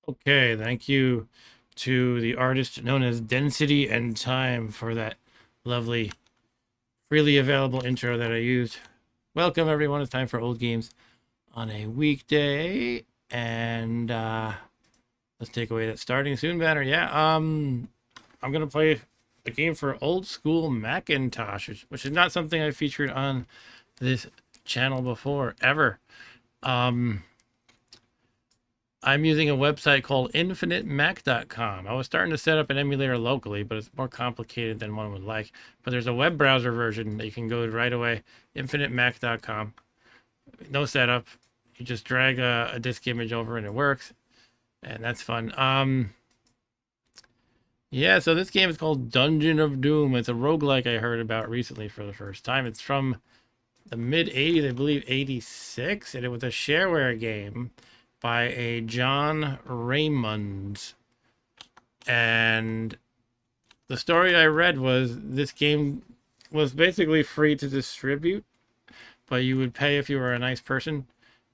Okay, thank you to the artist known as Density and Time for that lovely, freely available intro that I used. Welcome, everyone. It's time for Old Games on a weekday. And let's take away that starting soon banner. Yeah, I'm going to play a game for old school Macintosh, which is not something I've featured on this channel before, ever. Um, I'm using a website called infinitemac.com. I was starting to set up an emulator locally, but it's more complicated than one would like. But there's a web browser version that you can go to right away, infinitemac.com. No setup. You just drag a disk image over and it works. And that's fun. Yeah, so this game is called Dungeon of Doom. It's a roguelike I heard about recently for the first time. It's from the mid 80s, I believe 86, and it was a shareware game by a John Raymond. And the story I read was this game was basically free to distribute, but you would pay if you were a nice person.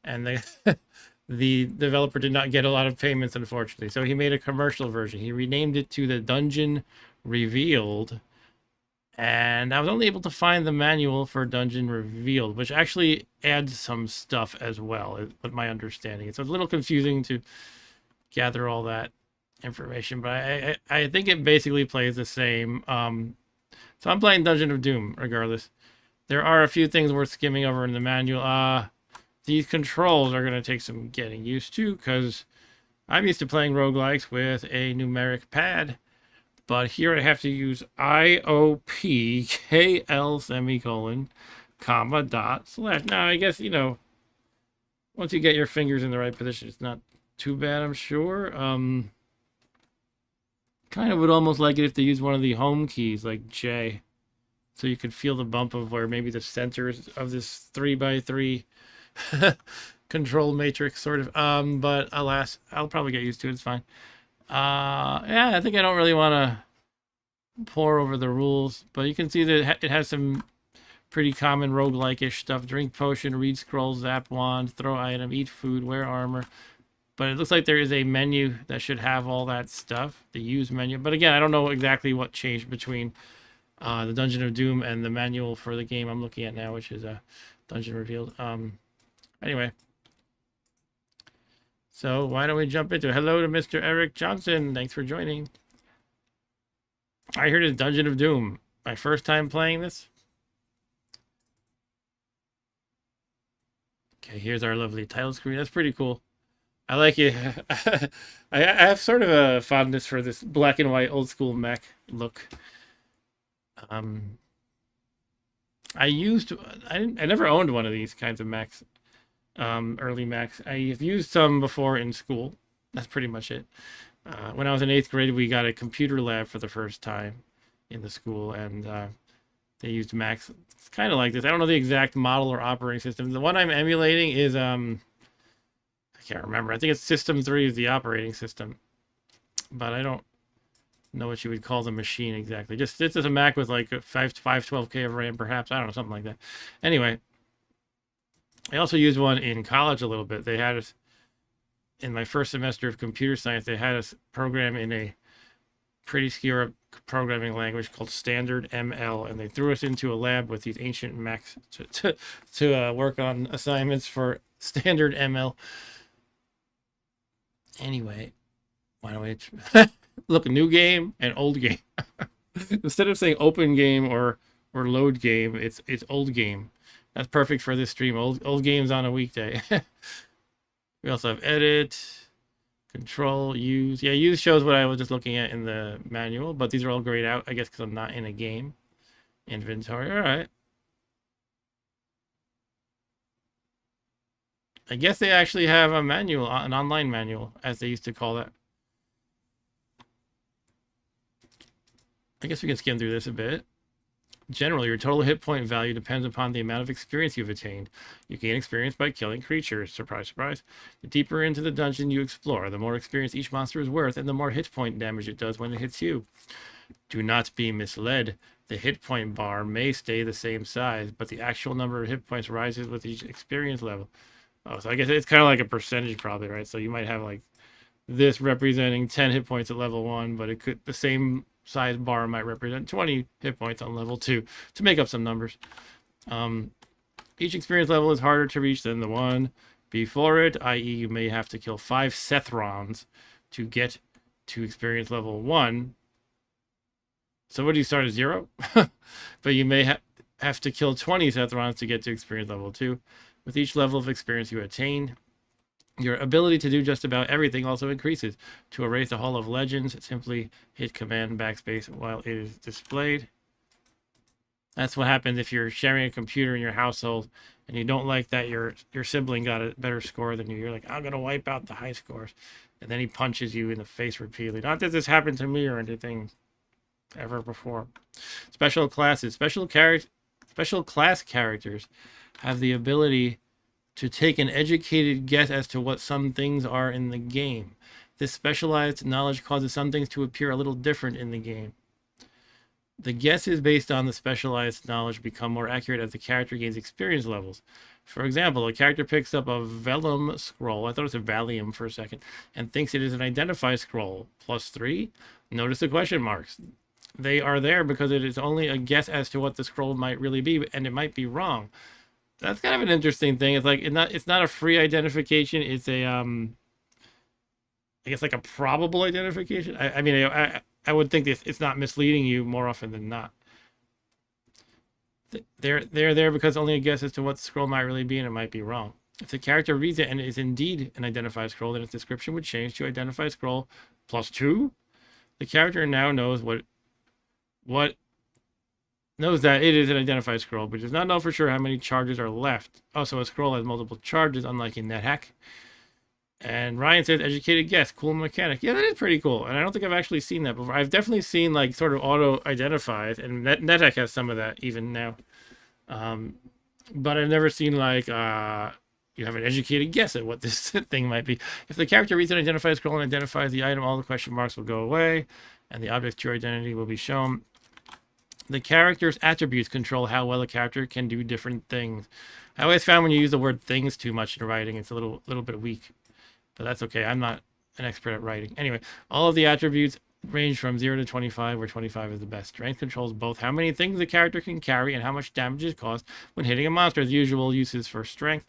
And the developer did not get a lot of payments, unfortunately. So he made a commercial version. He renamed it to the Dungeon Revealed. And I was only able to find the manual for Dungeon Revealed, which actually adds some stuff as well, with my understanding. It's a little confusing to gather all that information, but I think it basically plays the same. So I'm playing Dungeon of Doom, regardless. There are a few things worth skimming over in the manual. These controls are going to take some getting used to, because I'm used to playing roguelikes with a numeric pad. But here I have to use IOPKL semicolon, comma, dot, slash. Now, I guess, once you get your fingers in the right position, it's not too bad, I'm sure. Kind of would almost like it if they used one of the home keys, like J. So you could feel the bump of where maybe the center of this 3x3 control matrix, sort of. But alas, I'll probably get used to it. It's fine. Yeah, I think I don't really want to pour over the rules, but you can see that it has some pretty common roguelike-ish stuff. Drink potion, read scroll, zap wand, throw item, eat food, wear armor. But it looks like there is a menu that should have all that stuff, the use menu. But again, I don't know exactly what changed between the Dungeon of Doom and the manual for the game I'm looking at now, which is Dungeon Revealed. Anyway, so why don't we jump into it? Hello to Mr. Eric Johnson. Thanks for joining. I heard it's Dungeon of Doom. My first time playing this. Okay, here's our lovely title screen. That's pretty cool. I like it. I have sort of a fondness for this black and white old school Mac look. Um, I never owned one of these kinds of Macs, early Macs. I've used some before in school. That's pretty much it. When I was in 8th grade, we got a computer lab for the first time in the school, and they used Macs. It's kind of like this. I don't know the exact model or operating system. The one I'm emulating is I can't remember. I think it's System 3 is the operating system, but I don't know what you would call the machine exactly. Just it's just a Mac with like a 512K of RAM, perhaps. I don't know, something like that. Anyway, I also used one in college a little bit. They had us in my first semester of computer science. They had us program in a pretty obscure programming language called Standard ML, and they threw us into a lab with these ancient Macs to work on assignments for Standard ML. Anyway, why don't we look, new game and old game. Instead of saying open game or load game, it's old game. That's perfect for this stream. Old games on a weekday. We also have edit, control, use. Yeah, use shows what I was just looking at in the manual, but these are all grayed out, I guess, because I'm not in a game. Inventory, all right. I guess they actually have a manual, an online manual, as they used to call it. I guess we can skim through this a bit. Generally, your total hit point value depends upon the amount of experience you've attained. You gain experience by killing creatures. Surprise, surprise. The deeper into the dungeon you explore, the more experience each monster is worth, and the more hit point damage it does when it hits you. Do not be misled. The hit point bar may stay the same size, but the actual number of hit points rises with each experience level. Oh, so I guess it's kind of like a percentage, probably, right? So you might have like this representing 10 hit points at level 1, but it could, the same size bar might represent 20 hit points on level 2 to make up some numbers. Each experience level is harder to reach than the one before it, i.e. you may have to kill 5 Sethrons to get to experience level 1. So what do you start at 0? But you may have to kill 20 Sethrons to get to experience level 2. With each level of experience you attain, your ability to do just about everything also increases. To erase the Hall of Legends, simply hit Command backspace while it is displayed. That's what happens if you're sharing a computer in your household and you don't like that your sibling got a better score than you. You're like, I'm going to wipe out the high scores. And then he punches you in the face repeatedly. Not that this happened to me or anything ever before. Special classes. Special class characters have the ability to take an educated guess as to what some things are in the game. This specialized knowledge causes some things to appear a little different in the game. The guesses based on the specialized knowledge become more accurate as the character gains experience levels. For example, a character picks up a vellum scroll, I thought it was a Valium for a second, and thinks it is an identify scroll. +3? Notice the question marks. They are there because it is only a guess as to what the scroll might really be, and it might be wrong. That's kind of an interesting thing. It's like it's not a free identification. It's a I guess like a probable identification. I mean I would think it's not misleading you more often than not. They're there because only a guess as to what the scroll might really be, and it might be wrong. If the character reads it and it is indeed an identified scroll, then its description would change to identified scroll +2. The character now knows knows that it is an identified scroll, but does not know for sure how many charges are left. Also, a scroll has multiple charges, unlike in NetHack. And Ryan says, educated guess, cool mechanic. Yeah, that is pretty cool. And I don't think I've actually seen that before. I've definitely seen like sort of auto-identifies, and NetHack has some of that even now. But I've never seen like you have an educated guess at what this thing might be. If the character reads an identified scroll and identifies the item, all the question marks will go away, and the object's true identity will be shown. The character's attributes control how well a character can do different things. I always found when you use the word things too much in writing, it's a little bit weak. But that's okay. I'm not an expert at writing. Anyway, all of the attributes range from 0 to 25, where 25 is the best. Strength controls both how many things the character can carry and how much damage is caused when hitting a monster. The usual uses for strength.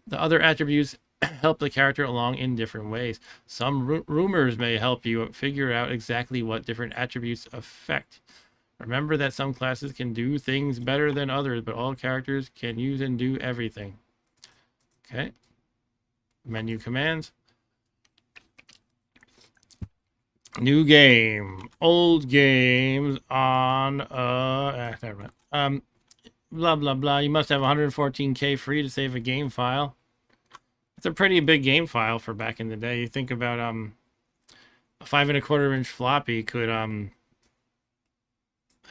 The other attributes help the character along in different ways. Some rumors may help you figure out exactly what different attributes affect. Remember that some classes can do things better than others, but all characters can use and do everything. Okay. Menu commands. New game. Old games on never mind. Blah blah blah. You must have 114K free to save a game file. It's a pretty big game file for back in the day. You think about a 5 1/4 inch floppy could I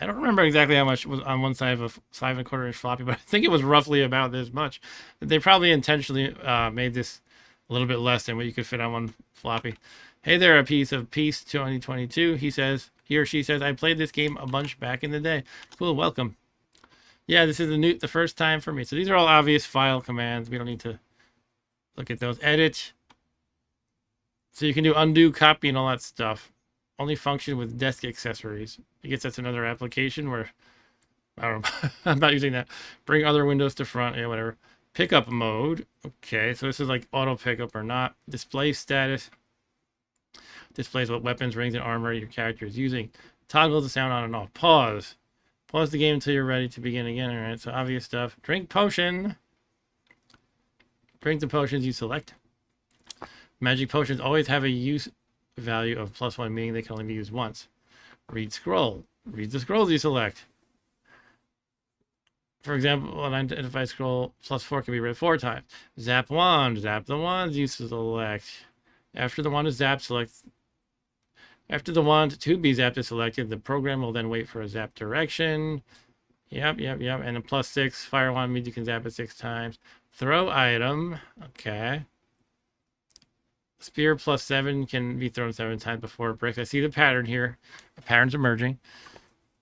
don't remember exactly how much was on one side of a 5 1/4 inch floppy, but I think it was roughly about this much. They probably intentionally made this a little bit less than what you could fit on one floppy. Hey there, a piece of Peace 2022. He or she says, I played this game a bunch back in the day. Cool, welcome. Yeah, this is the first time for me. So these are all obvious file commands. We don't need to look at those. Edit. So you can do undo, copy, and all that stuff. Only function with desk accessories. I guess that's another application where, I don't know, I'm not using that. Bring other windows to front, yeah, whatever. Pickup mode. Okay, so this is like auto pickup or not. Display status. Displays what weapons, rings, and armor your character is using. Toggle the sound on and off. Pause. Pause the game until you're ready to begin again. All right, so obvious stuff. Drink potion. Drink the potions you select. Magic potions always have a use value of +1, meaning they can only be used once. Read scroll. Read the scrolls you select. For example, an identified scroll +4 can be read 4 times. Zap wand. Zap the wands you select. After the wand is zapped, select. After the wand to be zapped is selected, the program will then wait for a zap direction. Yep. And a +6 fire wand means you can zap it 6 times. Throw item. Okay. Spear +7 can be thrown 7 times before it breaks. I see the pattern here. The pattern's emerging.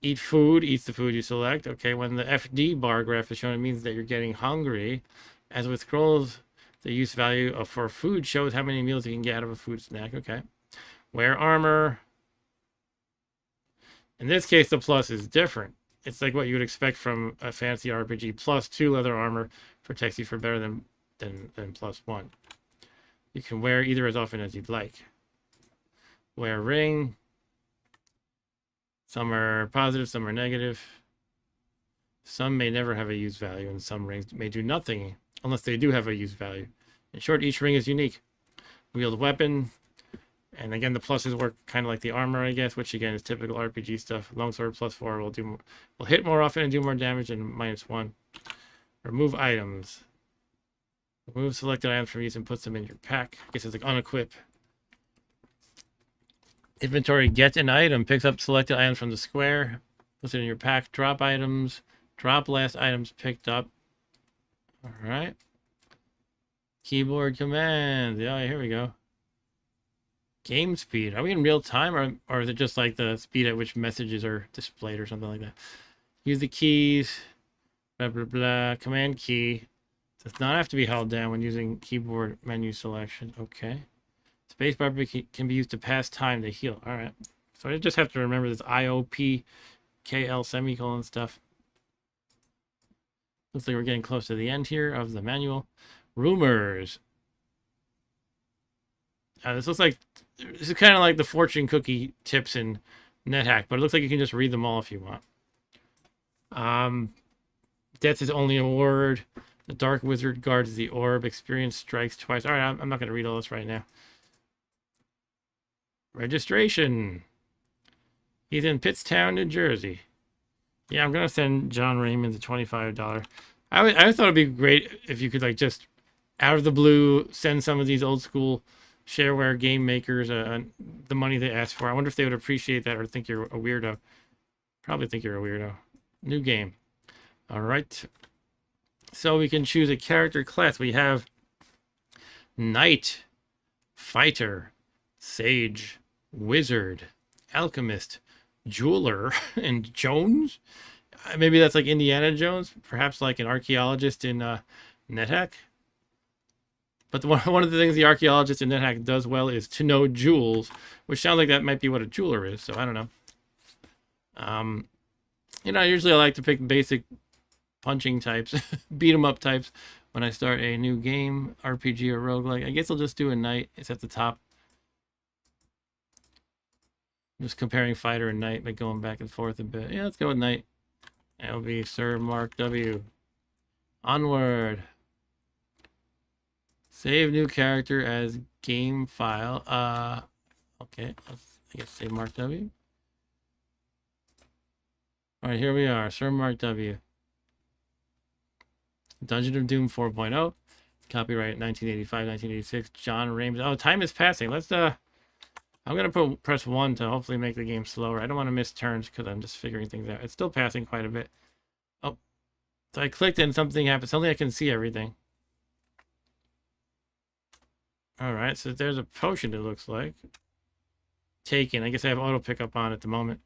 Eat food. Eats the food you select. Okay, when the FD bar graph is shown, it means that you're getting hungry. As with scrolls, The use value for food shows how many meals you can get out of a food snack. Okay. Wear armor. In this case, the plus is different. It's like what you would expect from a fancy RPG. Plus 2 leather armor protects you for better than plus 1. You can wear either as often as you'd like. Wear ring. Some are positive, some are negative. Some may never have a use value, and some rings may do nothing unless they do have a use value. In short, each ring is unique. Wield weapon. And again, the pluses work kind of like the armor, I guess, which again is typical RPG stuff. Longsword +4 will hit more often and do more damage than -1. Remove items. Remove selected items from use and puts them in your pack. I guess it's like unequip. Inventory, get an item. Picks up selected items from the square. Puts it in your pack. Drop items. Drop last items picked up. All right. Keyboard commands. Yeah, here we go. Game speed. Are we in real time or is it just like the speed at which messages are displayed or something like that? Use the keys. Blah, blah, blah. Command key. Does not have to be held down when using keyboard menu selection. Okay. Spacebar can be used to pass time to heal. All right. So I just have to remember this IOPKL semicolon stuff. Looks like we're getting close to the end here of the manual. Rumors. This is kind of like the fortune cookie tips in NetHack, but it looks like you can just read them all if you want. Death is only a word. The Dark Wizard guards the orb. Experience strikes twice. All right, I'm not going to read all this right now. Registration. He's in Pittstown, New Jersey. Yeah, I'm going to send John Raymond the $25. I thought it'd be great if you could like just out of the blue send some of these old school shareware game makers the money they ask for. I wonder if they would appreciate that or think you're a weirdo. Probably think you're a weirdo. New game. All right. So we can choose a character class. We have Knight, Fighter, Sage, Wizard, Alchemist, Jeweler, and Jones. Maybe that's like Indiana Jones. Perhaps like an archaeologist in NetHack. But one of the things the archaeologist in NetHack does well is to know jewels, which sounds like that might be what a jeweler is. So I don't know. Usually I like to pick basic punching types, beat 'em up types when I start a new game, RPG or roguelike. I guess I'll just do a knight. It's at the top. Just comparing fighter and knight, but going back and forth a bit. Yeah, let's go with knight. It'll be Sir Mark W. Onward. Save new character as game file. Okay, I guess save Mark W. All right, here we are, Sir Mark W. Dungeon of Doom 4.0. Copyright 1985, 1986. John Rames. Oh, time is passing. Let's I'm gonna press 1 to hopefully make the game slower. I don't want to miss turns because I'm just figuring things out. It's still passing quite a bit. Oh, so I clicked and something happened. Suddenly I can see everything. All right, so there's a potion. It looks like taken. I guess I have auto pickup on at the moment.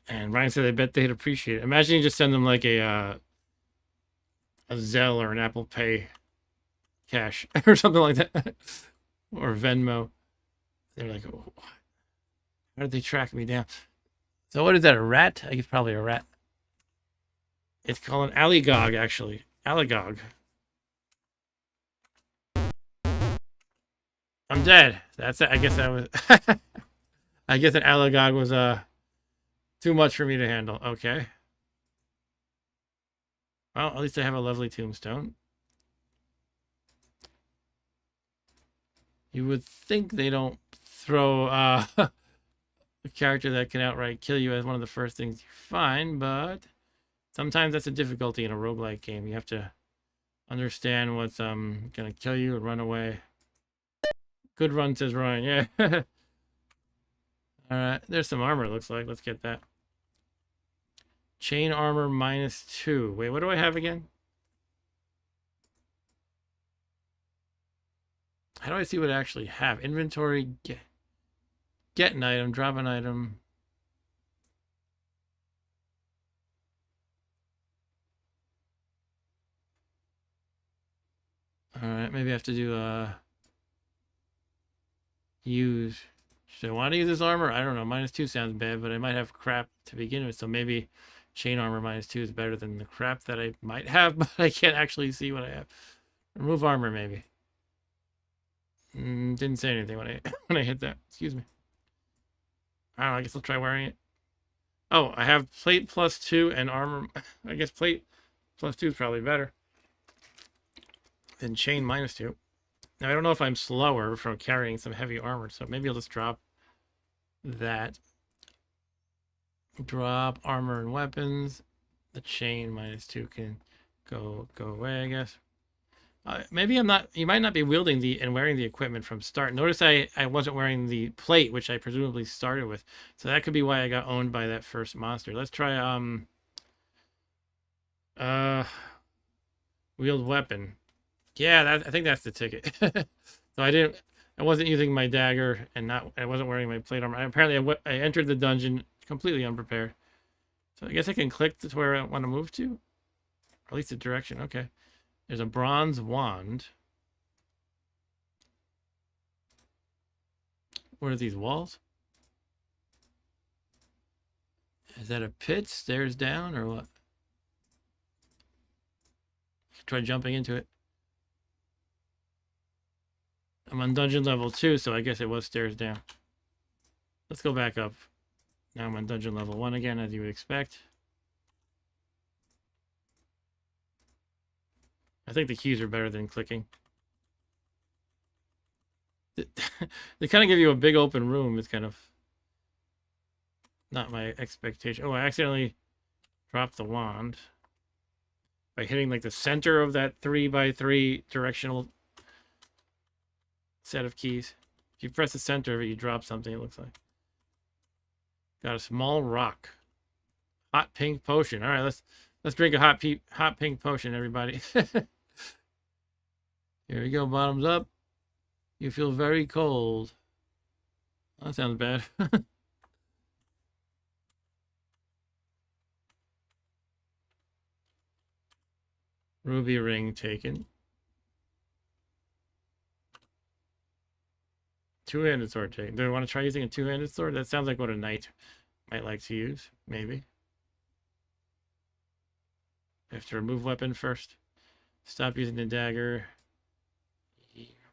And Ryan said, I bet they'd appreciate it. Imagine you just send them like a Zelle or an Apple Pay cash or something like that. Or Venmo. They're like, oh, how did they track me down? So what is that, a rat? I guess probably a rat. It's called an Alligog, actually. Alligog. I'm dead. That's it. I guess that was... I guess an Alligog was too much for me to handle. Okay. Well, at least I have a lovely tombstone. You would think they don't throw a character that can outright kill you as one of the first things you find, but sometimes that's a difficulty in a roguelike game. You have to understand what's gonna kill you and run away. Good run, says Ryan. Yeah. Alright, there's some armor, looks like. Let's get that. Chain armor -2. Wait, what do I have again? How do I see what I actually have? Inventory, get an item, drop an item. Alright, maybe I have to do use. Should I want to use this armor? I don't know. -2 sounds bad, but I might have crap to begin with, so maybe chain armor -2 is better than the crap that I might have, but I can't actually see what I have. Remove armor, maybe. Didn't say anything when I when I hit that. Excuse me. I don't know, I guess I'll try wearing it. Oh, I have plate +2 and armor. I guess plate +2 is probably better than chain -2. Now, I don't know if I'm slower from carrying some heavy armor, so maybe I'll just drop that. Drop armor and weapons. The chain -2 can go away, I guess. Maybe I'm not. You might not be wielding the and wearing the equipment from start. Notice I wasn't wearing the plate, which I presumably started with. So that could be why I got owned by that first monster. Let's try wield weapon. Yeah, I think that's the ticket. So I wasn't using my dagger and I wasn't wearing my plate armor. Apparently I entered the dungeon completely unprepared. So I guess I can click to where I want to move to, or at least the direction. Okay. There's a bronze wand. What are these walls? Is that a pit? Stairs down or what? Try jumping into it. I'm on dungeon level 2, so I guess it was stairs down. Let's go back up. Now I'm on dungeon level 1 again, as you would expect. I think the keys are better than clicking. They kind of give you a big open room. It's kind of not my expectation. Oh, I accidentally dropped the wand by hitting like the center of that 3x3 directional set of keys. If you press the center of it, you drop something, it looks like. Got a small rock. Hot pink potion. All right, let's drink a hot pink potion, everybody. Here we go, bottoms up. You feel very cold. That sounds bad. Ruby ring taken. Two-handed sword taken. Do I want to try using a two-handed sword? That sounds like what a knight might like to use. Maybe. I have to remove weapon first. Stop using the dagger.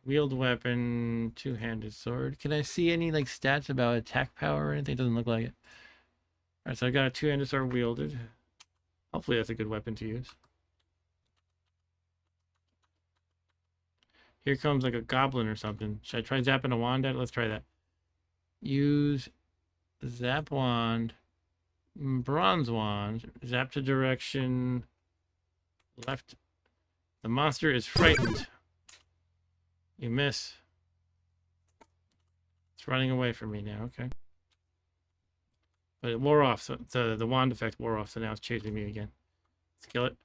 Wield weapon. Two-handed sword. Can I see any like stats about attack power or anything? Doesn't look like it. Alright, so I got a two-handed sword wielded. Hopefully that's a good weapon to use. Here comes like a goblin or something. Should I try zapping a wand at it? Let's try that. Use zap wand. Bronze wand. Zap to direction. Left. The monster is frightened. You miss. It's running away from me now. Okay. But it wore off. So the wand effect wore off. So now it's chasing me again. Let's kill it.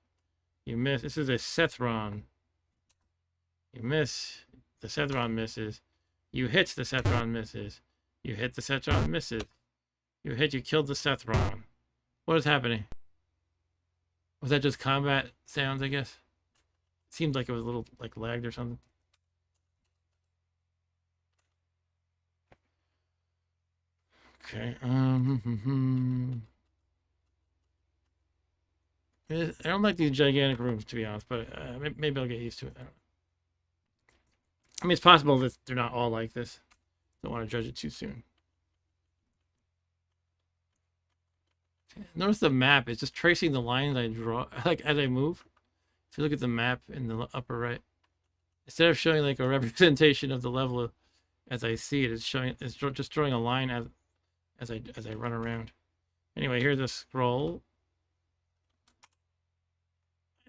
You miss. This is a Sethron. You miss. The Sethron misses. You hit. The Sethron misses. You hit. The Sethron misses. You hit. You killed the Sethron. What is happening? Was that just combat sounds, I guess? It seemed like it was a little like lagged or something. Okay. I don't like these gigantic rooms, to be honest, but maybe I'll get used to it. I mean, it's possible that they're not all like this. Don't want to judge it too soon. Notice the map is just tracing the lines I draw, like as I move. If you look at the map in the upper right, instead of showing like a representation of the level as I see it, it's just drawing a line as I run around. Anyway, here's a scroll.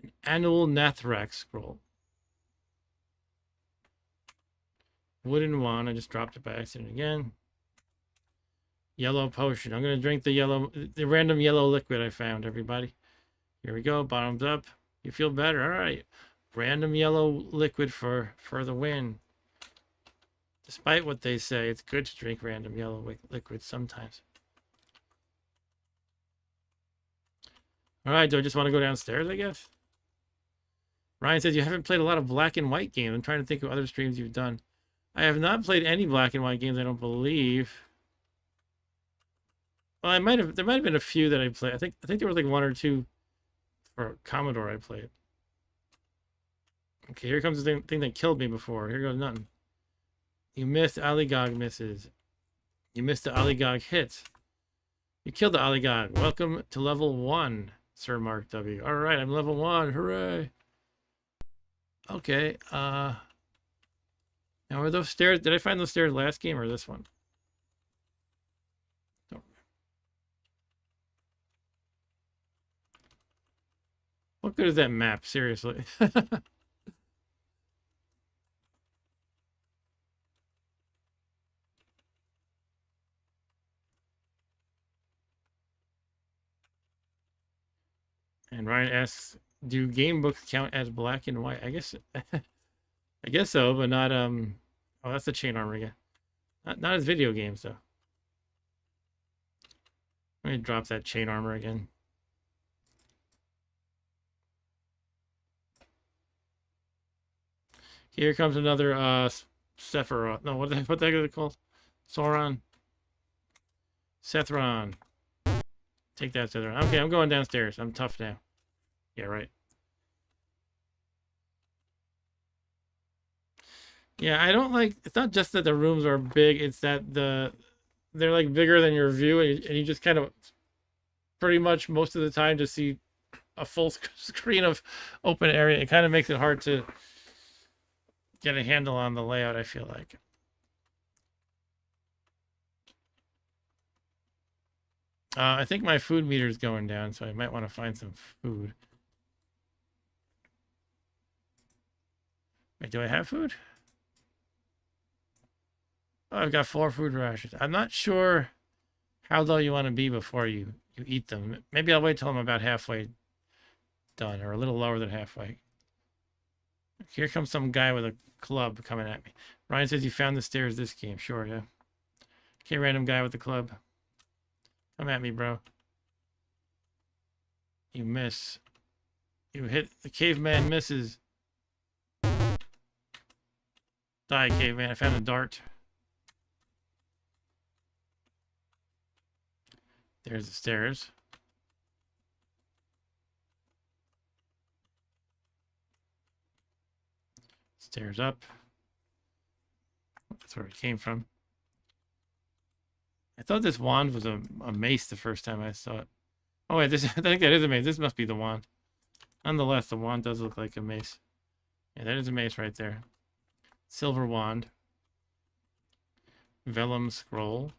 An annual Nathrak scroll. Wooden wand. I just dropped it by accident again. Yellow potion. I'm gonna drink the random yellow liquid I found, everybody. Here we go. Bottoms up. You feel better. All right. Random yellow liquid for the win. Despite what they say, it's good to drink random yellow liquids sometimes. All right. Do I just want to go downstairs, I guess? Ryan says you haven't played a lot of black and white games. I'm trying to think of other streams you've done. I have not played any black and white games, I don't believe. Well, I might have. There might have been a few that I played. I think there was like one or two for Commodore I played. Okay, here comes the thing that killed me before. Here goes nothing. You missed. Oligog misses. You missed the Oligog hit. You killed the Oligog. Welcome to level 1, Sir Mark W. All right, I'm level 1. Hooray. Okay. Now are those stairs? Did I find those stairs last game or this one? Don't. What good is that map? Seriously. And Ryan asks, "Do game books count as black and white?" I guess, I guess so, but not. Oh, that's the chain armor again. Not as video games though. Let me drop that chain armor again. Here comes another Sephiroth. No, what the heck is it called? Sauron. Sethron. Take that, Sethron. Okay, I'm going downstairs. I'm tough now. Yeah, right. Yeah, I don't like. It's not just that the rooms are big. It's that they're like bigger than your view, and you just kind of pretty much most of the time just see a full screen of open area. It kind of makes it hard to get a handle on the layout, I feel like. I think my food meter is going down, so I might want to find some food. Wait, do I have food? Oh, I've got 4 food rations. I'm not sure how low you want to be before you eat them. Maybe I'll wait till I'm about halfway done, or a little lower than halfway. Here comes some guy with a club coming at me. Ryan says you found the stairs this game. Sure, yeah. Okay, random guy with the club. Come at me, bro. You miss. You hit. The caveman misses. Die, caveman. I found a dart. There's the stairs. Stairs up. That's where it came from. I thought this wand was a mace the first time I saw it. Oh wait, this I think that is a mace. This must be the wand. Nonetheless, the wand does look like a mace. Yeah, that is a mace right there. Silver wand. Vellum scroll.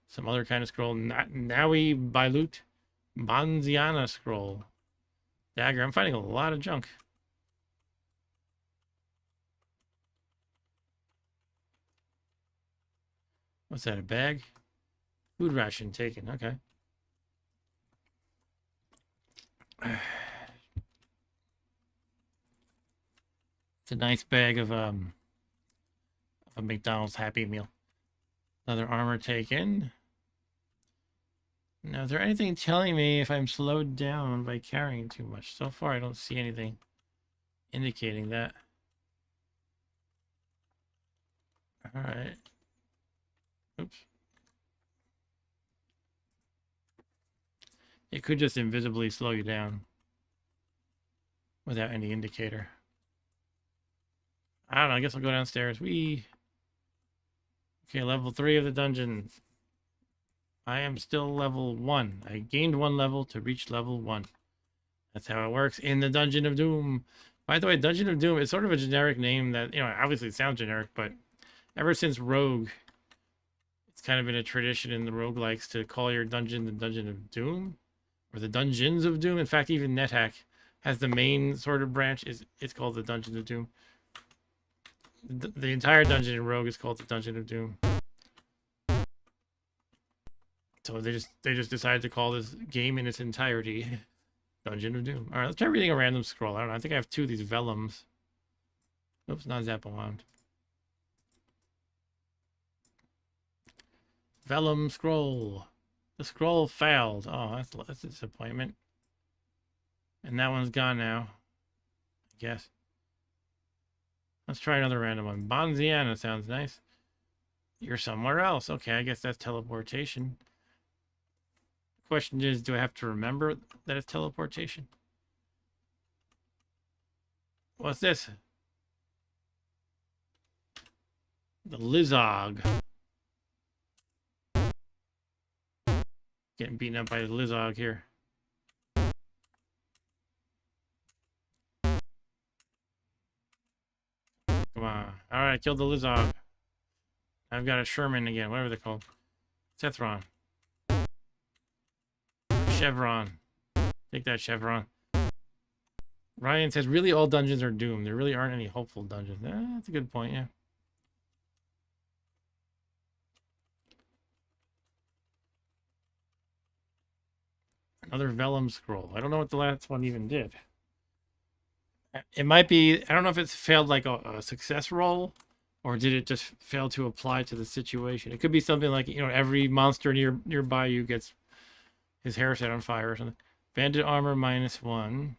Some other kind of scroll. Naui Bailut. Banziana scroll. Dagger. I'm finding a lot of junk. What's that, a bag? Food ration taken, okay. It's a nice bag of a McDonald's Happy Meal. Another armor taken. Now, is there anything telling me if I'm slowed down by carrying too much? So far, I don't see anything indicating that. Alright. Oops. It could just invisibly slow you down without any indicator. I don't know. I guess I'll go downstairs. Okay, level 3 of the dungeon. I am still level 1. I gained 1 level to reach level 1. That's how it works in the Dungeon of Doom. By the way, Dungeon of Doom is sort of a generic name that, obviously it sounds generic, but ever since Rogue, it's kind of been a tradition in the roguelikes to call your dungeon the Dungeon of Doom, or the Dungeons of Doom. In fact, even NetHack has the main sort of branch, it's called the Dungeon of Doom. The entire dungeon in Rogue is called the Dungeon of Doom. So they just decided to call this game in its entirety Dungeon of Doom. All right, let's try reading a random scroll. I don't know. I think I have 2 of these vellums. Oops, not Zappa wand. Vellum scroll. The scroll failed. Oh, that's a disappointment. And that one's gone now, I guess. Let's try another random one. Bonziana sounds nice. You're somewhere else. Okay, I guess that's teleportation. Question is, do I have to remember that it's teleportation? What's this? The Lizog. Getting beaten up by the Lizog here. Come on. Alright, killed the Lizog. I've got a Sherman again, whatever they're called. Tethron. Chevron. Take that, Chevron. Ryan says, really all dungeons are doomed. There really aren't any hopeful dungeons. That's a good point, yeah. Another Vellum scroll. I don't know what the last one even did. It might be, I don't know if it's failed like a success roll, or did it just fail to apply to the situation? It could be something like, you know, every monster nearby you gets his hair set on fire or something. Bandit armor -1.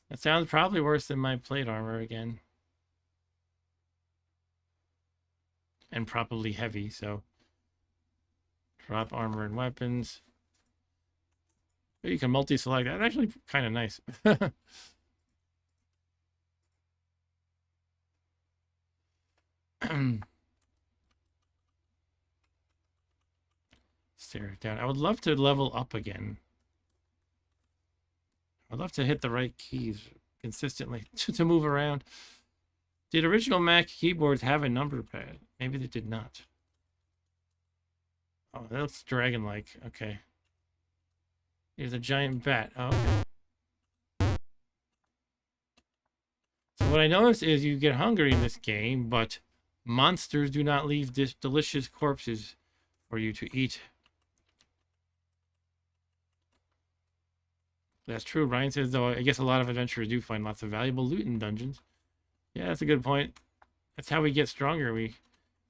That sounds probably worse than my plate armor again. And probably heavy, so. Drop armor and weapons. You can multi-select that. That's actually kind of nice. Stare it down. I would love to level up again. I'd love to hit the right keys consistently to move around. Did original Mac keyboards have a number pad? Maybe they did not. Oh, that looks dragon-like. Okay. Here's a giant bat. Oh, okay. So what I noticed is you get hungry in this game, but monsters do not leave delicious corpses for you to eat. That's true. Ryan says, though, I guess a lot of adventurers do find lots of valuable loot in dungeons. Yeah, that's a good point. That's how we get stronger. We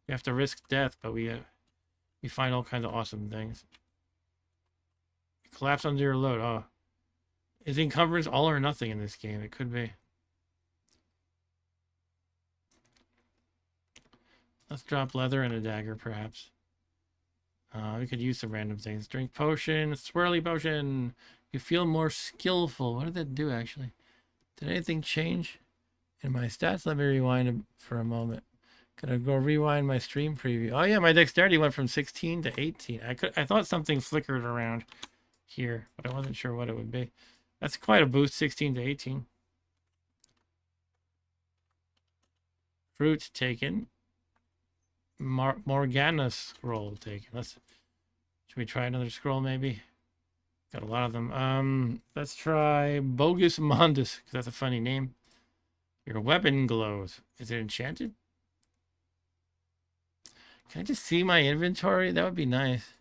have to risk death, but we find all kinds of awesome things. Collapse under your load. Oh. Is encumbrance all or nothing in this game? It could be. Let's drop leather and a dagger, perhaps. We could use some random things. Drink potion, swirly potion. You feel more skillful. What did that do, actually? Did anything change in my stats? Let me rewind for a moment. Gonna go rewind my stream preview. Oh yeah, my dexterity went from 16 to 18. I thought something flickered around here, but I wasn't sure what it would be. That's quite a boost, 16 to 18. Fruit taken. Morgana scroll taken. Should we try another scroll maybe? Got a lot of them. Let's try Bogus Mondus, because that's a funny name. Your weapon glows. Is it enchanted? Can I just see my inventory? That would be nice.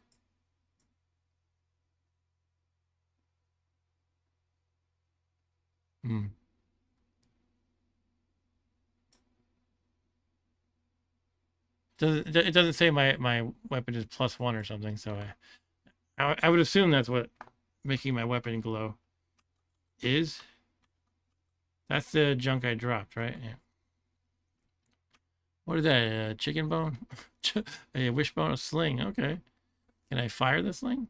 It doesn't say my weapon is +1 or something, so I would assume that's what making my weapon glow is. That's the junk I dropped, right? Yeah. What is that? A chicken bone? A wishbone? A sling? Okay. Can I fire the sling?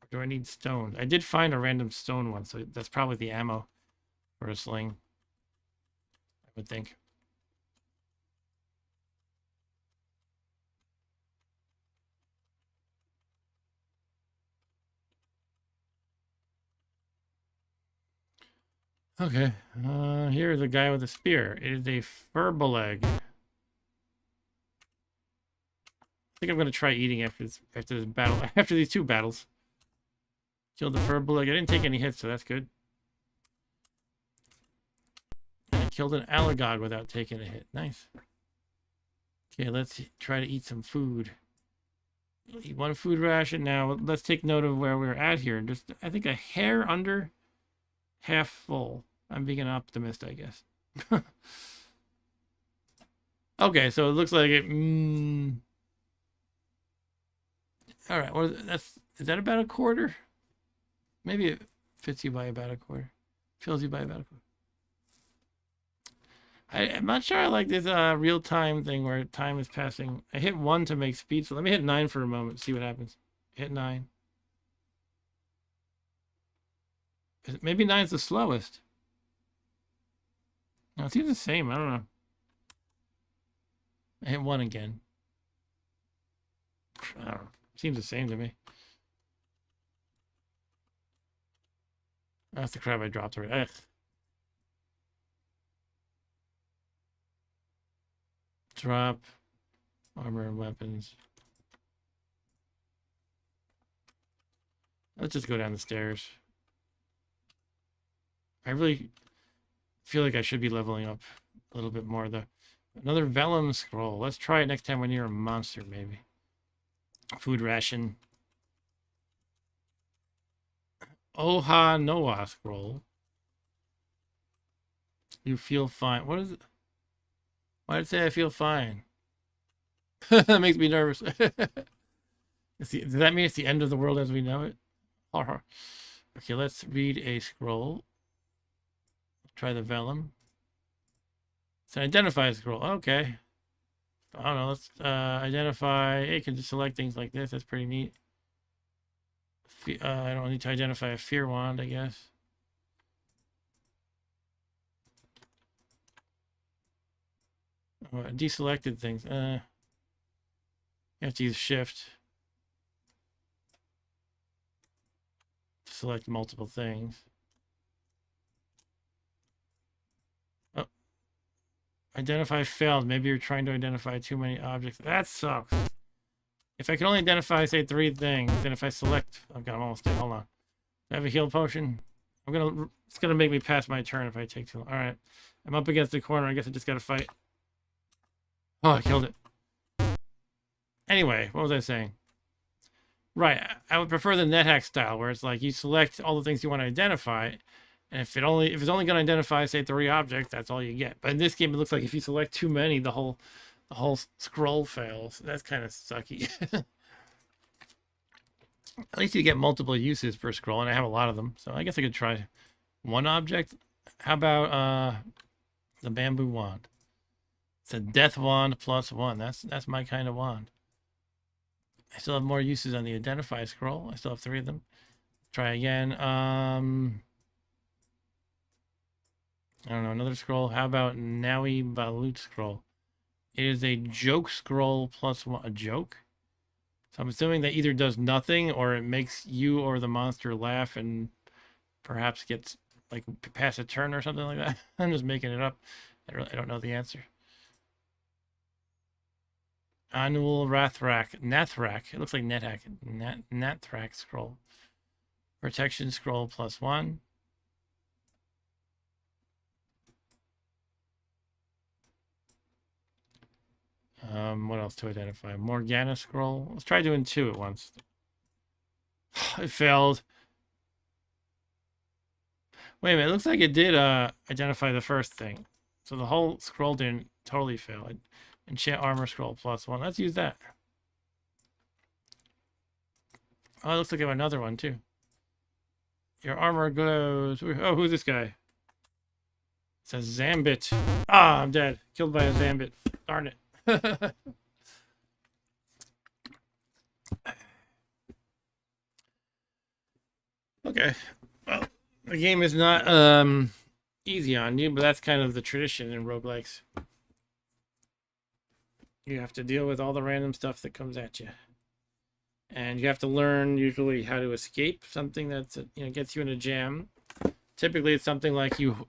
Or do I need stones? I did find a random stone one, so that's probably the ammo for a sling, I would think. Okay, here's a guy with a spear. It is a furbeleg. I think I'm gonna try eating after this battle. After these two battles, killed the furbeleg. I didn't take any hits, so that's good. And I killed an alagog without taking a hit. Nice. Okay, let's try to eat some food. Eat one food ration now. Let's take note of where we're at here. Just, I think, a hair under half full. I'm being an optimist, I guess. Okay, so it looks like it. All right, well, Is that about a quarter? Maybe it fits you by about a quarter. Fills you by about a quarter. I'm not sure I like this real time thing where time is passing. I hit 1 to make speed, so let me hit 9 for a moment, see what happens. Hit 9. Maybe 9's the slowest. No, it's either the same. I don't know. I hit 1 again. I don't know. Seems the same to me. That's the crap I dropped already. Ugh. Drop. Armor and weapons. Let's just go down the stairs. I really feel like I should be leveling up a little bit more, though. Another vellum scroll. Let's try it next time we're near a monster, maybe. Food ration. Oha Noah scroll. You feel fine. What is it? Why did it say I feel fine? That makes me nervous. Does that mean it's the end of the world as we know it? Okay, let's read a scroll. Try the vellum. It's an identify scroll. Okay. I don't know. Let's identify. You can just select things like this. That's pretty neat. I don't need to identify a fear wand, I guess. Oh, deselected things. You have to use shift to select multiple things. Oh. Identify failed. Maybe you're trying to identify too many objects. That sucks. If I can only identify, say, 3 things, then if I select... I'm almost dead. Hold on. I have a heal potion. It's gonna make me pass my turn if I take too long. Alright. I'm up against the corner. I guess I just gotta fight. Oh, I killed it. Anyway, what was I saying? Right, I would prefer the NetHack style, where it's like you select all the things you want to identify, and if it's only going to identify, say, 3 objects, that's all you get. But in this game, it looks like if you select too many, the whole scroll fails. That's kind of sucky. At least you get multiple uses per scroll, and I have a lot of them, so I guess I could try 1 object. How about the bamboo wand? It's a death wand +1. That's my kind of wand. I still have more uses on the identify scroll. I still have 3 of them. Try again. I don't know, another scroll. How about Naui Balut scroll? It is a joke scroll +1. A joke? So I'm assuming that either does nothing or it makes you or the monster laugh and perhaps gets, like, pass a turn or something like that. I'm just making it up. I don't know the answer. Annual Nathrak. It looks like NetHack. Nathrak scroll. Protection scroll +1. What else to identify? Morgana scroll. Let's try doing 2 at once. It failed. Wait a minute. It looks like it did identify the first thing. So the whole scroll didn't totally fail. Enchant armor scroll +1. Let's use that. Oh, it looks like I have another one too. Your armor glows. Oh, who's this guy? It says Zambit. Ah, I'm dead. Killed by a Zambit. Darn it. Okay. Well, the game is not easy on you, but that's kind of the tradition in roguelikes. You have to deal with all the random stuff that comes at you. And you have to learn usually how to escape something that's gets you in a jam. Typically it's something like you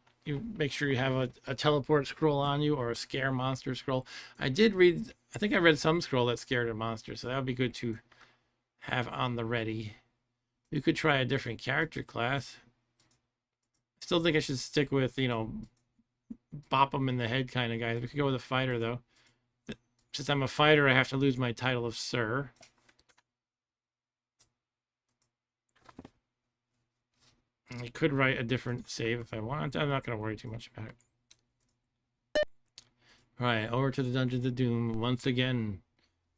make sure you have a teleport scroll on you or a scare monster scroll. I think I read some scroll that scared a monster, so that would be good to have on the ready. You could try a different character class. I still think I should stick with, bop them in the head kind of guy. We could go with a fighter though. Since I'm a fighter, I have to lose my title of Sir. I could write a different save if I want. I'm not going to worry too much about it. Alright, over to the Dungeons of Doom. Once again,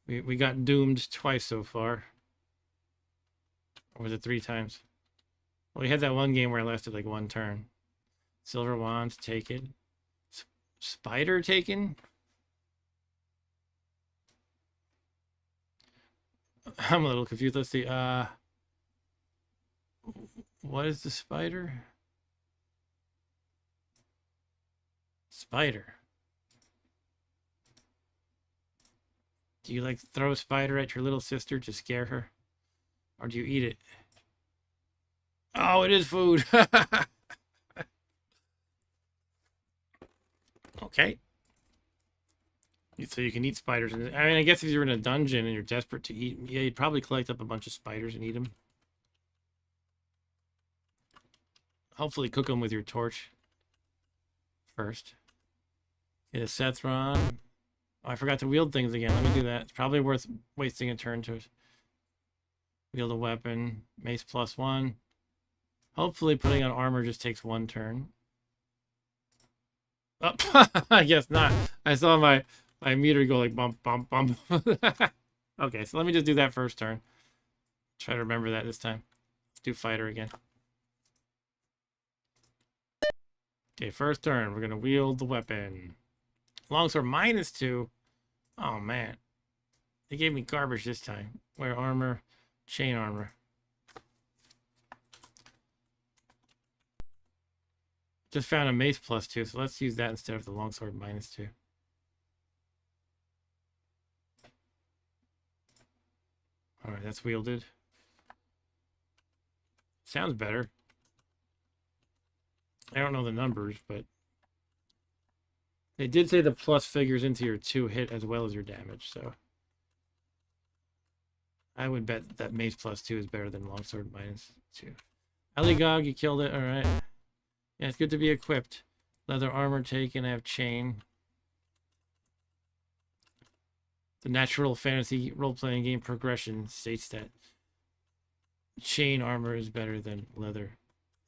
we got doomed twice so far. Or was it 3 times? Well, we had that one game where I lasted like 1 turn. Silver wand taken. Spider taken? I'm a little confused. Let's see. What is the spider? Spider. Do you like throw a spider at your little sister to scare her? Or do you eat it? Oh, it is food. Okay. So you can eat spiders. I mean, I guess if you're in a dungeon and you're desperate to eat, yeah, you'd probably collect up a bunch of spiders and eat them. Hopefully cook them with your torch first. Get a Sethron. Oh, I forgot to wield things again. Let me do that. It's probably worth wasting a turn to wield a weapon. Mace +1. Hopefully putting on armor just takes 1 turn. Oh, I guess not. I saw my meter go like bump, bump, bump. Okay, so let me just do that first turn. Try to remember that this time. Let's do fighter again. Okay, first turn. We're going to wield the weapon. Longsword -2. Oh, man. They gave me garbage this time. Wear armor, chain armor. Just found a mace +2, so let's use that instead of the longsword -2. Alright, that's wielded. Sounds better. I don't know the numbers, but they did say the plus figures into your 2 hit as well as your damage, so I would bet that mace +2 is better than longsword -2. Eligog, you killed it. Alright. Yeah, it's good to be equipped. Leather armor taken. I have chain. The natural fantasy role-playing game progression states that chain armor is better than leather.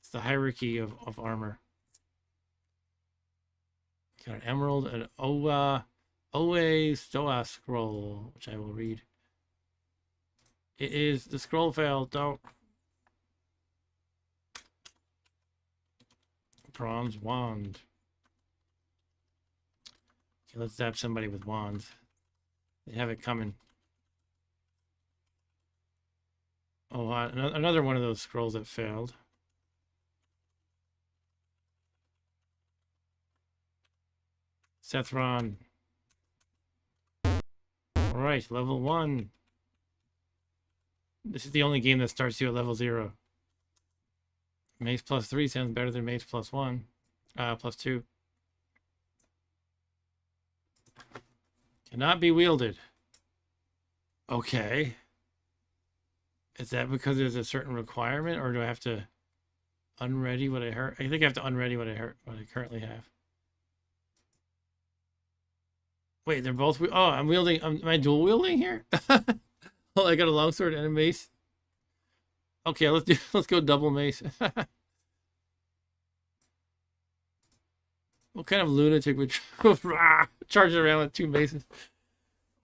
It's the hierarchy of armor. Got an emerald, an Owe Stoa scroll, which I will read. It is the scroll failed. Don't. Bronze wand. Okay, let's zap somebody with wands. They have it coming. Oh, another one of those scrolls that failed. Sethron. Alright, level 1. This is the only game that starts you at level 0. Mace +3 sounds better than mace +1. +2. Cannot be wielded. Okay. Is that because there's a certain requirement, or do I have to unready what I heard? I think I have to unready what I currently have. Wait, they're both. Oh, I'm wielding. Am I dual wielding here? Oh, I got a longsword and a mace. Okay, let's go double mace. What kind of lunatic would charge around with 2 maces?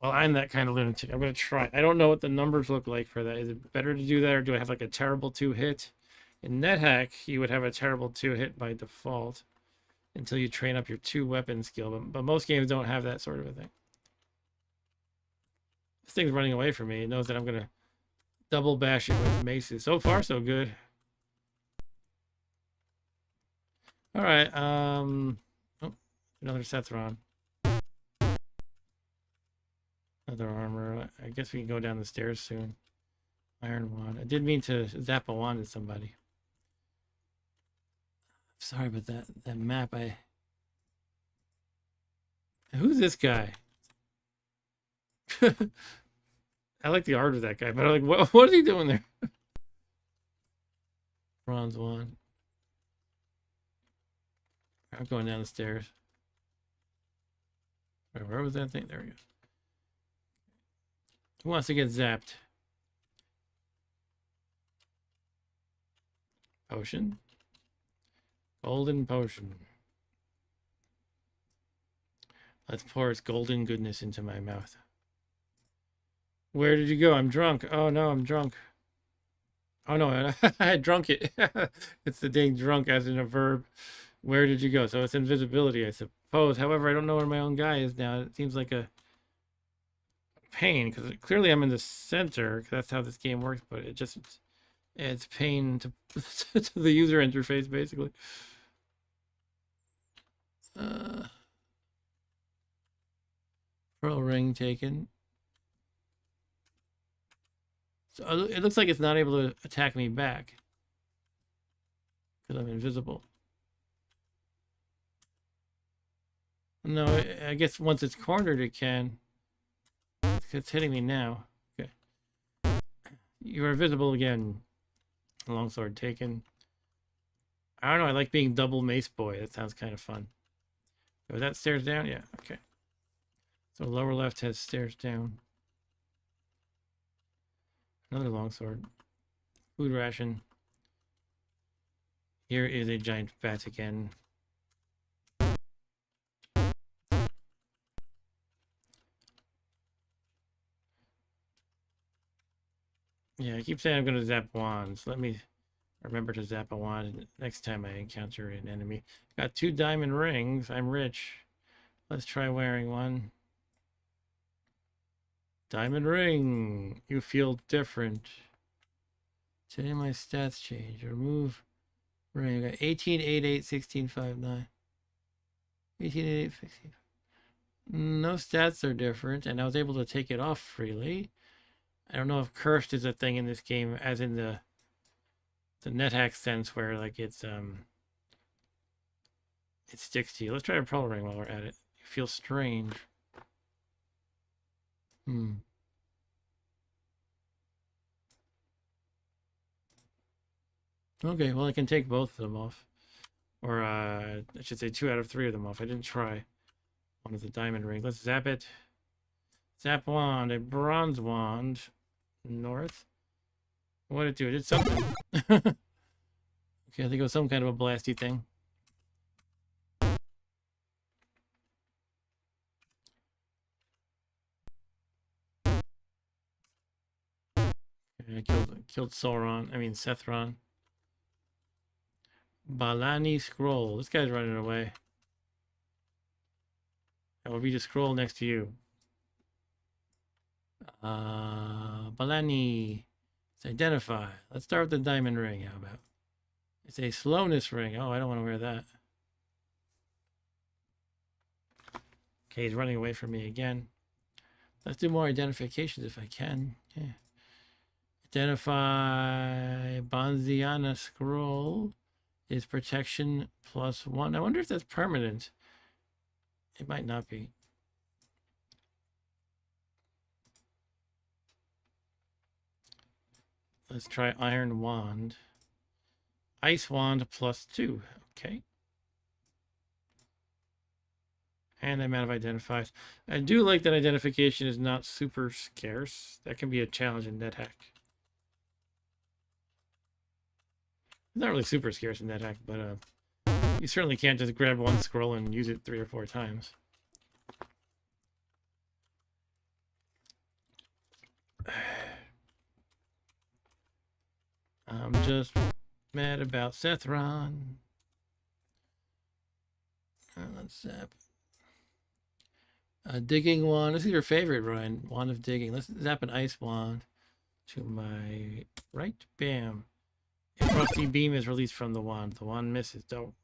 Well, I'm that kind of lunatic. I'm gonna try. I don't know what the numbers look like for that. Is it better to do that, or do I have like a terrible 2 hit? In NetHack, you would have a terrible 2 hit by default until you train up your 2 weapon skill. But most games don't have that sort of a thing. This thing's running away from me. It knows that I'm gonna double bash it with maces. So far, so good. All right. Oh, another Sethron. Another armor. I guess we can go down the stairs soon. Iron wand. I did mean to zap a wand at somebody. Sorry about that map. Who's this guy? I like the art of that guy, but I'm like, what is he doing there? Bronze wand. I'm going down the stairs. Where was that thing? There we go. Who wants to get zapped? Potion. Golden potion. Let's pour its golden goodness into my mouth. Where did you go? I'm drunk. Oh no, I'm drunk. Oh no, I had drunk it. It's the dang drunk as in a verb. Where did you go? So it's invisibility, I suppose. However, I don't know where my own guy is now. It seems like a pain because clearly I'm in the center. 'Cause that's how this game works, but it just adds pain to, to the user interface, basically. Uh, Pearl ring taken. So it looks like it's not able to attack me back because I'm invisible. No, I guess once it's cornered, it can. It's hitting me now. Okay. You are visible again. Longsword taken. I don't know. I like being double mace boy. That sounds kind of fun. Was that stairs down? Yeah. Okay. So lower left has stairs down. Another longsword. Food ration. Here is a giant bat again. Yeah, I keep saying I'm going to zap wands. Let me remember to zap a wand next time I encounter an enemy. Got 2 diamond rings. I'm rich. Let's try wearing one. Diamond ring. You feel different. Today my stats change. Remove ring. I got 18, 8, 8, 16, 5, 9. 18, 8, 8, 16. No stats are different, and I was able to take it off freely. I don't know if cursed is a thing in this game, as in the NetHack sense, where like it sticks to you. Let's try a pearl ring while we're at it. You feel strange. Okay, well I can take both of them off, or I should say 2 out of 3 of them off. I didn't try one of the diamond rings. Let's zap it. Zap wand, a bronze wand. North. What did it do? It did something. Okay, I think it was some kind of a blasty thing. I killed Sauron. I mean Sethron. Balani scroll. This guy's running away. I will read a scroll next to you. Balani. Let's identify. Let's start with the diamond ring. How about? It's a slowness ring. Oh, I don't want to wear that. Okay, he's running away from me again. Let's do more identifications if I can. Yeah. Identify Bonziana scroll is protection +1. I wonder if that's permanent. It might not be. Let's try iron wand. Ice wand +2. Okay. And I'm out of identifies. I do like that identification is not super scarce. That can be a challenge in NetHack. It's not really super scarce in NetHack, but you certainly can't just grab one scroll and use it 3 or 4 times. I'm just mad about Sethron. Let's zap. Digging wand. This is your favorite, Ryan. Wand of digging. Let's zap an ice wand to my right. Bam. A frosty beam is released from the wand. The wand misses. Dope.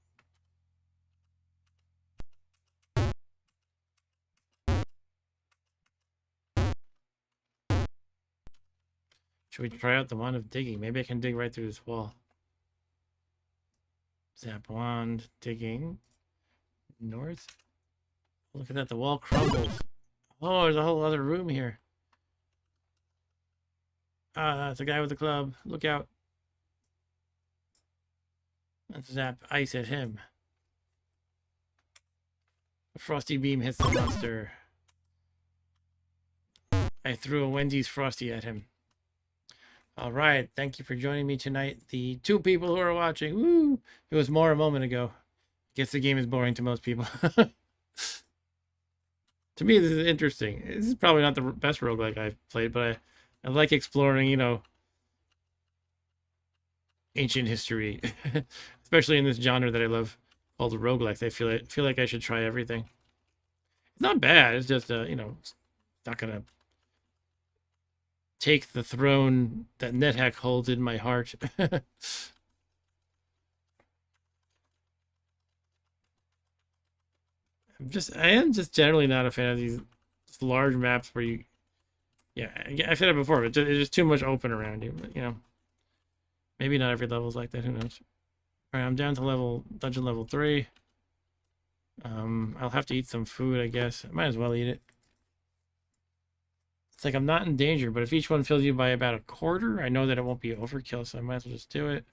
Should we try out the wand of digging? Maybe I can dig right through this wall. Zap wand, digging. North. Look at that, the wall crumbles. Oh, there's a whole other room here. It's a guy with a club. Look out. Let's zap ice at him. A frosty beam hits the monster. I threw a Wendy's Frosty at him. All right, thank you for joining me tonight. The 2 people who are watching, woo! It was more a moment ago. Guess the game is boring to most people. To me, this is interesting. This is probably not the best roguelike I've played, but I like exploring, you know, ancient history, especially in this genre that I love called roguelikes. I feel like I should try everything. It's not bad. It's just you know, it's not gonna take the throne that NetHack holds in my heart. I am just generally not a fan of these large maps where you, yeah, I said it before, but it's just too much open around you. But, you know, maybe not every level's like that. Who knows? All right, I'm down to dungeon level 3. I'll have to eat some food, I guess. I might as well eat it. It's like I'm not in danger, but if each one fills you by about a quarter, I know that it won't be overkill, so I might as well just do it.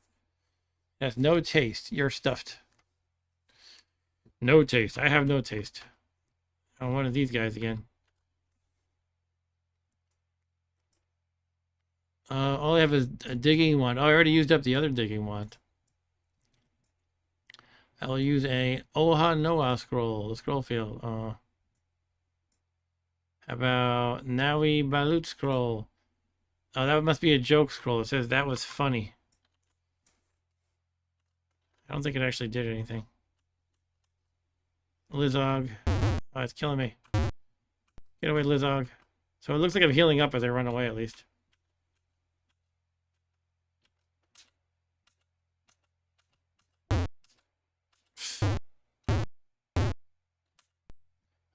It has no taste. You're stuffed. No taste. I have no taste. I want one of these guys again. All I have is a digging wand. Oh, I already used up the other digging wand. I will use a Oha Noa scroll, the scroll field. How about Nawi Balut scroll? Oh, that must be a joke scroll. It says that was funny. I don't think it actually did anything. Lizog. Oh, it's killing me. Get away, Lizog. So it looks like I'm healing up as I run away, at least.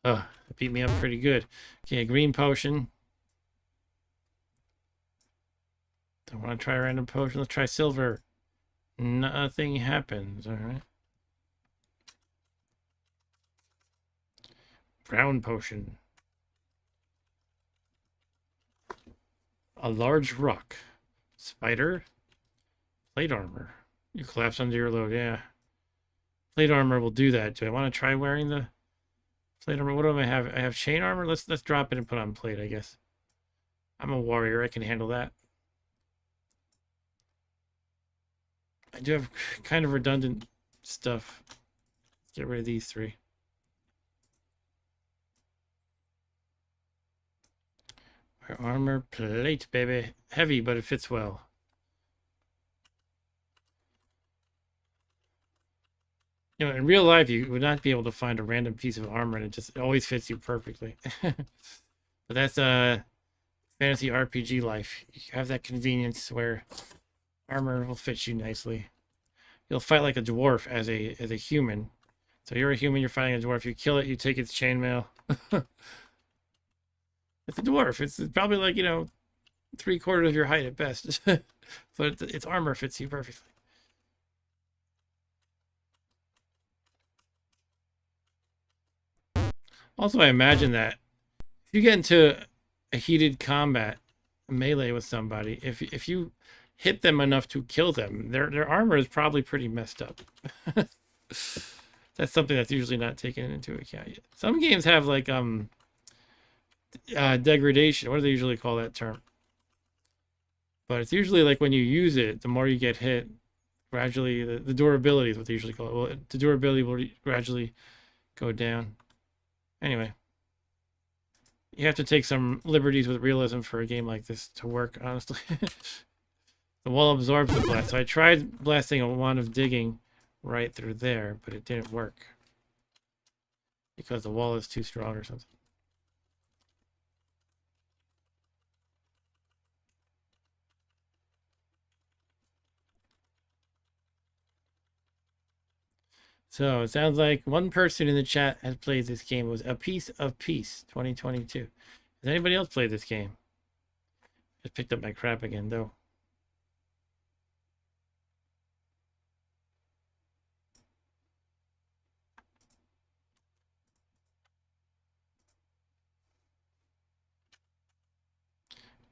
Oh, it beat me up pretty good. Okay, a green potion. Don't want to try a random potion. Let's try silver. Nothing happens. All right. Brown potion. A large rock. Spider. Plate armor. You collapse under your load. Yeah. Plate armor will do that. Do I want to try wearing the plate armor? What do I have? I have chain armor. Let's drop it and put on plate, I guess. I'm a warrior. I can handle that. I do have kind of redundant stuff. Let's get rid of these 3. Armor plate, baby. Heavy, but it fits well. You know, in real life, you would not be able to find a random piece of armor, and it always fits you perfectly. But that's fantasy RPG life. You have that convenience where armor will fit you nicely. You'll fight like a dwarf as a human. So you're a human, you're fighting a dwarf. You kill it, you take its chainmail. It's a dwarf. It's probably like, you know, 3/4 of your height at best. But its armor fits you perfectly. Also, I imagine that if you get into a heated combat, melee with somebody, if you hit them enough to kill them, their armor is probably pretty messed up. That's something that's usually not taken into account yet. Some games have like degradation. What do they usually call that term? But it's usually like when you use it, the more you get hit, gradually the durability is what they usually call it. Well, the durability will gradually go down. Anyway, you have to take some liberties with realism for a game like this to work, honestly. The wall absorbs the blast. So I tried blasting a wand of digging right through there, but it didn't work because the wall is too strong or something. So it sounds like one person in the chat has played this game. It was A Piece of Peace 2022. Has anybody else played this game? Just picked up my crap again, though.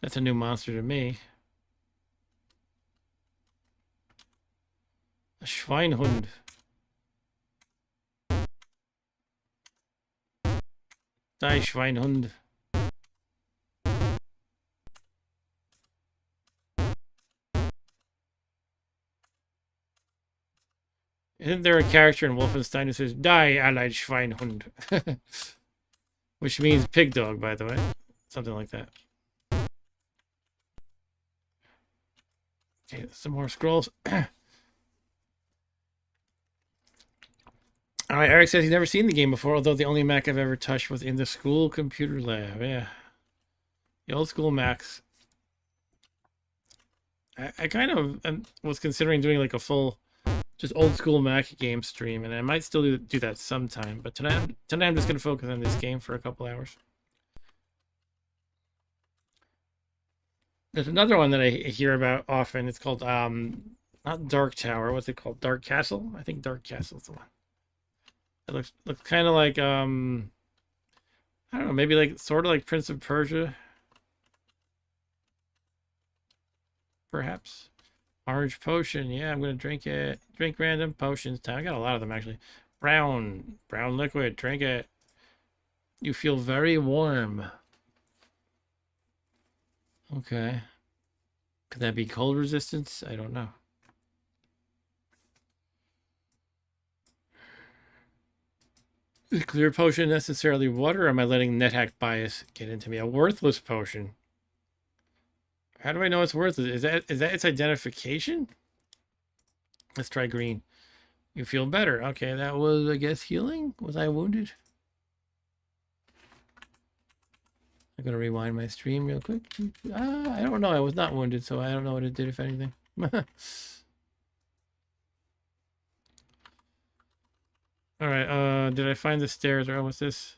That's a new monster to me. A Schweinhund. Die, Schweinhund. Isn't there a character in Wolfenstein who says, Die, allied Schweinhund? Which means pig dog, by the way. Something like that. Okay, some more scrolls. All right, Eric says he's never seen the game before, although the only Mac I've ever touched was in the school computer lab. Yeah, the old school Macs. I kind of was considering doing like a full, just old school Mac game stream, and I might still do that sometime. But tonight I'm just gonna focus on this game for a couple hours. There's another one that I hear about often. It's called not Dark Tower. What's it called? Dark Castle. I think Dark Castle is the one. It looks kind of like I don't know, maybe like sort of like Prince of Persia, perhaps. Orange potion. Yeah, I'm gonna drink it. Drink random potions. Time. I got a lot of them actually. Brown liquid. Drink it. You feel very warm. Okay. Could that be cold resistance? I don't know. Is a clear potion necessarily water, or am I letting NetHack bias get into me? A worthless potion. How do I know it's worthless? Is that its identification? Let's try green. You feel better. Okay, that was, I guess, healing? Was I wounded? I'm gonna rewind my stream real quick. I don't know. I was not wounded, so I don't know what it did, if anything. All right. Did I find the stairs, or what's this?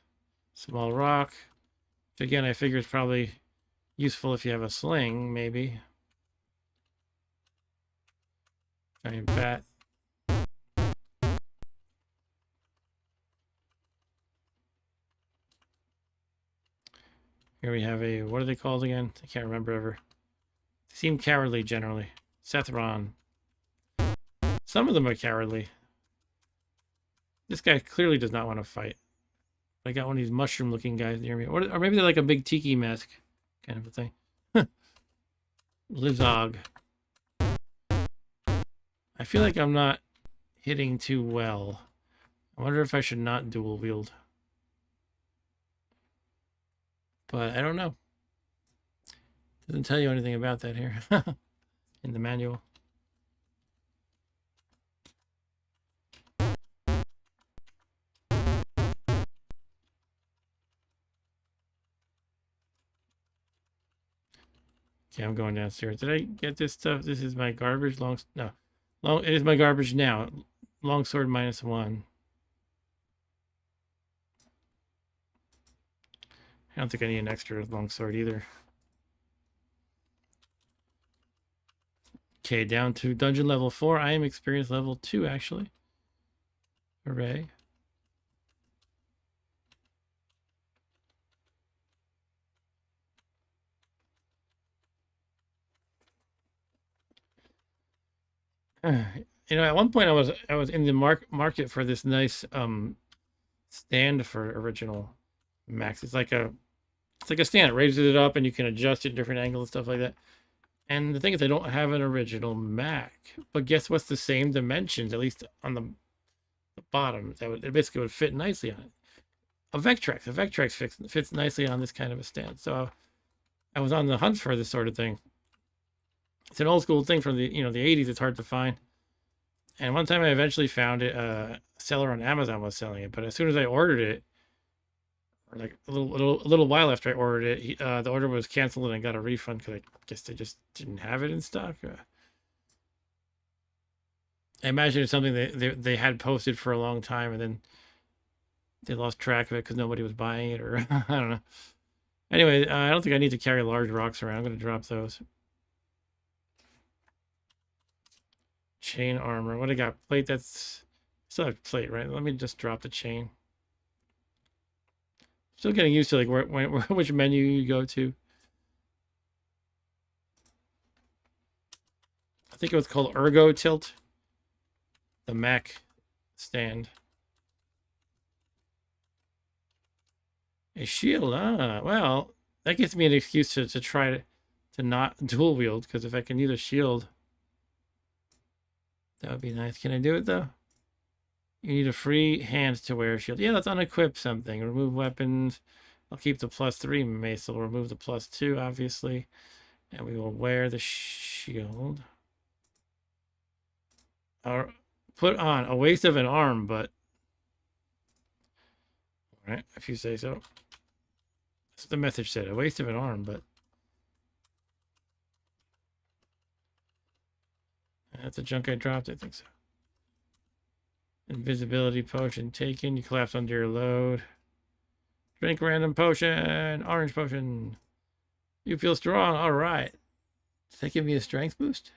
Small rock. Which again, I figure it's probably useful if you have a sling, maybe. Giant bat. Here we have a, what are they called again? I can't remember ever. They seem cowardly generally. Sethron. Some of them are cowardly. This guy clearly does not want to fight. I got one of these mushroom looking guys near me. Or maybe they're like a big tiki mask kind of a thing. Lizog. I feel like I'm not hitting too well. I wonder if I should not dual wield. But I don't know. Doesn't tell you anything about that here in the manual. Okay, I'm going downstairs. Did I get this stuff? This is my garbage. It is my garbage now. Longsword -1. I don't think I need an extra longsword either. Okay, down to dungeon level 4. I am experience level 2, actually. Hooray. You know, at one point I was in the market for this nice stand for original Macs. It's like a stand. It raises it up and you can adjust it different angles and stuff like that. And the thing is, I don't have an original Mac. But guess what's the same dimensions, at least on the bottom? It basically would fit nicely on it. A Vectrex fits nicely on this kind of a stand. So I was on the hunt for this sort of thing. It's an old school thing from the the 80s. It's hard to find. And one time I eventually found it. A seller on Amazon was selling it. But as soon as I ordered it, or like a little while after I ordered it, the order was canceled and I got a refund because I guess they just didn't have it in stock. I imagine it's something they had posted for a long time and then they lost track of it because nobody was buying it, or I don't know. Anyway, I don't think I need to carry large rocks around. I'm going to drop those. Chain armor. What I got? Plate. That's still have plate, right? Let me just drop the chain. Still getting used to like which menu you go to. I think it was called Ergo Tilt. The Mac stand. A shield. Ah, well, that gives me an excuse to try to not dual wield, because if I can use a shield, that would be nice. Can I do it though? You need a free hand to wear a shield. Yeah, let's unequip something. Remove weapons. I'll keep the +3 mace. So we'll remove the +2, obviously. And we will wear the shield. Or put on a waste of an arm, but all right, if you say so. That's what the message said. A waste of an arm, but that's a junk I dropped. I think so. Invisibility potion taken. You collapse under your load. Drink random potion. Orange potion. You feel strong. All right. Does that give me a strength boost?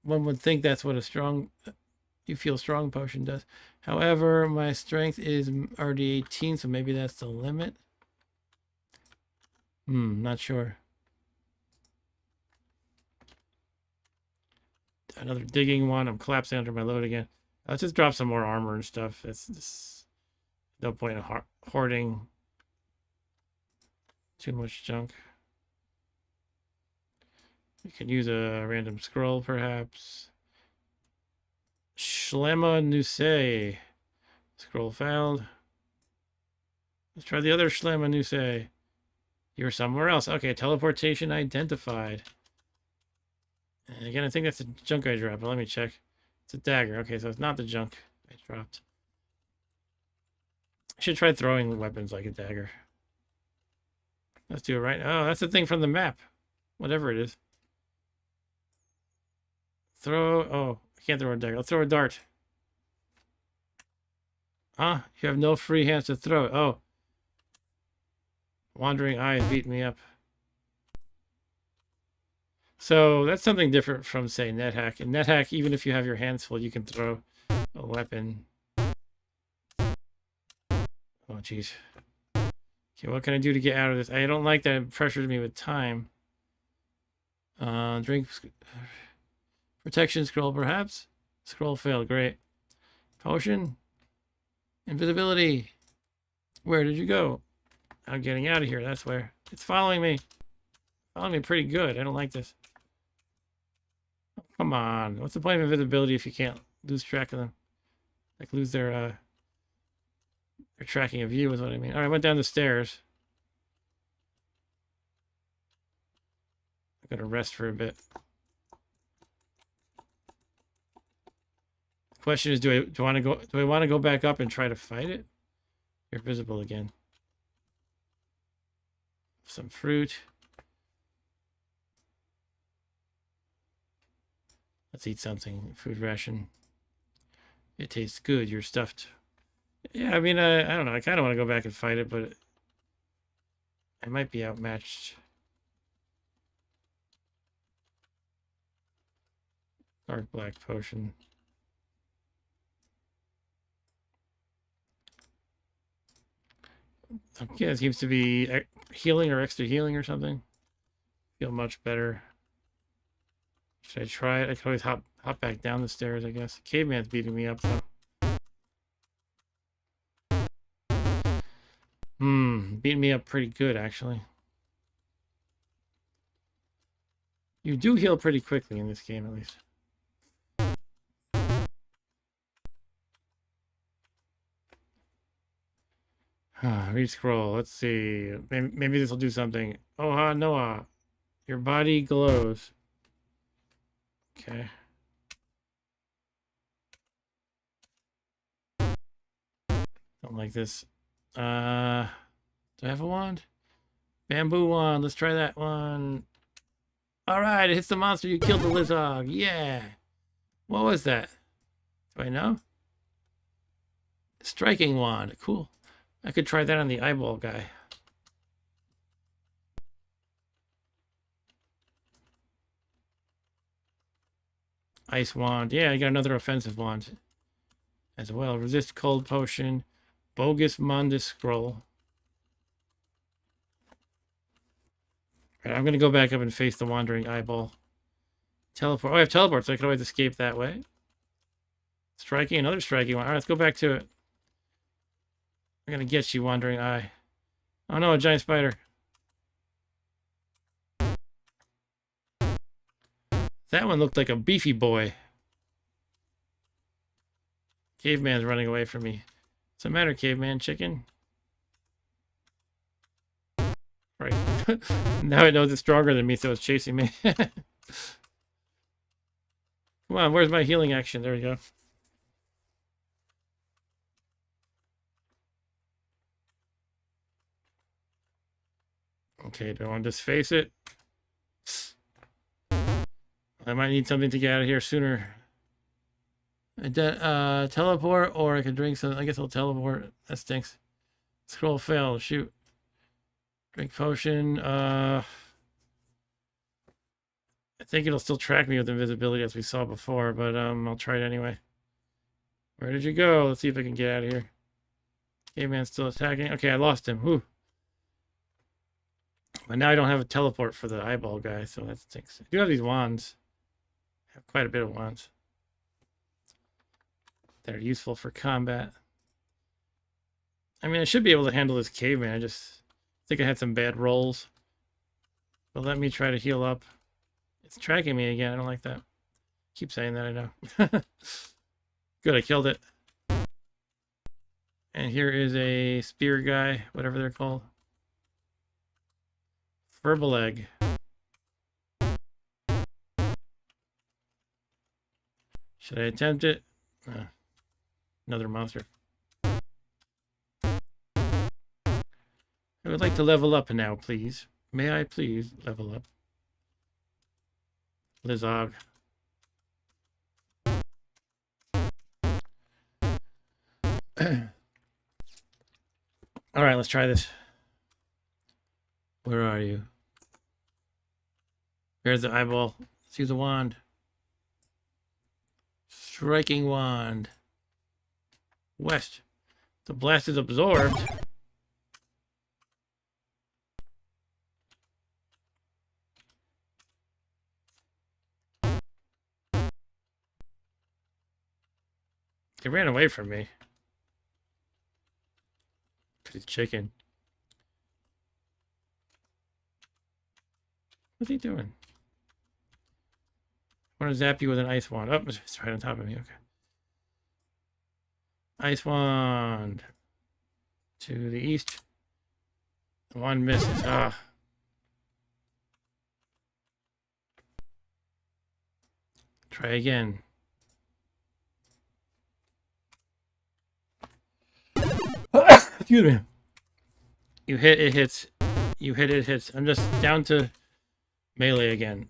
One would think that's what a strong, you feel strong potion does. However, my strength is already 18, so maybe that's the limit. Not sure. Another digging one. I'm collapsing under my load again. Let's just drop some more armor and stuff. It's no point in hoarding too much junk. You can use a random scroll, perhaps. Shlema Nusei. Scroll failed. Let's try the other Shlema Nusei. You're somewhere else. Okay, teleportation identified. And again, I think that's the junk I dropped, but let me check. It's a dagger. Okay, so it's not the junk I dropped. I should try throwing weapons like a dagger. Let's do it right. Oh, that's the thing from the map. Whatever it is. Throw. Oh, I can't throw a dagger. Let's throw a dart. Huh? You have no free hands to throw it. Oh. Wandering Eye beat me up. So that's something different from, say, NetHack. In NetHack, even if you have your hands full, you can throw a weapon. Oh, jeez. Okay, what can I do to get out of this? I don't like that it pressures me with time. Drink. Protection scroll, perhaps? Scroll failed. Great. Potion. Invisibility. Where did you go? I'm getting out of here. That's where. It's following me. Following me pretty good. I don't like this. Come on. What's the point of invisibility if you can't lose track of them? Like lose their tracking of you is what I mean. All right, I went down the stairs. I'm gonna rest for a bit. The question is, do I want to go back up and try to fight it? You're visible again. Some fruit. Let's eat something. Food ration. It tastes good. You're stuffed. Yeah, I mean, I don't know. I kind of want to go back and fight it, but I might be outmatched. Dark black potion. Okay, it seems to be healing or extra healing or something. Feel much better. Should I try it? I could always hop back down the stairs, I guess. Caveman's beating me up, though. Beating me up pretty good, actually. You do heal pretty quickly in this game, at least. Read scroll. Let's see. Maybe this will do something. Oh, Noah. Your body glows. Okay. Don't like this. Do I have a wand? Bamboo wand. Let's try that one. All right, it hits the monster. You killed the lizard. Yeah. What was that? Do I know? Striking wand. Cool. I could try that on the eyeball guy. Ice wand. Yeah, I got another offensive wand as well. Resist cold potion. Bogus Mondus scroll. All right, I'm going to go back up and face the wandering eyeball. Teleport. Oh, I have teleport, so I can always escape that way. Striking. Another striking one. All right, let's go back to it. I'm going to get you, wandering eye. Oh no, a giant spider. That one looked like a beefy boy. Caveman's running away from me. What's the matter, caveman chicken? Right. Now it knows it's stronger than me, so it's chasing me. Come on, where's my healing action? There we go. Okay, do I want to just face it? I might need something to get out of here sooner. Teleport, or I could drink some. I guess I'll teleport. That stinks. Scroll failed. Shoot. Drink potion. I think it'll still track me with invisibility as we saw before, but I'll try it anyway. Where did you go? Let's see if I can get out of here. Caveman's still attacking. Okay, I lost him. Whew. But now I don't have a teleport for the eyeball guy, so that stinks. I do have these wands. I have quite a bit of wands. They're useful for combat. I mean, I should be able to handle this caveman. I just think I had some bad rolls. But let me try to heal up. It's tracking me again. I don't like that. Keep saying that, I know. Good, I killed it. And here is a spear guy, whatever they're called. Verbal egg. Should I attempt it? Another monster. I would like to level up now, please. May I please level up? Lizog. Alright, let's try this. Where are you? There's the eyeball. Let's use a wand. Striking wand. West. The blast is absorbed. He ran away from me. Because he's chicken. What's he doing? I want to zap you with an ice wand. Oh, it's right on top of me. Okay. Ice wand. To the east. The wand misses. Ah. Try again. Excuse me. You hit, it hits. You hit, it hits. I'm just down to melee again.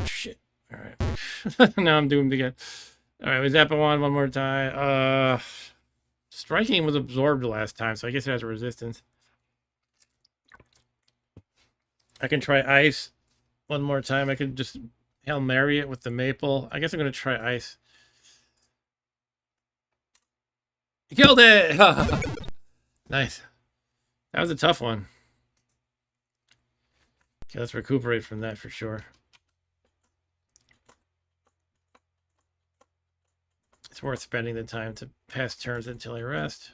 Shit. Alright. Now I'm doomed again. Alright, we zap one more time. Striking was absorbed last time, so I guess it has a resistance. I can try ice one more time. I could just Hail Mary it with the maple. I guess I'm going to try ice. You killed it! Nice. That was a tough one. Okay, let's recuperate from that for sure. It's worth spending the time to pass turns until I rest.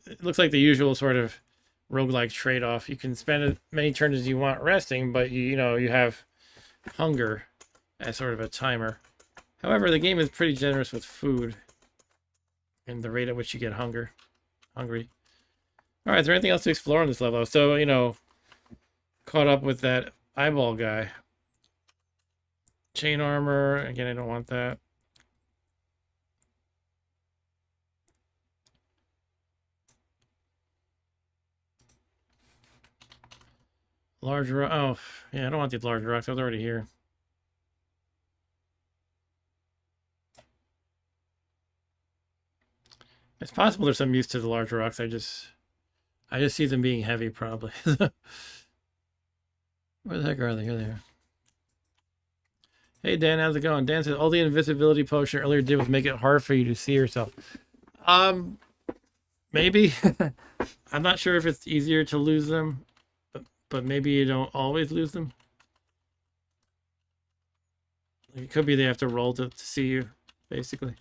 It looks like the usual sort of roguelike trade-off. You can spend as many turns as you want resting, but you know, you have hunger as sort of a timer. However, the game is pretty generous with food and the rate at which you get hungry. Alright, is there anything else to explore on this level? So, you know, caught up with that eyeball guy. Chain armor. Again, I don't want that. Large rock. Oh, yeah, I don't want these large rocks. I was already here. It's possible there's some use to the large rocks. I just see them being heavy, probably. Where the heck are they? Here they are. Hey, Dan, how's it going? Dan says, all the invisibility potion earlier did was make it hard for you to see yourself. Maybe. I'm not sure if it's easier to lose them, but maybe you don't always lose them. It could be they have to roll to see you, basically.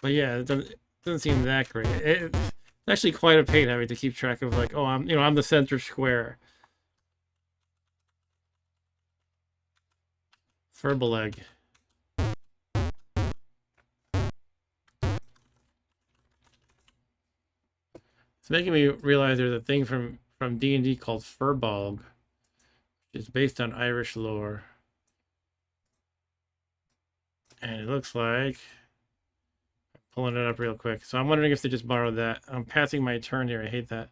But yeah, it doesn't seem that great. It's actually quite a pain having to keep track of, like, oh, I'm the center square. Verbal egg. It's making me realize there's a thing from from D&D called Furbolg, which is based on Irish lore. And it looks like, pulling it up real quick. So I'm wondering if they just borrowed that. I'm passing my turn here. I hate that.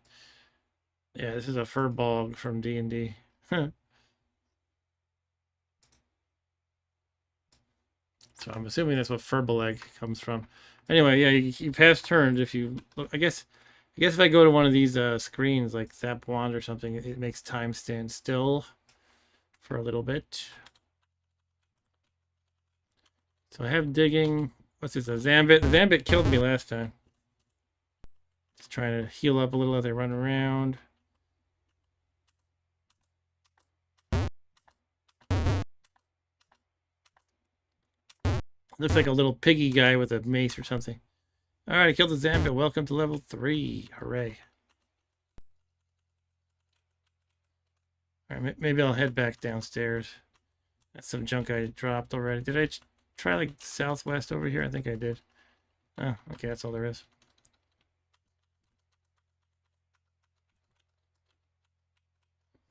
Yeah, this is a Furbolg from D&D. So I'm assuming that's what Furbolg comes from. Anyway, yeah, you pass turns if you look. I guess if I go to one of these screens like Zap Wand or something, it makes time stand still for a little bit. So I have digging. What's this? A Zambit. The Zambit killed me last time. Just trying to heal up a little as I run around. Looks like a little piggy guy with a mace or something. All right, I killed the Zambit. Welcome to level 3. Hooray. All right, maybe I'll head back downstairs. That's some junk I dropped already. Did I try like southwest over here? I think I did. Oh, okay, that's all there is.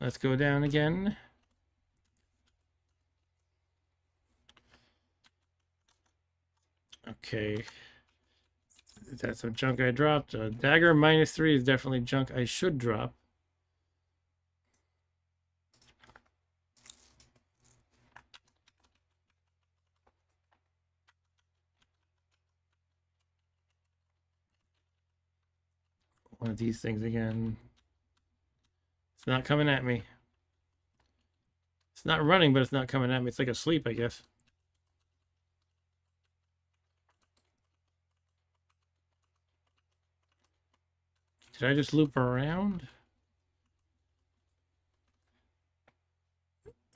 Let's go down again. Okay. That's some junk I dropped. Dagger -3 is definitely junk I should drop. One of these things again. It's not coming at me. It's not running, but it's not coming at me. It's like asleep, I guess. Did I just loop around?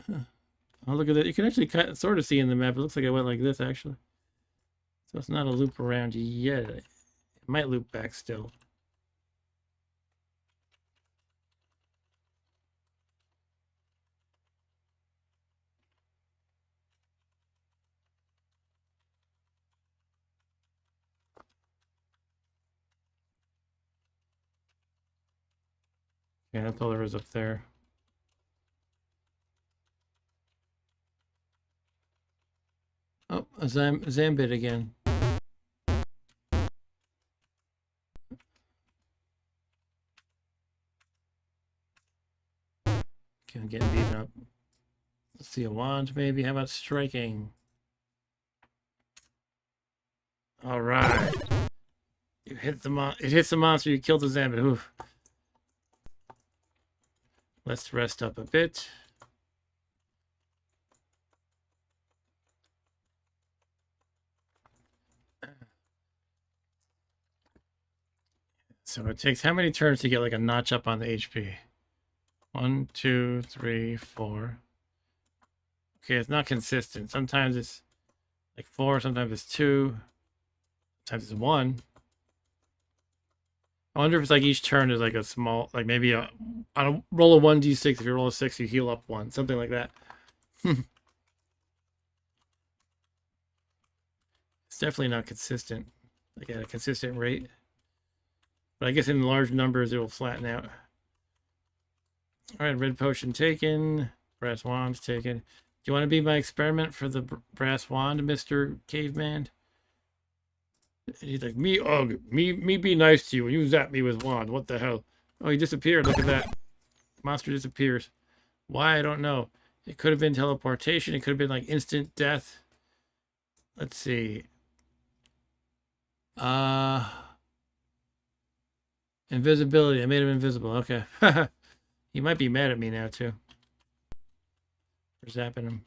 Huh. Oh, look at that. You can actually sort of see in the map. It looks like I went like this, actually. So it's not a loop around yet. It might loop back still. Yeah, that's all there is up there. Oh, a Zambit again. Okay, I'm getting beaten up. Let's see, a wand maybe. How about striking? All right. You hit the it hits the monster. You killed the Zambit. Oof. Let's rest up a bit. So it takes how many turns to get like a notch up on the HP? 1, 2, 3, 4. Okay, it's not consistent. Sometimes it's like 4, sometimes it's 2, sometimes it's 1. I wonder if it's like each turn is like a small, like maybe on a roll of 1d6, if you roll a 6, you heal up 1, something like that. It's definitely not consistent, like at a consistent rate. But I guess in large numbers, it will flatten out. All right, red potion taken. Brass wand's taken. Do you want to be my experiment for the brass wand, Mr. Caveman? He's like, me be nice to you. You zap me with wand. What the hell? Oh, he disappeared. Look at that. Monster disappears. Why? I don't know. It could have been teleportation. It could have been like instant death. Let's see. Invisibility. I made him invisible. Okay. He might be mad at me now, too. For zapping him.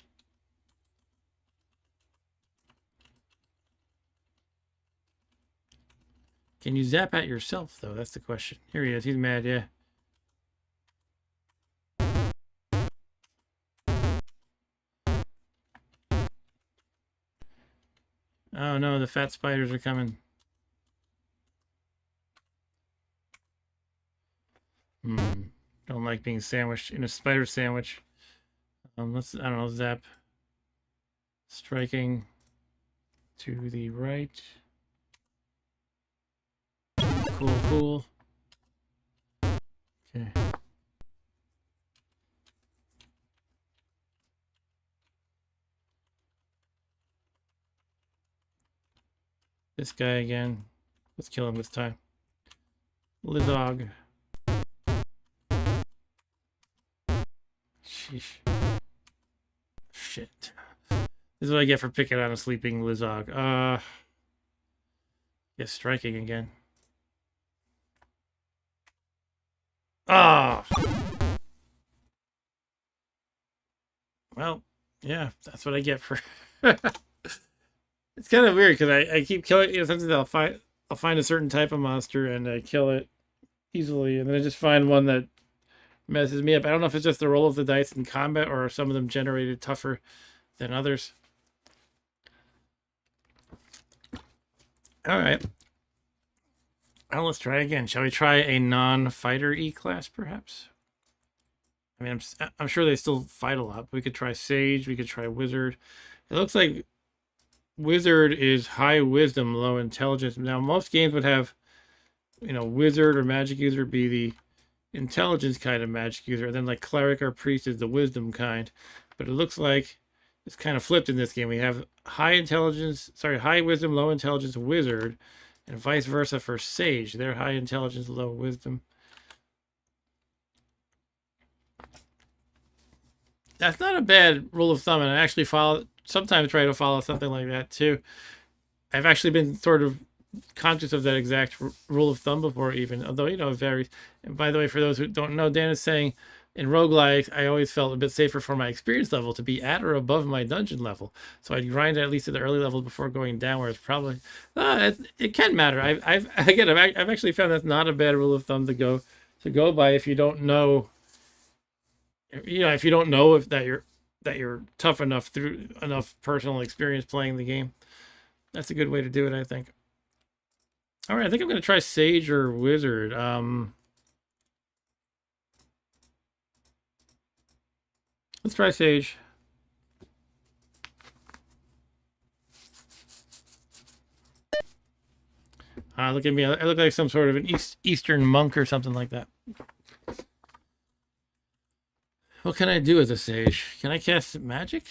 Can you zap at yourself, though? That's the question. Here he is. He's mad, yeah. Oh, no. The fat spiders are coming. Don't like being sandwiched in a spider sandwich. Let's, I don't know, zap. Striking to the right. Cool. Okay. This guy again. Let's kill him this time. Lizog. Sheesh. Shit. This is what I get for picking on a sleeping Lizog. Yes, striking again. Ah! Well, yeah, that's what I get for... It's kind of weird because I keep killing... sometimes I'll find a certain type of monster and I kill it easily, and then I just find one that messes me up. I don't know if it's just the roll of the dice in combat or some of them generated tougher than others. All right. Well, let's try again. Shall we try a non-fighter E-class, perhaps? I mean, I'm sure they still fight a lot. We could try Sage. We could try Wizard. It looks like Wizard is high wisdom, low intelligence. Now, most games would have, Wizard or Magic User be the intelligence kind of Magic User, and then like Cleric or Priest is the wisdom kind. But it looks like it's kind of flipped in this game. We have high wisdom, low intelligence Wizard, and vice versa for Sage. They're high intelligence, low wisdom. That's not a bad rule of thumb, and I actually sometimes try to follow something like that too. I've actually been sort of conscious of that exact rule of thumb before, even, although, it varies. And by the way, for those who don't know, Dan is saying in roguelikes, I always felt a bit safer for my experience level to be at or above my dungeon level. So I'd grind at least at the early level before going down, where it's probably, it can matter. I've actually found that's not a bad rule of thumb to go by if you don't know, if you don't know that you're tough enough through enough personal experience playing the game. That's a good way to do it, I think. All right, I think I'm going to try Sage or Wizard. Let's try Sage. Look at me. I look like some sort of an Eastern monk or something like that. What can I do as a Sage? Can I cast magic?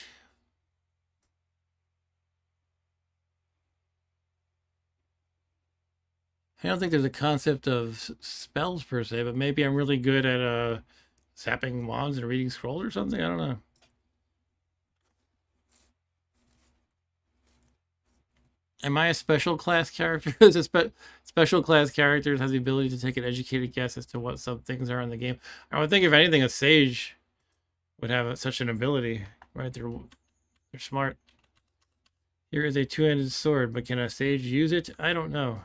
I don't think there's a concept of spells per se, but maybe I'm really good at zapping wands and reading scrolls or something. I don't know. Am I a special class character? Is a special class characters has the ability to take an educated guess as to what some things are in the game. I would think, if anything, a Sage would have such an ability, right? They're smart. Here is a two-handed sword, but can a Sage use it? I don't know.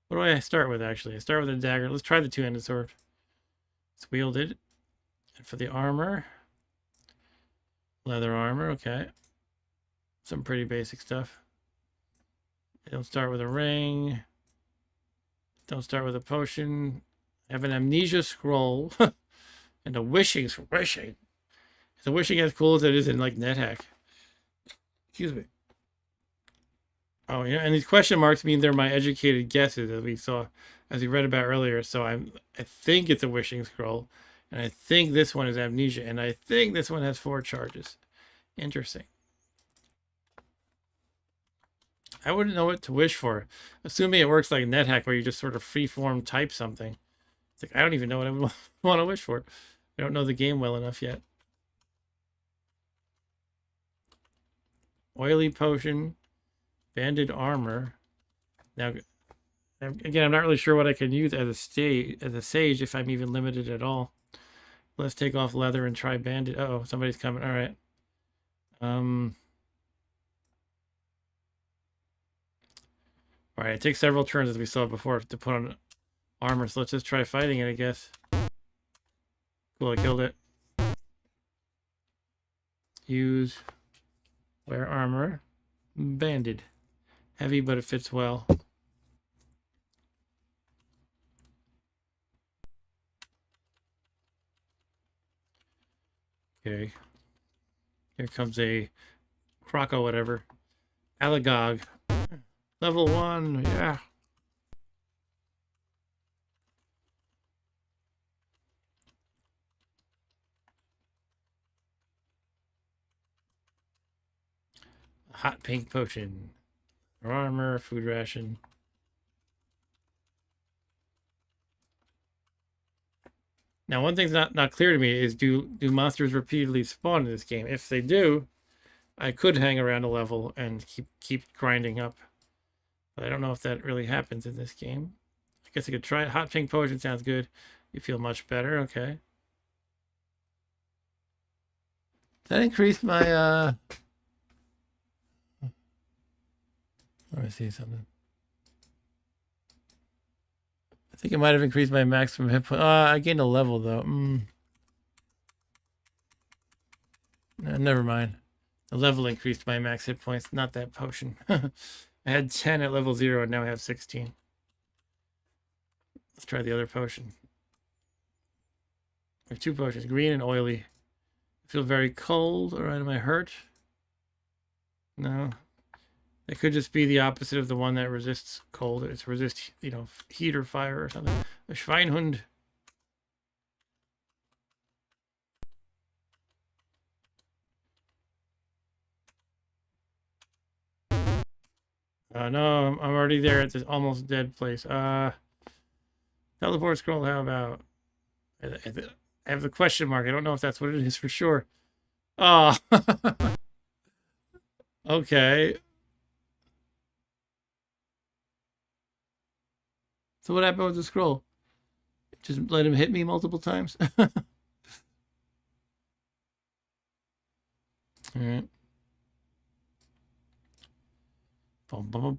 What do I start with, actually? I start with a dagger. Let's try the two-handed sword. It's wielded. And for the armor, leather armor, okay. Some pretty basic stuff. Don't start with a ring. Don't start with a potion. I have an amnesia scroll. And a wishing. Wishing. Is the wishing as cool as it is in, like, NetHack? Excuse me. Oh, yeah, and these question marks mean they're my educated guesses, as we read about earlier. So I think it's a wishing scroll, and I think this one is amnesia, and I think this one has 4 charges. Interesting. I wouldn't know what to wish for, assuming it works like NetHack, where you just sort of freeform type something. It's like, I don't even know what I would want to wish for. I don't know the game well enough yet. Oily potion, banded armor. Now, again, I'm not really sure what I can use as a sage, if I'm even limited at all. Let's take off leather and try banded. Uh oh, somebody's coming. All right. All right, it takes several turns, as we saw before, to put on armor. So let's just try fighting it, I guess. Cool, I killed it. Use wear armor. Banded. Heavy, but it fits well. Okay. Here comes a Croco, whatever. Alagog. Level 1, yeah. Hot pink potion. Armor, food ration. Now, one thing's not clear to me is do monsters repeatedly spawn in this game? If they do, I could hang around a level and keep grinding up. But I don't know if that really happens in this game. I guess I could try it. Hot pink potion sounds good. You feel much better. Okay. That increased my let me see something. I think it might have increased my maximum hit point. I gained a level though. No, never mind. The level increased my max hit points, not that potion. I had 10 at level 0 and now I have 16. Let's try the other potion. I have 2 potions, green and oily. I feel very cold. All right, am I hurt? No. It could just be the opposite of the one that resists cold. It's resist, heat or fire or something. A Schweinhund. No, I'm already there at this almost dead place. Teleport scroll, how about? I have the question mark. I don't know if that's what it is for sure. Oh. Okay. So what happened with the scroll? Just let him hit me multiple times? All right.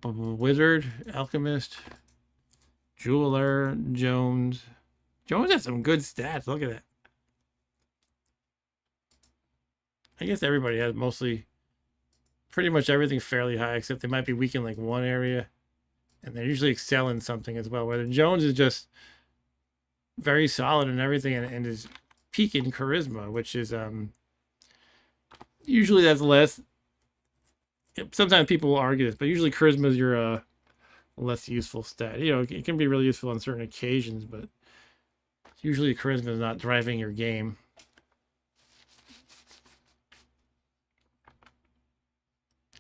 Wizard, alchemist, jeweler, Jones. Jones has some good stats. Look at that. I guess everybody has pretty much everything fairly high, except they might be weak in like one area. And they usually excel in something as well. Whether Jones is just very solid in everything and is peak in charisma, which is usually that's less. Sometimes people will argue this, but usually charisma is your less useful stat. It can be really useful on certain occasions, but usually charisma is not driving your game.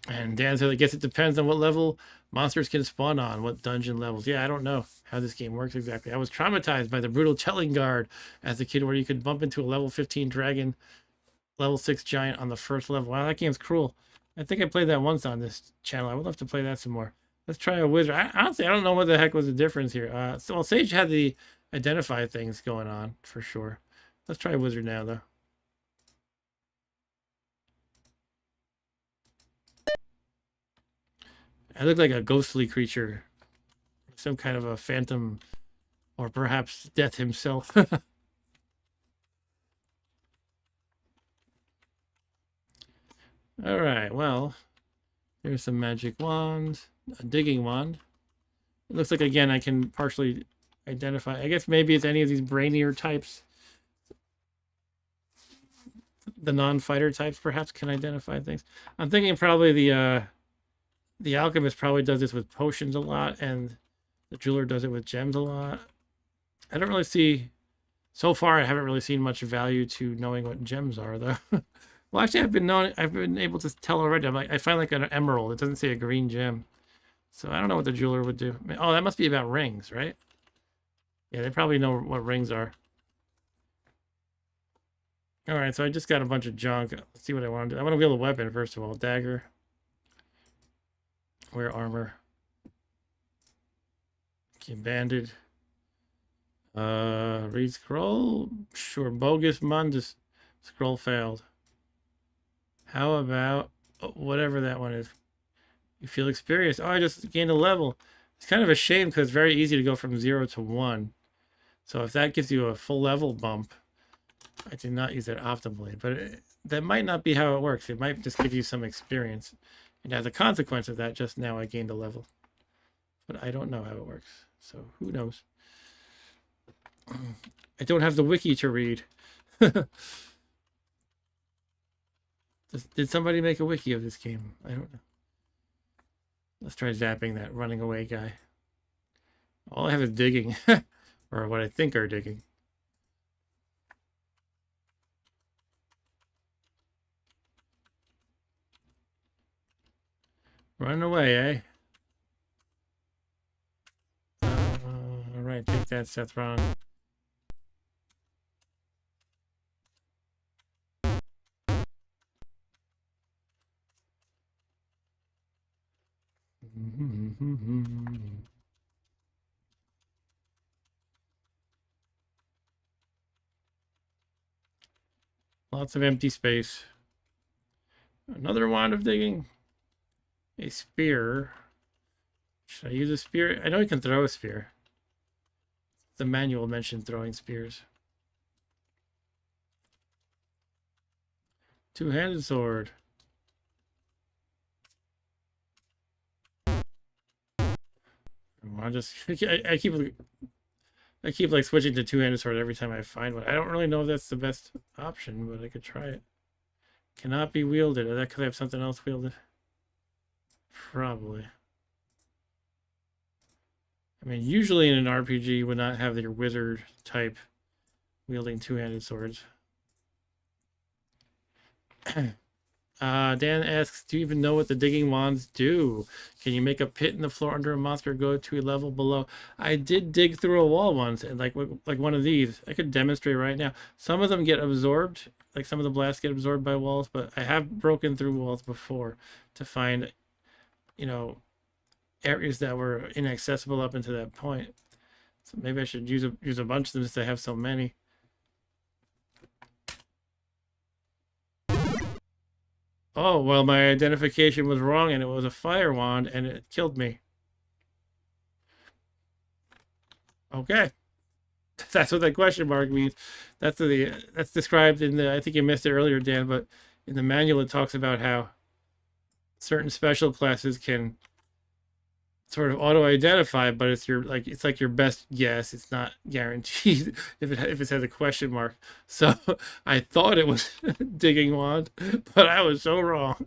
And Dan said, I guess it depends on what level monsters can spawn on, what dungeon levels. Yeah, I don't know how this game works exactly. I was traumatized by the brutal Telling Guard as a kid, where you could bump into a level 15 dragon, level 6 giant on the first level. Wow, that game's cruel. I think I played that once on this channel. I would love to play that some more. Let's try a wizard. Honestly, I don't know what the heck was the difference here. Well, Sage had the identify things going on for sure. Let's try a wizard now, though. I look like a ghostly creature, some kind of a phantom, or perhaps death himself. All right, well, there's some magic wands, a digging wand. It looks like, again, I can partially identify. I guess maybe it's any of these brainier types. The non-fighter types perhaps can identify things. I'm thinking probably the alchemist probably does this with potions a lot, and the jeweler does it with gems a lot. I don't really see, so far I haven't really seen much value to knowing what gems are, though. Well, actually, I've been able to tell already. I find like an emerald. It doesn't say a green gem. So I don't know what the jeweler would do. Oh, that must be about rings, right? Yeah, they probably know what rings are. All right, so I just got a bunch of junk. Let's see what I want to do. I want to wield a weapon, first of all. Dagger. Wear armor. Okay, banded. Read scroll. Sure, bogus mundus. Scroll failed. How about whatever that one is? You feel experienced. Oh, I just gained a level. It's kind of a shame because it's very easy to go from 0 to 1. So if that gives you a full level bump, I did not use that optimally. But that might not be how it works. It might just give you some experience. And as a consequence of that, just now I gained a level. But I don't know how it works. So who knows? I don't have the wiki to read. Did somebody make a wiki of this game? I don't know. Let's try zapping that running away guy. All I have is digging. Or what I think are digging. Run away, eh? think that's wrong. Lots of empty space. Another wand of digging. A spear. Should I use a spear? I know you can throw a spear. The manual mentioned throwing spears. Two-handed sword. I keep like switching to two-handed sword every time I find one. I don't really know if that's the best option, but I could try it. Cannot be wielded. Is that because I have something else wielded? Probably. I mean, usually in an RPG, you would not have your wizard type wielding two-handed swords. Dan asks, do you even know what the digging wands do? Can you make a pit in the floor under a monster or go to a level below? I did dig through a wall once, and like one of these. I could demonstrate right now. Some of them get absorbed, like some of the blasts get absorbed by walls, but I have broken through walls before to find, you know, areas that were inaccessible up until that point. So maybe I should use a bunch of them since I have so many. Oh, well, my identification was wrong and it was a fire wand and it killed me. Okay. That's what that question mark means. That's described in the, I think you missed it earlier, Dan, but in the manual it talks about how certain special classes can sort of auto-identify, but it's like your best guess. It's not guaranteed if it has a question mark. So I thought it was digging wand, but I was so wrong.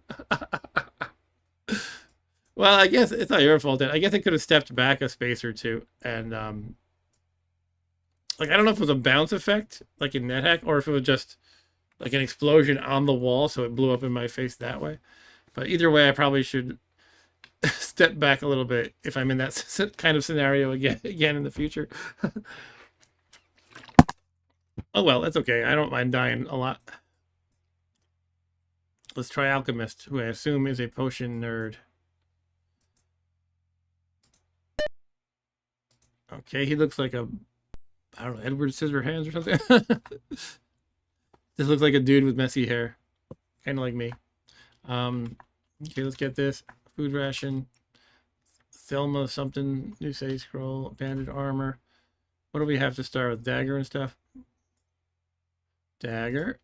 Well, I guess it's not your fault then. I guess I could have stepped back a space or two and like I don't know if it was a bounce effect like in NetHack or if it was just like an explosion on the wall so it blew up in my face that way. But either way, I probably should step back a little bit if I'm in that kind of scenario again in the future. Oh well, that's okay. I don't mind dying a lot. Let's try Alchemist, who I assume is a potion nerd. Okay, he looks like a, I don't know, Edward Scissorhands or something. This looks like a dude with messy hair, kind of like me. Okay, let's get this. Food ration, Thelma something, new say scroll, banded armor. What do we have to start with? Dagger and stuff. Dagger,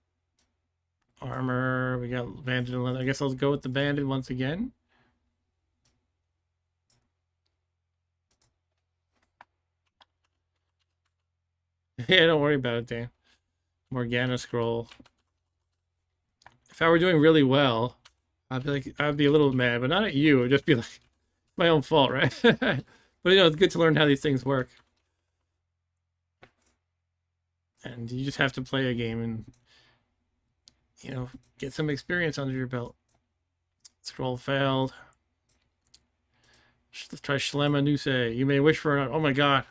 armor. We got banded and leather. I guess I'll go with the banded once again. Yeah, don't worry about it, Dan. Morgana scroll. If I were doing really well, I'd be a little mad, but not at you. It'd just be like my own fault, right? But you know, it's good to learn how these things work. And you just have to play a game and, you know, get some experience under your belt. Scroll failed. Let's try Shlema Nuse. You may wish for an, oh my god.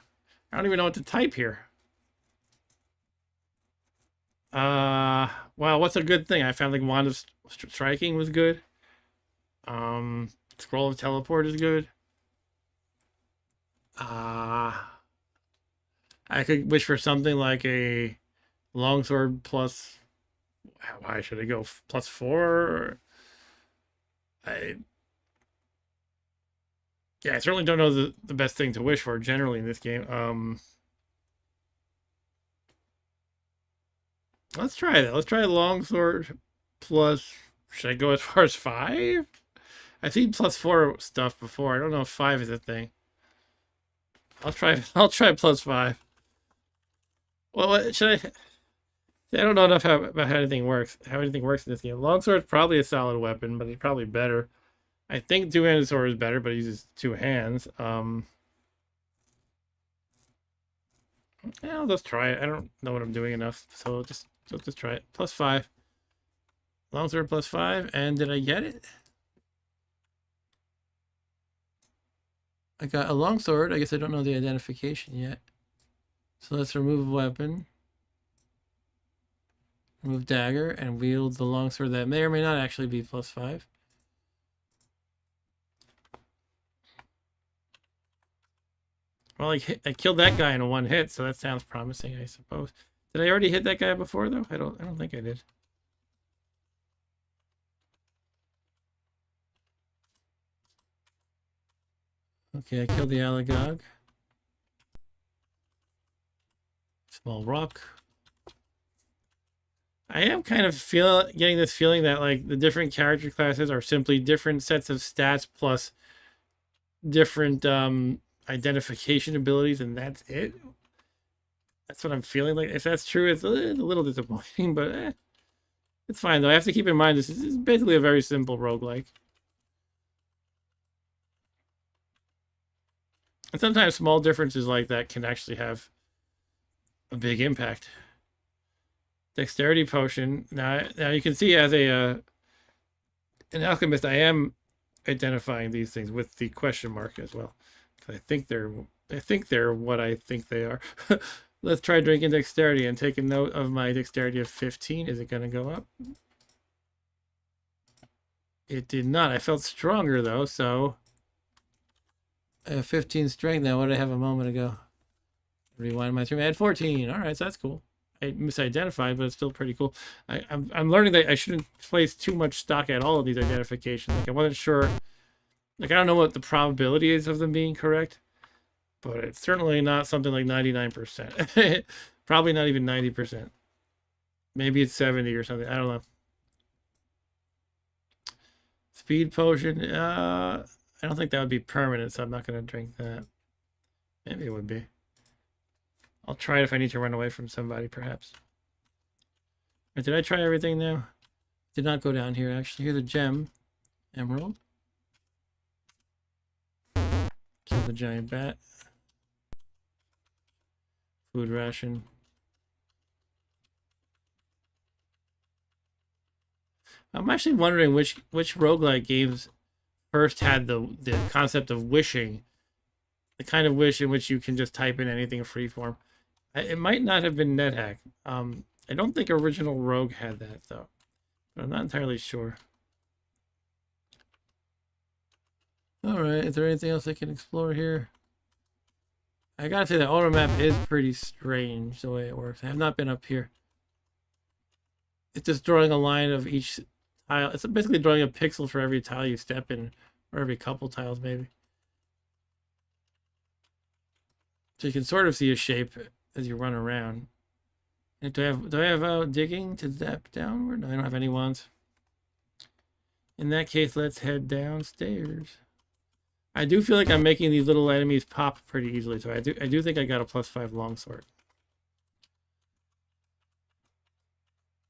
I don't even know what to type here. Well, what's a good thing? I found like Wand of Striking was good. Scroll of Teleport is good. I could wish for something like a longsword plus. Why should I go +4? Yeah, I certainly don't know the best thing to wish for generally in this game. Let's try that. Let's try longsword plus. Should I go as far as 5? I've seen +4 stuff before. I don't know if 5 is a thing. I'll try +5. Well, what should I? I don't know enough about how anything works. How anything works in this game. Longsword's probably a solid weapon, but it's probably better. I think two-handed sword is better, but it uses 2 hands. Yeah, I'll just try it. I don't know what I'm doing enough, so just try it. +5. Longsword +5, and did I get it? I got a longsword. I guess I don't know the identification yet. So let's remove weapon, remove dagger, and wield the longsword that may or may not actually be +5. Well, I killed that guy in one hit, so that sounds promising, I suppose. Did I already hit that guy before though? I don't think I did. Okay, I killed the Alagog. Small rock. I am kind of getting this feeling that like the different character classes are simply different sets of stats plus different identification abilities, and that's it. That's what I'm feeling like. If that's true, it's a little disappointing, but it's fine though. I have to keep in mind this is basically a very simple roguelike. And sometimes small differences like that can actually have a big impact. Dexterity potion. Now you can see as an alchemist, I am identifying these things with the question mark as well. I think they're what I think they are. Let's try drinking dexterity and take a note of my dexterity of 15. Is it going to go up? It did not. I felt stronger though, so I have 15 strength now. What did I have a moment ago? Rewind my stream. I had 14. All right, so that's cool. I misidentified, but it's still pretty cool. I'm learning that I shouldn't place too much stock at all of these identifications. Like I wasn't sure. Like I don't know what the probability is of them being correct, but it's certainly not something like 99%. Probably not even 90%. Maybe it's 70 or something. I don't know. Speed potion. I don't think that would be permanent, so I'm not going to drink that. Maybe it would be. I'll try it if I need to run away from somebody, perhaps. Did I try everything now? Did not go down here, actually. Here's a gem. Emerald. Kill the giant bat. Food ration. I'm actually wondering which roguelike games first had the concept of wishing. The kind of wish in which you can just type in anything freeform. It might not have been NetHack. I don't think original Rogue had that though, but I'm not entirely sure. All right, is there anything else I can explore here? I gotta say the auto map is pretty strange the way it works. I have not been up here. It's just drawing a line of each tile. It's basically drawing a pixel for every tile you step in, or every couple tiles maybe. So you can sort of see a shape as you run around. And do I have digging to zap downward? No, I don't have any ones. In that case, let's head downstairs. I do feel like I'm making these little enemies pop pretty easily, so I do think I got a +5 longsword.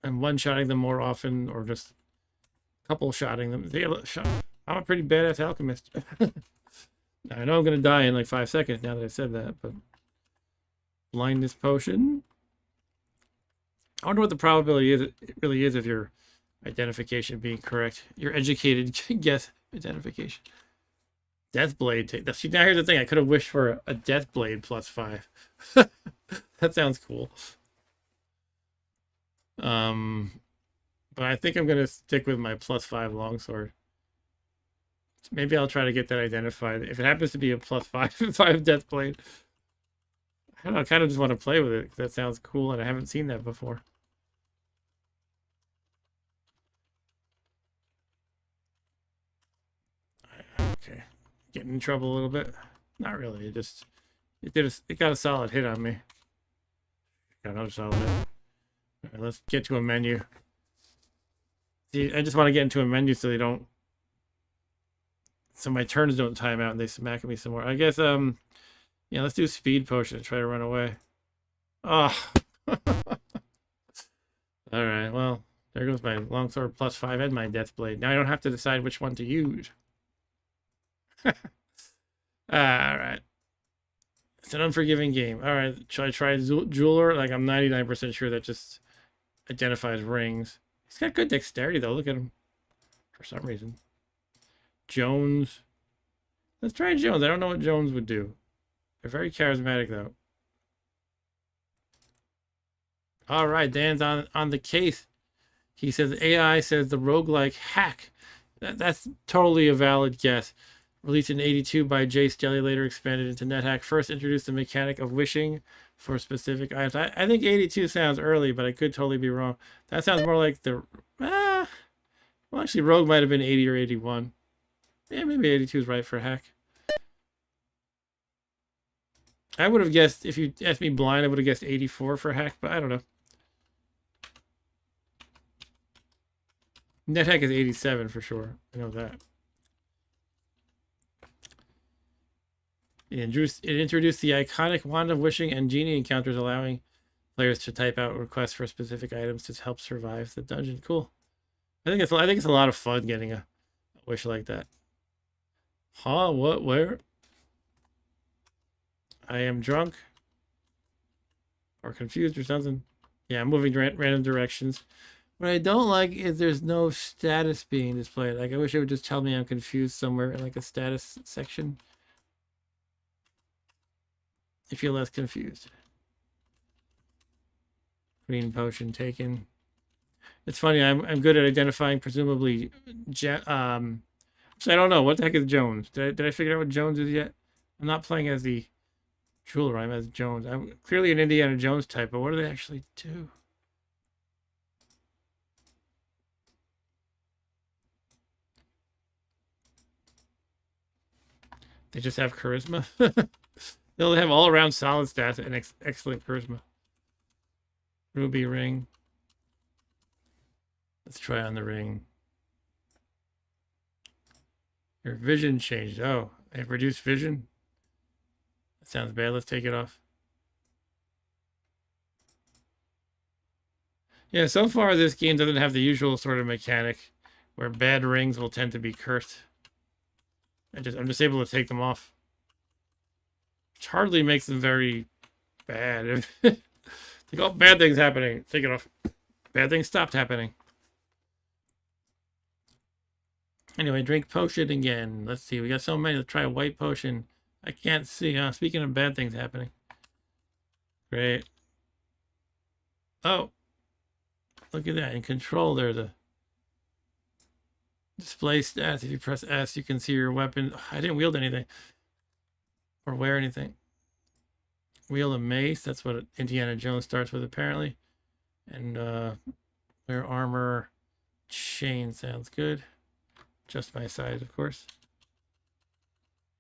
I'm one-shotting them more often, or just couple-shotting them. I'm a pretty badass alchemist. I know I'm going to die in like 5 seconds now that I said that, but... Blindness potion. I wonder what the probability is. It really is of your identification being correct. Your educated guess identification. Deathblade. See, now here's the thing. I could have wished for a Deathblade +5. That sounds cool. But I think I'm gonna stick with my +5 longsword. Maybe I'll try to get that identified. If it happens to be a +5 Deathblade. I don't know, I kind of just want to play with it because that sounds cool and I haven't seen that before. Okay, getting in trouble a little bit. Not really. It got a solid hit on me. Got another solid hit. All right, let's get to a menu. See, I just want to get into a menu so they don't. So my turns don't time out and they smack at me some more. I guess yeah, let's do speed potion and try to run away. Oh. Alright, well, there goes my longsword +5 and my deathblade. Now I don't have to decide which one to use. Alright. It's an unforgiving game. Alright, should I try Jeweler? Like, I'm 99% sure that just identifies rings. He's got good dexterity, though. Look at him. For some reason. Jones. Let's try Jones. I don't know what Jones would do. They're very charismatic, though. All right, Dan's on the case. He says AI says the roguelike hack. That's totally a valid guess. Released in '82 by Jay Staley, later expanded into NetHack. First introduced the mechanic of wishing for specific items. I think '82 sounds early, but I could totally be wrong. That sounds more like the. Well, actually, Rogue might have been '80 or '81. Yeah, maybe '82 is right for hack. I would have guessed, if you asked me blind, I would have guessed '84 for hack, but I don't know. NetHack is '87 for sure. I know that. It introduced the iconic Wand of Wishing and Genie encounters, allowing players to type out requests for specific items to help survive the dungeon. Cool. I think it's a lot of fun getting a wish like that. Huh? What? Where? I am drunk or confused or something. Yeah, I'm moving random directions. What I don't like is there's no status being displayed. Like, I wish it would just tell me I'm confused somewhere in like a status section. I feel less confused. Green potion taken. It's funny. I'm good at identifying presumably. So I don't know what the heck is Jones. Did I figure out what Jones is yet? I'm not playing as the jeweler. I'm as Jones. I'm clearly an Indiana Jones type, but what do they actually do? They just have charisma. They'll have all around solid stats and excellent charisma. Ruby ring. Let's try on the ring. Your vision changed. Oh, I have reduced vision. That sounds bad. Let's take it off. Yeah, so far this game doesn't have the usual sort of mechanic where bad rings will tend to be cursed. I'm just able to take them off. Which hardly makes them very bad. Think, oh, bad things happening. Take it off. Bad things stopped happening. Anyway, drink potion again. Let's see. We got so many. Let's try a white potion. I can't see. Speaking of bad things happening. Great. Oh. Look at that. In control, there's a display stats. If you press S, you can see your weapon. I didn't wield anything. Or wear anything. Wield a mace. That's what Indiana Jones starts with, apparently. And wear armor. Chain sounds good. Just my size, of course.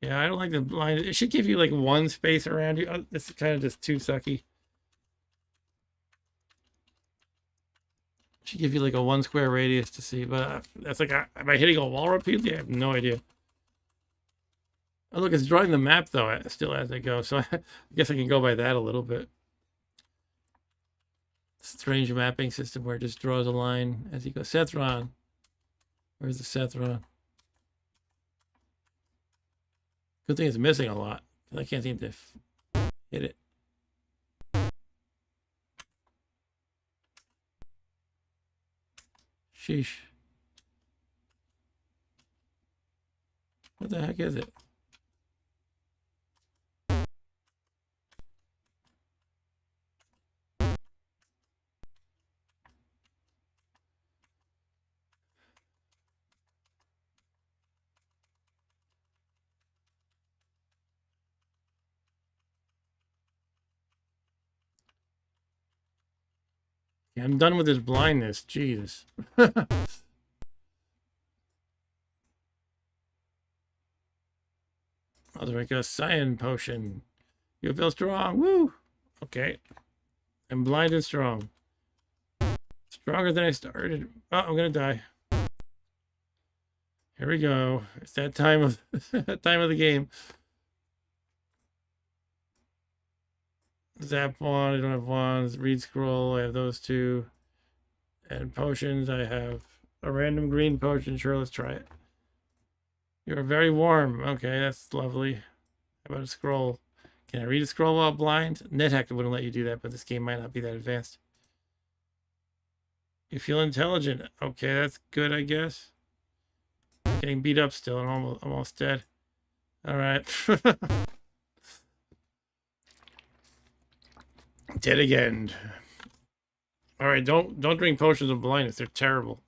Yeah, I don't like the blind. It should give you like one space around you. Oh, this is kind of just too sucky. Should give you like a 1 square radius to see, but that's like, am I hitting a wall repeatedly? I have no idea. Oh, look, it's drawing the map though, still as I go, so I guess I can go by that a little bit. Strange mapping system where it just draws a line as you go. Sethron. Where's the Sethron? Good thing it's missing a lot, because I can't seem to hit it. Sheesh. What the heck is it? Yeah, I'm done with this blindness. Jesus. I'll drink a cyan potion. You feel strong. Woo! Okay. I'm blind and strong. Stronger than I started. Oh, I'm gonna die. Here we go. It's that time of time of the game. Zap wand. I don't have wands. Read scroll. I have those two. And potions. I have a random green potion. Sure, let's try it. You're very warm. Okay, that's lovely. How about a scroll? Can I read a scroll while blind? NetHack wouldn't let you do that, but this game might not be that advanced. You feel intelligent. Okay, that's good, I guess. Getting beat up still, and I'm almost dead. All right. Dead again. All right, don't drink potions of blindness. They're terrible.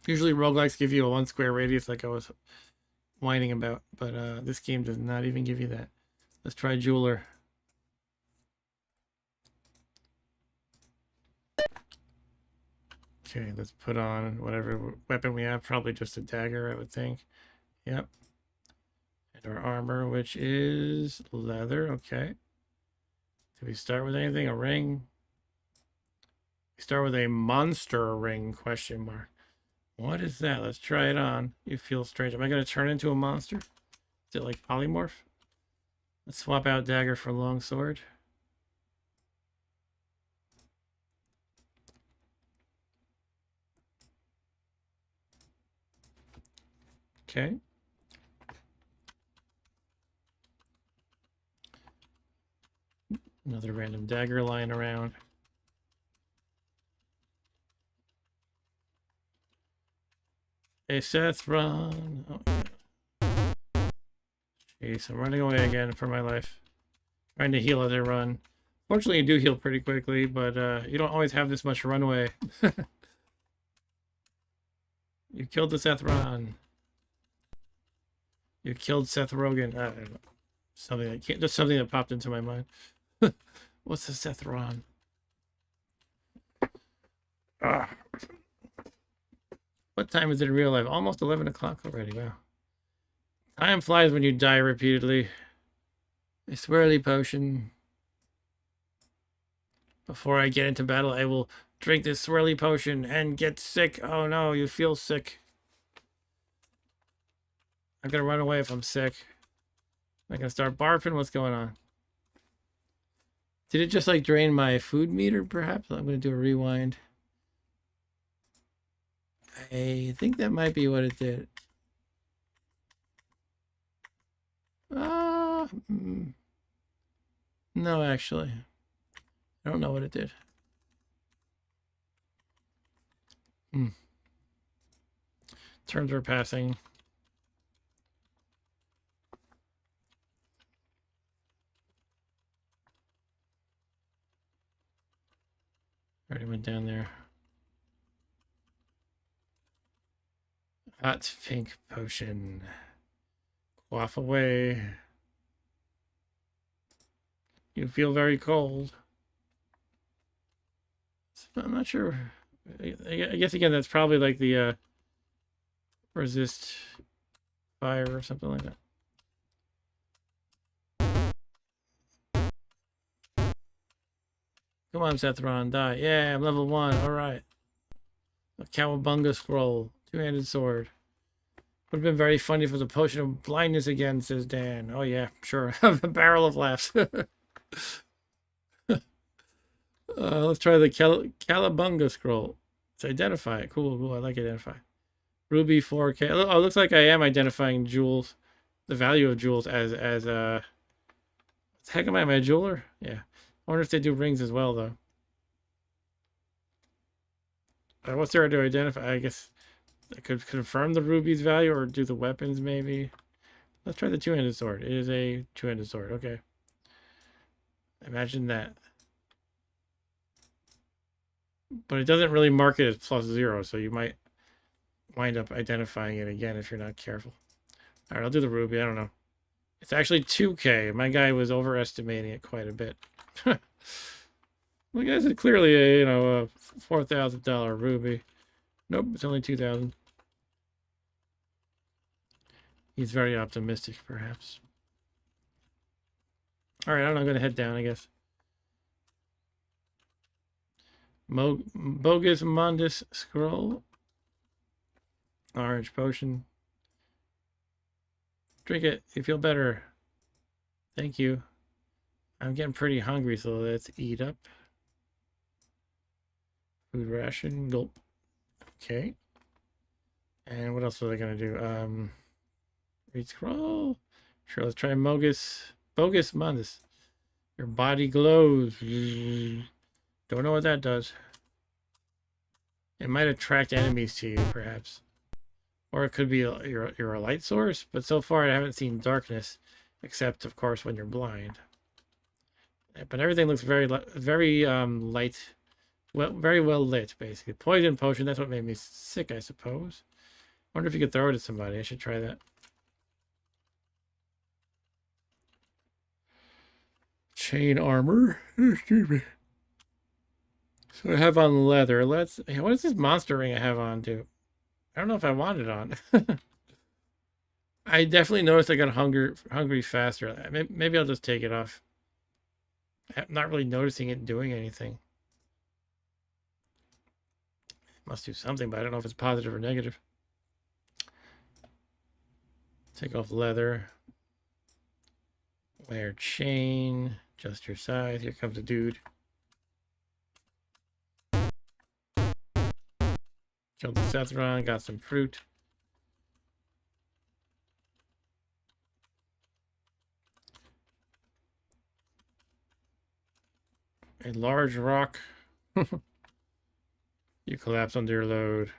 Usually roguelikes give you a 1 square radius like I was whining about, but this game does not even give you that. Let's try Jeweler. Okay, let's put on whatever weapon we have. Probably just a dagger, I would think. Yep. And our armor, which is leather. Okay. Do we start with anything? A ring? We start with a monster ring, question mark. What is that? Let's try it on. You feel strange. Am I going to turn into a monster? Is it like polymorph? Let's swap out dagger for longsword. Okay. Another random dagger lying around. Hey, Seth, run. Oh. Jeez, I'm running away again for my life. Trying to heal as I run. Fortunately, you do heal pretty quickly, but you don't always have this much runway. You killed the Seth Ron. You killed Seth Rogen. I don't know. Just something that popped into my mind. What's the Seth Ron? Ah. What time is it in real life? Almost 11 o'clock already. Wow. Time flies when you die repeatedly. A swirly potion. Before I get into battle, I will drink this swirly potion and get sick. Oh no, you feel sick. I'm gonna run away if I'm sick. Am I gonna start barfing? What's going on? Did it just like drain my food meter, perhaps? I'm gonna do a rewind. I think that might be what it did. No, actually. I don't know what it did. Turns are passing. Already went down there. Hot pink potion. Quaff away. You feel very cold. I'm not sure. I guess again that's probably like the resist fire or something like that. Come on, Sethron, die. Yeah, I'm level 1. Alright. A Cowabunga scroll. Two-handed sword. Would have been very funny for the potion of blindness again, says Dan. Oh yeah, sure. A barrel of laughs. Let's try the Cowabunga scroll. Let's identify it. Cool, cool. I like identify. Ruby 4K. Oh, it looks like I am identifying jewels. The value of jewels as what the heck am I a jeweler? Yeah. I wonder if they do rings as well, though. What's there to identify? I guess I could confirm the ruby's value or do the weapons, maybe. Let's try the two-handed sword. It is a two-handed sword. Okay. Imagine that. But it doesn't really mark it as +0, so you might wind up identifying it again if you're not careful. All right, I'll do the ruby. I don't know. It's actually 2K. My guy was overestimating it quite a bit. Well, guys, it's clearly a a $4,000 ruby. Nope, it's only 2,000. He's very optimistic, perhaps. All right, I'm going to head down, I guess. Bogus Mondus scroll. Orange potion. Drink it. You feel better. Thank you. I'm getting pretty hungry, so let's eat up. Food ration. Gulp. Okay. And what else was I going to do? Read scroll. Sure, let's try Bogus Mondus. Your body glows. Don't know what that does. It might attract enemies to you, perhaps. Or it could be you're a light source, but so far I haven't seen darkness, except, of course, when you're blind. But everything looks very light, well, very well lit, basically. Poison potion, that's what made me sick, I suppose. Wonder if you could throw it at somebody. I should try that. Chain armor. Excuse me. So I have on leather. Let's. Hey, what does this monster ring I have on do? I don't know if I want it on. I definitely noticed I got hungry faster. Maybe I'll just take it off. I'm not really noticing it doing anything. Must do something, but I don't know if it's positive or negative. Take off leather. Wear chain. Adjust your size. Here comes a dude. Killed the Sethron. Got some fruit. A large rock. You collapse under your load.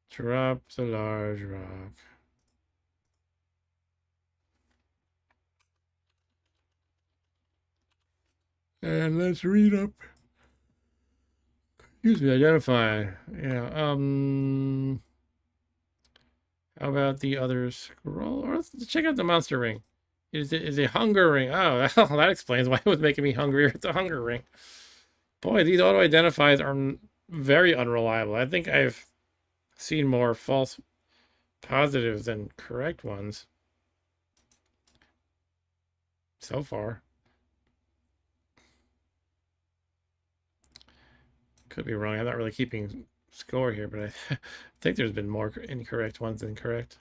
Drop the large rock. And let's read up. Excuse me, identify. Yeah, how about the other scroll? Or let's check out the monster ring. Is a hunger ring. Oh, that explains why it was making me hungrier. It's a hunger ring. Boy, these auto-identifies are very unreliable. I think I've seen more false positives than correct ones so far. Could be wrong. I'm not really keeping score here, but I think there's been more incorrect ones than correct.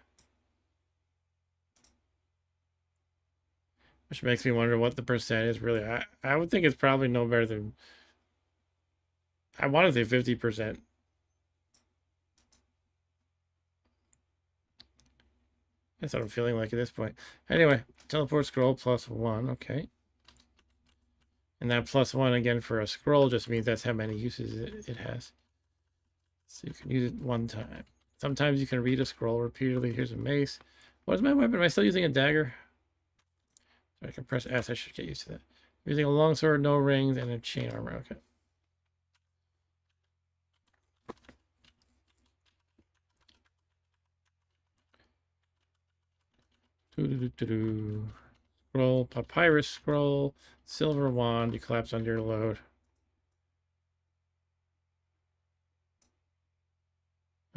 Which makes me wonder what the percent is really. I would think it's probably no better than, I want to say 50%. That's what I'm feeling like at this point. Anyway, teleport scroll +1. Okay. And that +1 again for a scroll just means that's how many uses it has. So you can use it one time. Sometimes you can read a scroll repeatedly. Here's a mace. What is my weapon? Am I still using a dagger? So I can press S. I should get used to that. I'm using a longsword, no rings, and a chain armor. Okay. Scroll, papyrus scroll, silver wand. You collapse under your load.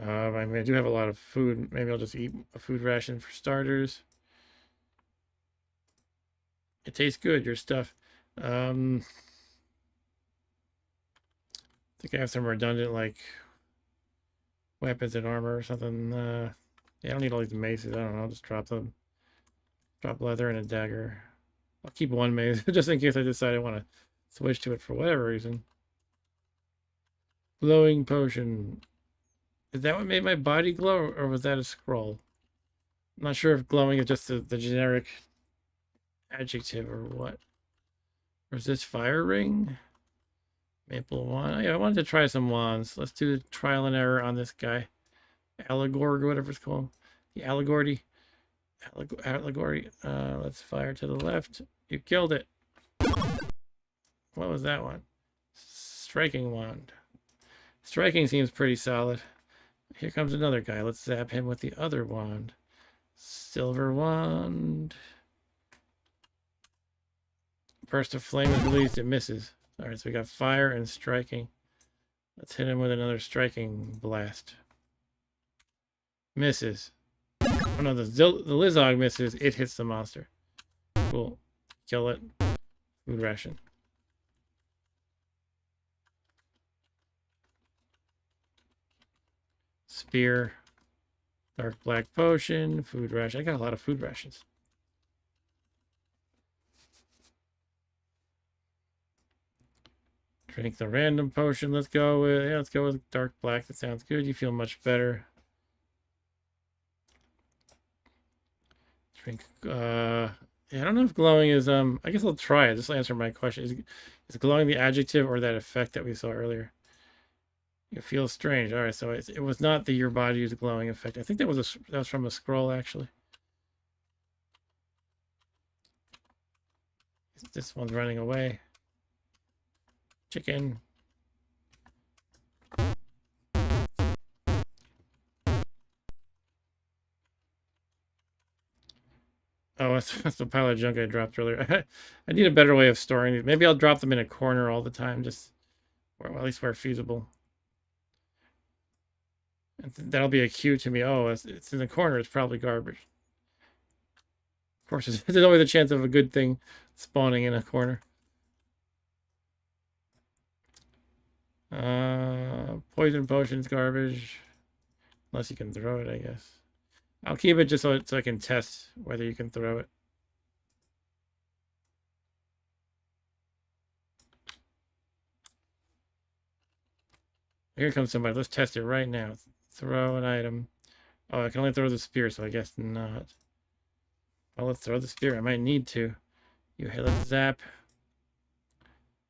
I mean, I do have a lot of food. Maybe I'll just eat a food ration for starters. It tastes good, your stuff. I think I have some redundant, like, weapons and armor or something. Yeah, I don't need all these maces. I don't know. I'll just drop them. Drop leather and a dagger. I'll keep one mace just in case I decide I want to switch to it for whatever reason. Glowing potion. Is that what made my body glow, or was that a scroll? I'm not sure if glowing is just the generic adjective or what. Or is this fire ring? Maple wand. Yeah, I wanted to try some wands. Let's do the trial and error on this guy. Allegor, whatever it's called. The allegory. Allegory. Let's fire to the left. You killed it. What was that one? Striking wand. Striking seems pretty solid. Here comes another guy. Let's zap him with the other wand. Silver wand. Burst of flame is released. It misses. Alright, so we got fire and striking. Let's hit him with another striking blast. Misses. Oh no, the Lizog misses. It hits the monster. Cool. Kill it. Food ration. Spear. Dark black potion. Food ration. I got a lot of food rations. Drink the random potion. Let's go with dark black. That sounds good. You feel much better. Drink yeah, I don't know if glowing is I guess I'll try it. Just answer my question. Is glowing the adjective or that effect that we saw earlier? It feels strange. All right, so it was not the your body is glowing effect. I think that was from a scroll actually. This one's running away. Chicken. Oh, that's the pile of junk I dropped earlier. I need a better way of storing these. Maybe I'll drop them in a corner all the time, just or at least where feasible. And that'll be a cue to me. Oh, it's in the corner. It's probably garbage. Of course, there's always a chance of a good thing spawning in a corner. Poison potions, garbage. Unless you can throw it, I guess. I'll keep it just so I can test whether you can throw it. Here comes somebody. Let's test it right now. Throw an item. Oh, I can only throw the spear, so I guess not. Well, let's throw the spear. I might need to. Let's zap.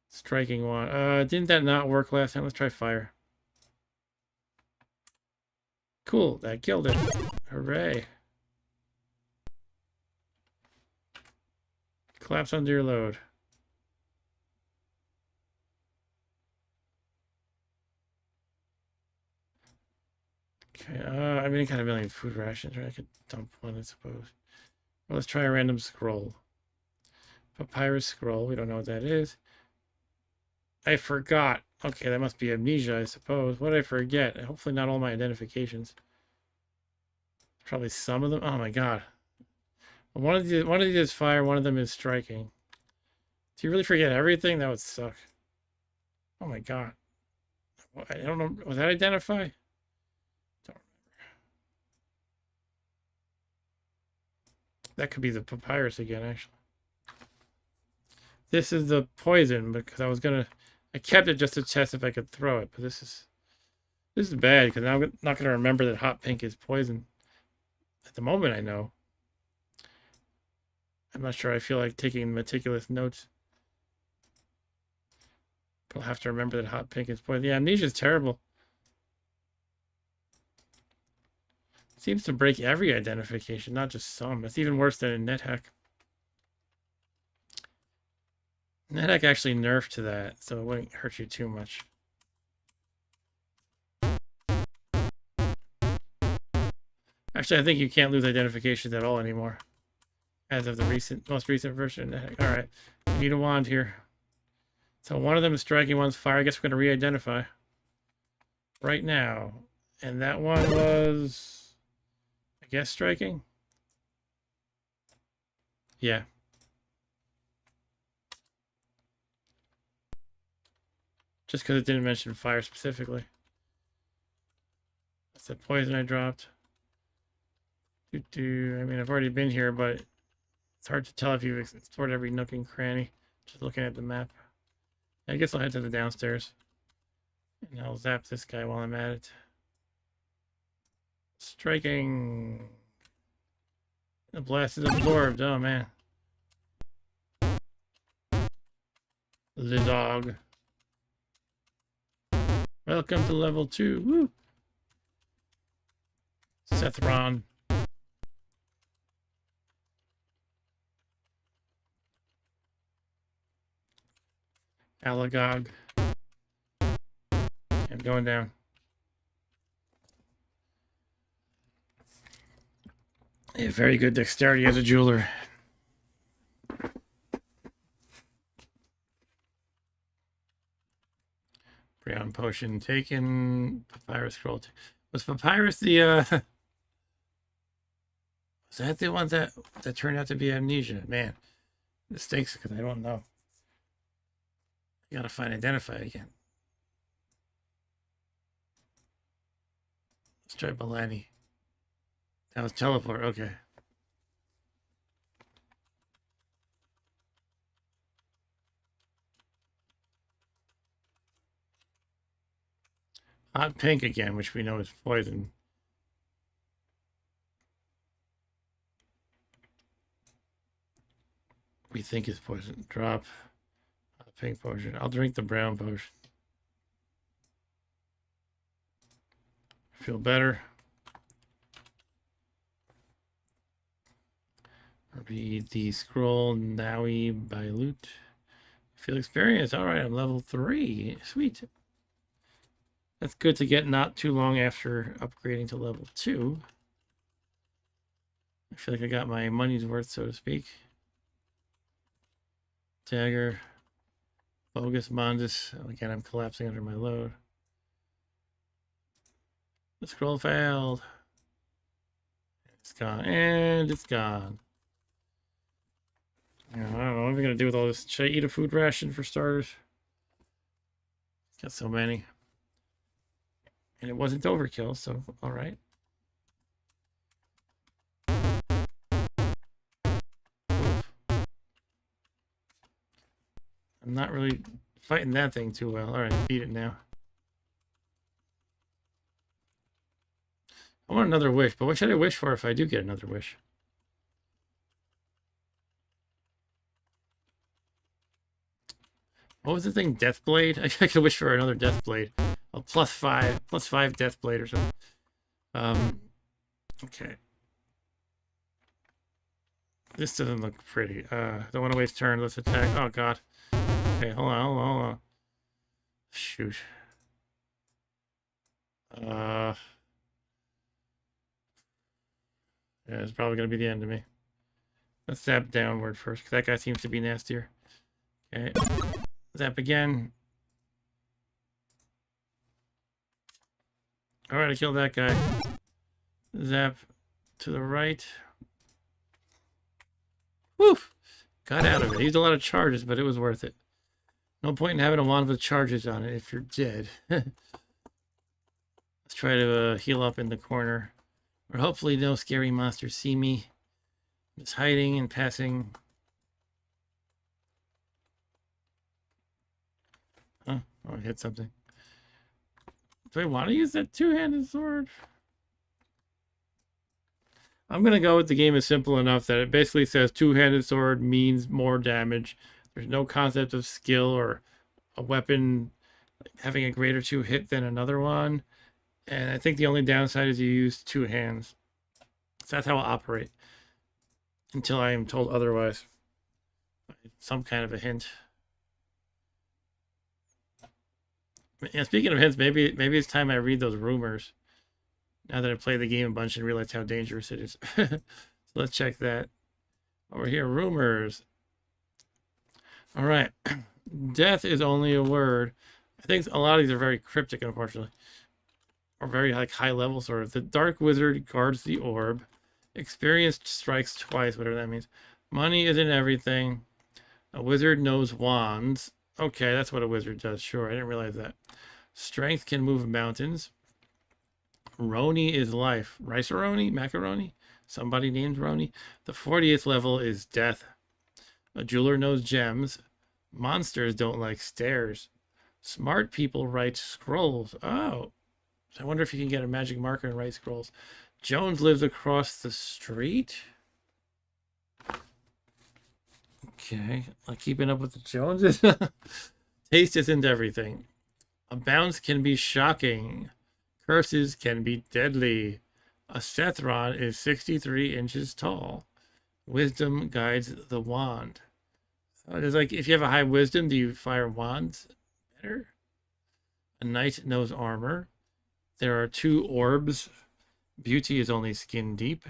Striking one. Didn't that not work last time? Let's try fire. Cool, that killed it. Hooray. Collapse under your load. Okay, I mean, kind of million food rations, right? I could dump one, I suppose. Well, let's try a random scroll. Papyrus scroll, we don't know what that is. I forgot. Okay, that must be amnesia, I suppose. What did I forget? Hopefully not all my identifications. Probably some of them. Oh my god. One of these is fire, one of them is striking. Do you really forget everything? That would suck. Oh my god. I don't know. Was that identify? Don't remember. That could be the papyrus again, actually. This is the poison because I kept it just to test if I could throw it, but this is bad because I'm not gonna remember that hot pink is poison. At the moment, I know. I'm not sure I feel like taking meticulous notes. But I'll have to remember that hot pink is poison. Yeah, amnesia is terrible. It seems to break every identification, not just some. It's even worse than in NetHack. NetHack actually nerfed to that, so it wouldn't hurt you too much. Actually, I think you can't lose identifications at all anymore. As of the most recent version of NetHack. Alright, we need a wand here. So one of them is striking, one's fire. I guess we're going to re-identify. Right now. And that one was, I guess, striking? Yeah. Just because it didn't mention fire specifically. That's the poison I dropped. I mean, I've already been here, but it's hard to tell if you've explored every nook and cranny. Just looking at the map. I guess I'll head to the downstairs. And I'll zap this guy while I'm at it. Striking. The blast is absorbed. Oh, man. The dog. Welcome to level 2. Woo! Sethron. Alagog. I'm going down. A very good dexterity as a jeweler. Breon potion taken. Papyrus scroll. Was Papyrus the was that the one that turned out to be amnesia? Man, this stinks because I don't know. I gotta find identify again. Let's try Balani. That was teleport, okay. Hot pink again, which we know is poison. We think is poison. Drop hot pink potion. I'll drink the brown potion. Feel better. Read the scroll Naui by loot. Feel experience. All right, I'm level 3. Sweet. That's good to get not too long after upgrading to level 2. I feel like I got my money's worth, so to speak. Dagger. Bogus Mondus. Again, I'm collapsing under my load. The scroll failed. It's gone. And it's gone. I don't know what am I going to do with all this. Should I eat a food ration for starters? Got so many. And it wasn't overkill, so alright. I'm not really fighting that thing too well. Alright, beat it now. I want another wish, but what should I wish for if I do get another wish? What was the thing? Deathblade? I could wish for another Deathblade. A +5 Deathblade or something. Okay. This doesn't look pretty. Don't want to waste turn. Let's attack. Oh god. Okay, hold on. Shoot. Yeah, it's probably gonna be the end of me. Let's zap downward first, because that guy seems to be nastier. Okay. Zap again. Alright, I killed that guy. Zap to the right. Woof! Got out of it. Used a lot of charges, but it was worth it. No point in having a wand with charges on it if you're dead. Let's try to heal up in the corner. Or hopefully no scary monsters see me. Just hiding and passing. Oh, I hit something. Do I want to use that two-handed sword? I'm going to go with the game is simple enough that it basically says two-handed sword means more damage. There's no concept of skill or a weapon having a greater 2 hit than another one. And I think the only downside is you use 2 hands. So that's how I'll operate. Until I am told otherwise. Some kind of a hint. Yeah, speaking of hints, maybe it's time I read those rumors. Now that I've played the game a bunch and realized how dangerous it is. So let's check that. Over here, rumors. All right. Death is only a word. I think a lot of these are very cryptic, unfortunately. Or very like high level sort of. The dark wizard guards the orb. Experienced strikes twice, whatever that means. Money isn't everything. A wizard knows wands. Okay, that's what a wizard does. Sure, I didn't realize that. Strength can move mountains. Roni is life. Rice-a-roni? Macaroni? Somebody named Roni. The 40th level is death. A jeweler knows gems. Monsters don't like stairs. Smart people write scrolls. Oh. I wonder if you can get a magic marker and write scrolls. Jones lives across the street. Okay. I'm keeping up with the Joneses. Taste isn't everything. A bounce can be shocking. Curses can be deadly. A Sethron is 63 inches tall. Wisdom guides the wand. It's like, if you have a high wisdom, do you fire wands better? A knight knows armor. There are 2 orbs. Beauty is only skin deep.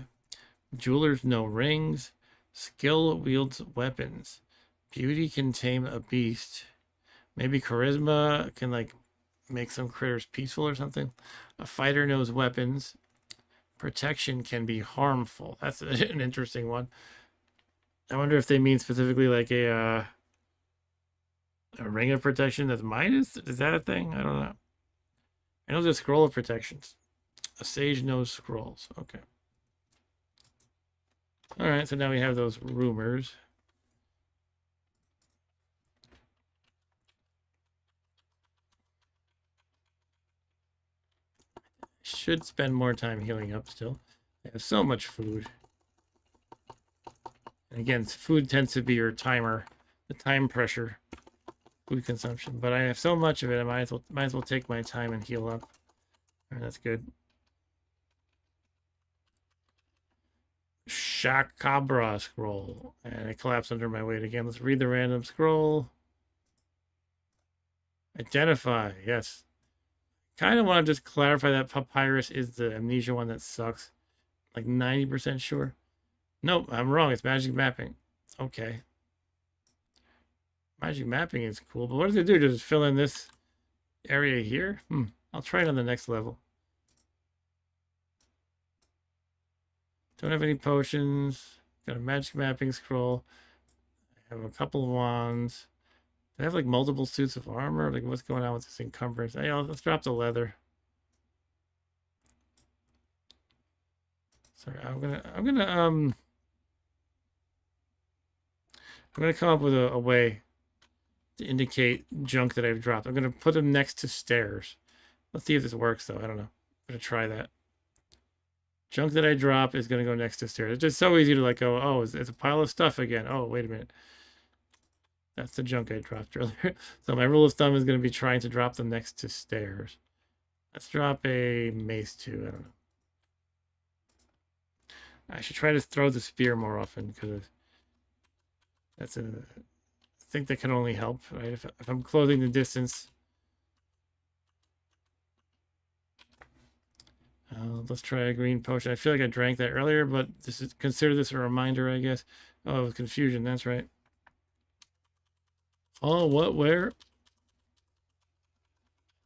Jewelers know rings. Skill wields weapons. Beauty can tame a beast. Maybe charisma can like make some critters peaceful or something. A fighter knows weapons. Protection can be harmful. That's an interesting one. I wonder if they mean specifically like a ring of protection that's minus? Is that a thing? I don't know. I know there's a scroll of protections. A sage knows scrolls. Okay. All right, so now we have those rumors. Should spend more time healing up still. I have so much food. And again, food tends to be your timer, the time pressure, food consumption. But I have so much of it, I might as well take my time and heal up. All right, that's good. Shakabra scroll. And it collapsed under my weight again. Let's read the random scroll. Identify. Yes. Kind of want to just clarify that papyrus is the amnesia one that sucks. Like 90% sure. Nope, I'm wrong. It's magic mapping. Okay. Magic mapping is cool, but what does it do? Just fill in this area here? I'll try it on the next level. Don't have any potions. Got a magic mapping scroll. I have a couple of wands. Do I have like multiple suits of armor? Like what's going on with this encumbrance? Hey, let's drop the leather. Sorry, I'm gonna come up with a way to indicate junk that I've dropped. I'm gonna put them next to stairs. Let's see if this works though. I don't know. I'm gonna try that. Junk that I drop is gonna go next to stairs. It's just so easy to like go, oh, it's a pile of stuff again. Oh, wait a minute. That's the junk I dropped earlier. So my rule of thumb is gonna be trying to drop them next to stairs. Let's drop a mace too. I don't know. I should try to throw the spear more often because that's I think that can only help, right? If I'm closing the distance. Let's try a green potion. I feel like I drank that earlier, but consider this a reminder, I guess. Oh, confusion. That's right. Oh, what? Where?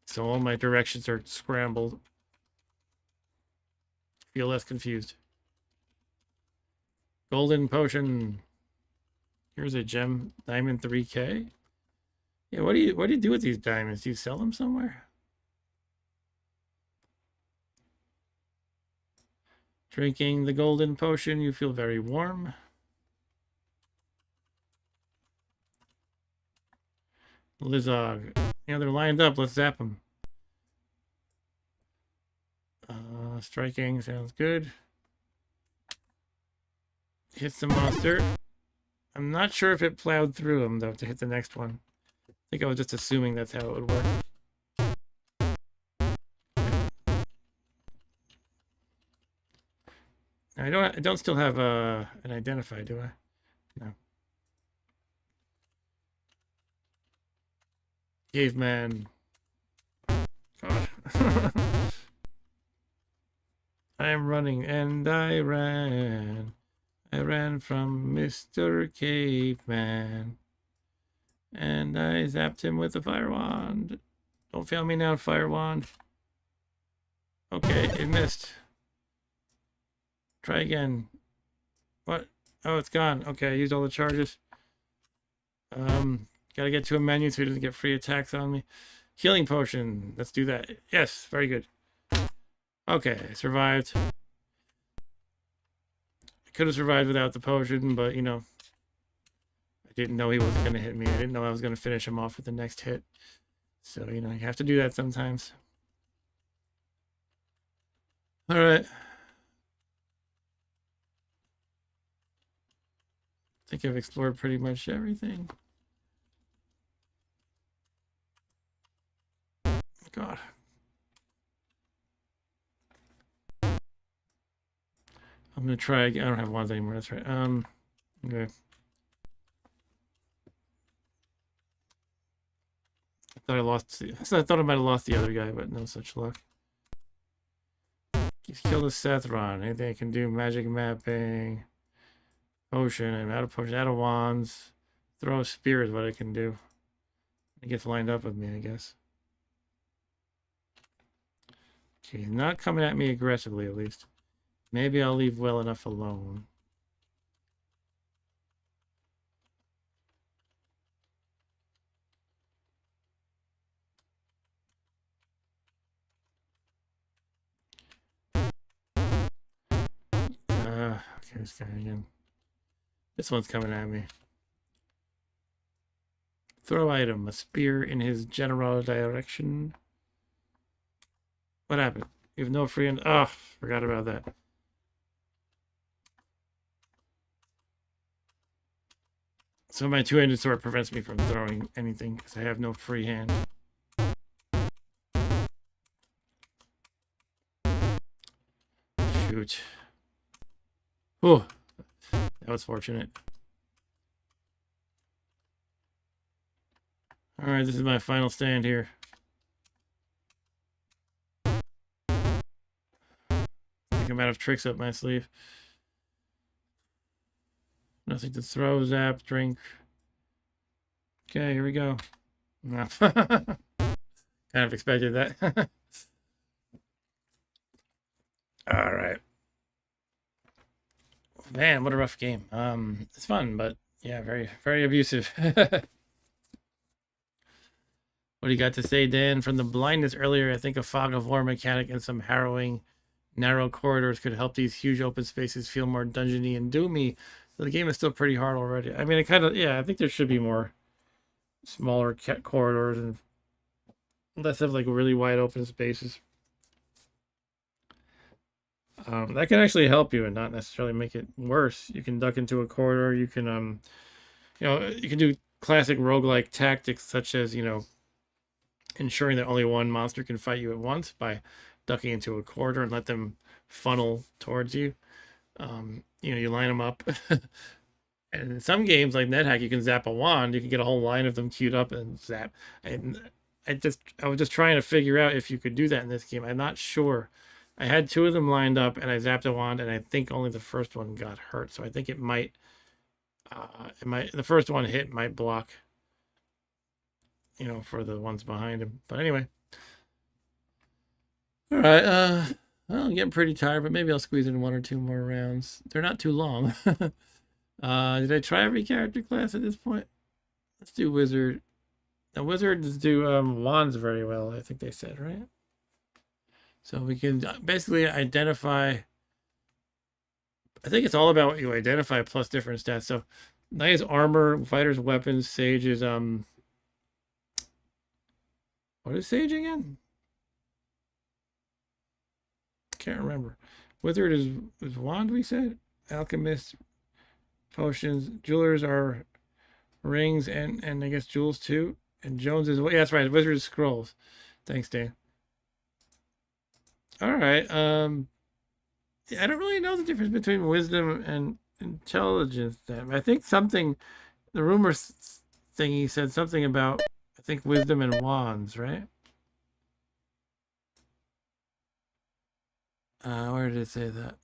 So all my directions are scrambled. Feel less confused. Golden potion. Here's a gem. Diamond 3K. Yeah, what do you do with these diamonds? Do you sell them somewhere? Drinking the golden potion, you feel very warm. Lizog. Yeah, they're lined up. Let's zap them. Striking sounds good. Hits the monster. I'm not sure if it plowed through him, though, to hit the next one. I think I was just assuming that's how it would work. I don't still have an identify, do I? No. Caveman. God. I am running and I ran. I ran from Mr. Caveman. And I zapped him with a fire wand. Don't fail me now, fire wand. Okay, it missed. Try again. What? Oh, it's gone. Okay, I used all the charges. Gotta get to a menu so he doesn't get free attacks on me. Healing potion. Let's do that. Yes, very good. Okay, I survived. I could have survived without the potion, but, you know, I didn't know he wasn't going to hit me. I didn't know I was going to finish him off with the next hit. So, you know, you have to do that sometimes. All right. I think I've explored pretty much everything. God. I'm gonna try again. I don't have wands anymore. That's right. Okay. I thought I lost. I thought I might have lost the other guy, but no such luck. He's killed a Sethron. Anything I can do? Magic mapping. Potion. I'm out of potion. Out of wands. Throw a spear is what I can do. He gets lined up with me, I guess. Okay, he's not coming at me aggressively, at least. Maybe I'll leave well enough alone. Okay, this guy again. This one's coming at me. Throw item, a spear in his general direction. What happened? You have no free and forgot about that. So my two-handed sword prevents me from throwing anything because I have no free hand. Shoot. Oh, That was fortunate. All right, this is my final stand here. I think I'm out of tricks up my sleeve. Nothing to throw, zap, drink. Okay, here we go. Kind of expected that. All right. Man, what a rough game. It's fun, but yeah, very, very abusive. What do you got to say, Dan? From the blindness earlier, I think a fog of war mechanic and some harrowing narrow corridors could help these huge open spaces feel more dungeony and doomy. So the game is still pretty hard already. I mean, it kind of, yeah, I think there should be more smaller corridors and less of like really wide open spaces. That can actually help you and not necessarily make it worse. You can duck into a corridor. You can, you can do classic roguelike tactics such as, ensuring that only one monster can fight you at once by ducking into a corridor and let them funnel towards you. You line them up. And in some games like NetHack, you can zap a wand. You can get a whole line of them queued up and zap. And I was just trying to figure out if you could do that in this game. I'm not sure. I had two of them lined up, and I zapped a wand, and I think only the first one got hurt. So I think it might, the first one hit might block, for the ones behind him. But anyway. All right. Well, I'm getting pretty tired, but maybe I'll squeeze in one or two more rounds. They're not too long. Did I try every character class at this point? Let's do wizard. Now wizards do wands very well, I think they said, right? So we can basically identify. I think it's all about what you identify plus different stats. So knight is armor, fighter's weapons, sage is what is sage again? Can't remember. Wizard is wand, we said. Alchemist, potions. Jewelers are rings and I guess jewels too. And Jones is, yeah, that's right. Wizard is scrolls. Thanks, Dan. All right. I don't really know the difference between wisdom and intelligence. Then I think something, the rumor thingy said something about, I think, wisdom and wands, right? Where did it say that?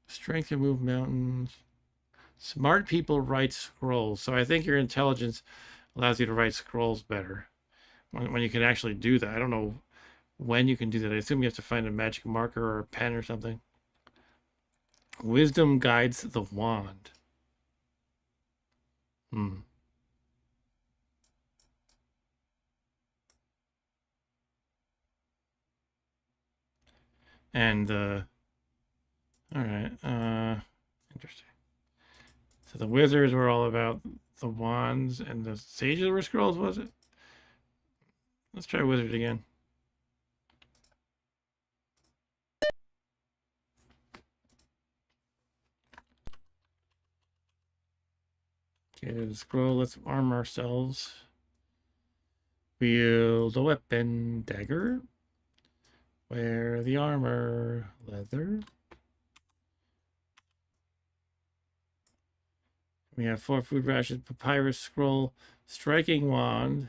Strength can move mountains. Smart people write scrolls. So I think your intelligence allows you to write scrolls better. When you can actually do that. I don't know when you can do that. I assume you have to find a magic marker or a pen or something. Wisdom guides the wand. And all right, interesting. So the wizards were all about the wands, and the sages were scrolls, was it? Let's try wizard again. Okay, the scroll. Let's arm ourselves. Wield a weapon, dagger. Wear the armor, leather. We have 4 food rations, papyrus scroll, striking wand,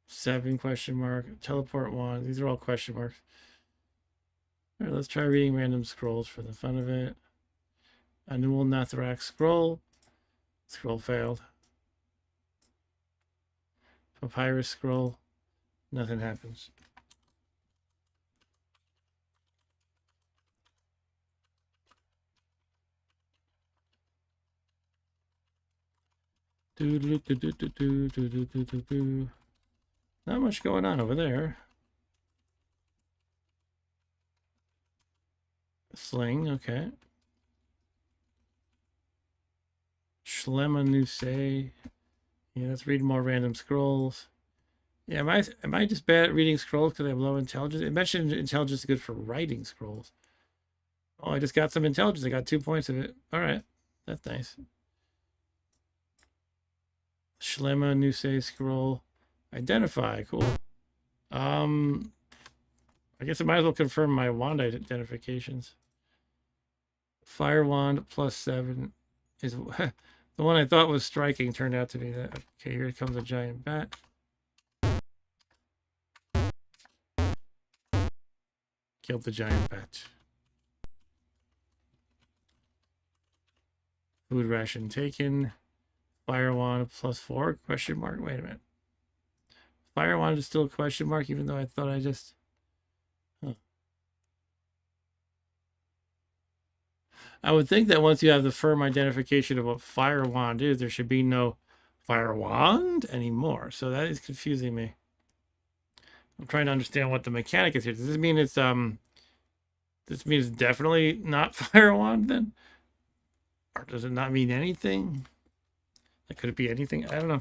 7 question mark, teleport wand. These are all question marks. All right, let's try reading random scrolls for the fun of it. Annual Nathrak scroll. Scroll failed. Papyrus scroll. Nothing happens. Not much going on over there. Sling, okay. Schlemanuse. Yeah, let's read more random scrolls. Yeah, am I just bad at reading scrolls because I have low intelligence? It mentioned intelligence is good for writing scrolls. Oh, I just got some intelligence. I got 2 points of it. All right, that's nice. Schlemanuse scroll. Identify, cool. I guess I might as well confirm my wand identifications. Fire wand +7 is the one I thought was striking. Turned out to be that. Okay, here comes a giant bat. Killed the giant bat. Food ration taken. Fire wand +4 question mark. Wait a minute. Fire wand is still a question mark, even though I thought I just. Huh. I would think that once you have the firm identification of what fire wand is, there should be no fire wand anymore. So that is confusing me. I'm trying to understand what the mechanic is here. Does this mean it's this means definitely not fire wand then? Or does it not mean anything? Like, could it be anything? I don't know.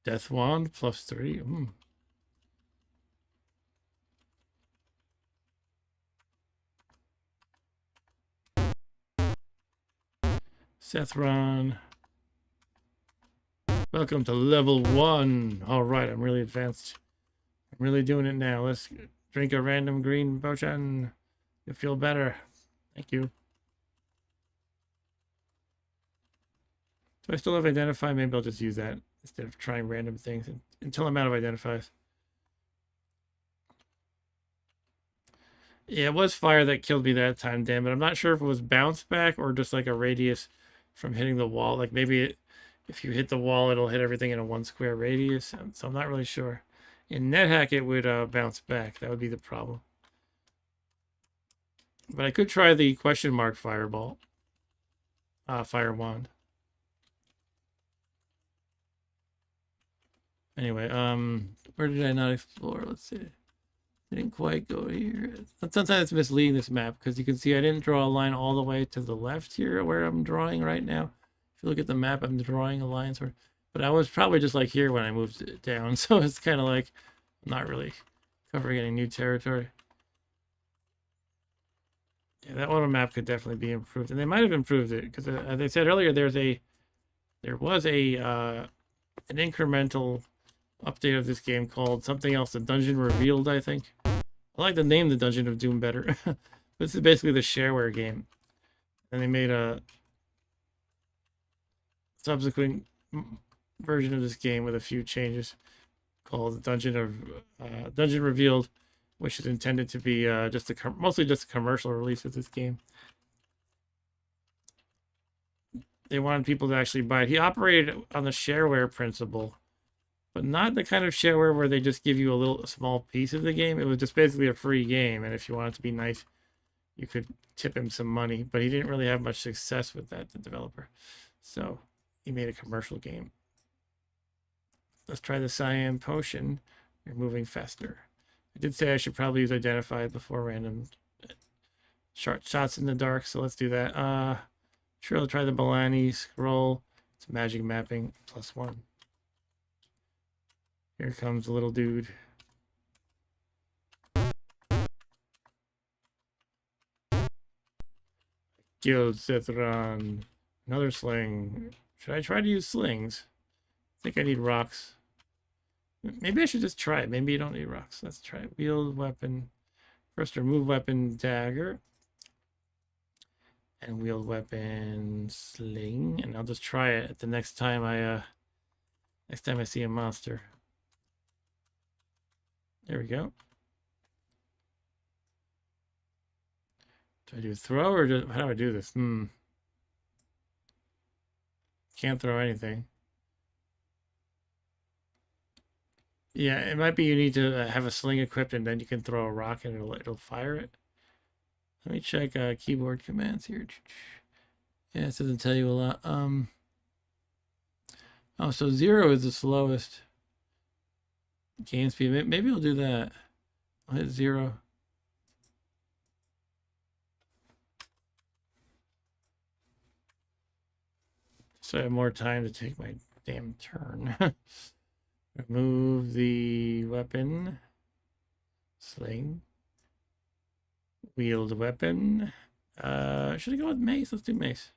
Death wand +3. Sethron. Welcome to level 1. All right, I'm really advanced. I'm really doing it now. Let's drink a random green potion. You'll feel better. Thank you. Do I still have identify? Maybe I'll just use that instead of trying random things until I'm out of identifies. Yeah, it was fire that killed me that time, Dan, but I'm not sure if it was bounce back or just like a radius from hitting the wall. Like maybe if you hit the wall, it'll hit everything in a 1 square radius. So I'm not really sure. In NetHack, it would bounce back. That would be the problem. But I could try the question mark fireball. Fire wand. Anyway, where did I not explore? Let's see. I didn't quite go here. Sometimes it's misleading, this map, because you can see I didn't draw a line all the way to the left here where I'm drawing right now. If you look at the map, I'm drawing a line sort of, but I was probably just like here when I moved it down. So it's kind of like I'm not really covering any new territory. Yeah, that auto map could definitely be improved, and they might have improved it because, as I said earlier, there was an incremental update of this game called something else, the Dungeon Revealed, I think. I like the name, the Dungeon of Doom, better. This is basically the shareware game, and they made a subsequent version of this game with a few changes called the Dungeon Revealed, which is intended to be mostly just a commercial release of this game. They wanted people to actually buy it. He operated on the shareware principle, but not the kind of shareware where they just give you a small piece of the game. It was just basically a free game, and if you wanted to be nice, you could tip him some money. But he didn't really have much success with that, the developer. So he made a commercial game. Let's try the cyan potion. You're moving faster. I did say I should probably use identify before random shots in the dark, so let's do that. Sure, I'll try the Balani scroll. It's magic mapping +1. Here comes the little dude. Killed Sithron. Another sling. Should I try to use slings? I think I need rocks. Maybe I should just try it. Maybe you don't need rocks. Let's try it. Wield weapon. First, remove weapon dagger. And wield weapon sling. And I'll just try it the next time I see a monster. There we go. Do I do throw or how do I do this? Can't throw anything. Yeah, it might be you need to have a sling equipped and then you can throw a rock and it'll fire it. Let me check keyboard commands here. Yeah, it doesn't tell you a lot. Oh, so 0 is the slowest game speed. Maybe I'll do that. I'll hit 0. So I have more time to take my damn turn. Remove the weapon. Sling. Wield weapon. Should I go with mace? Let's do mace.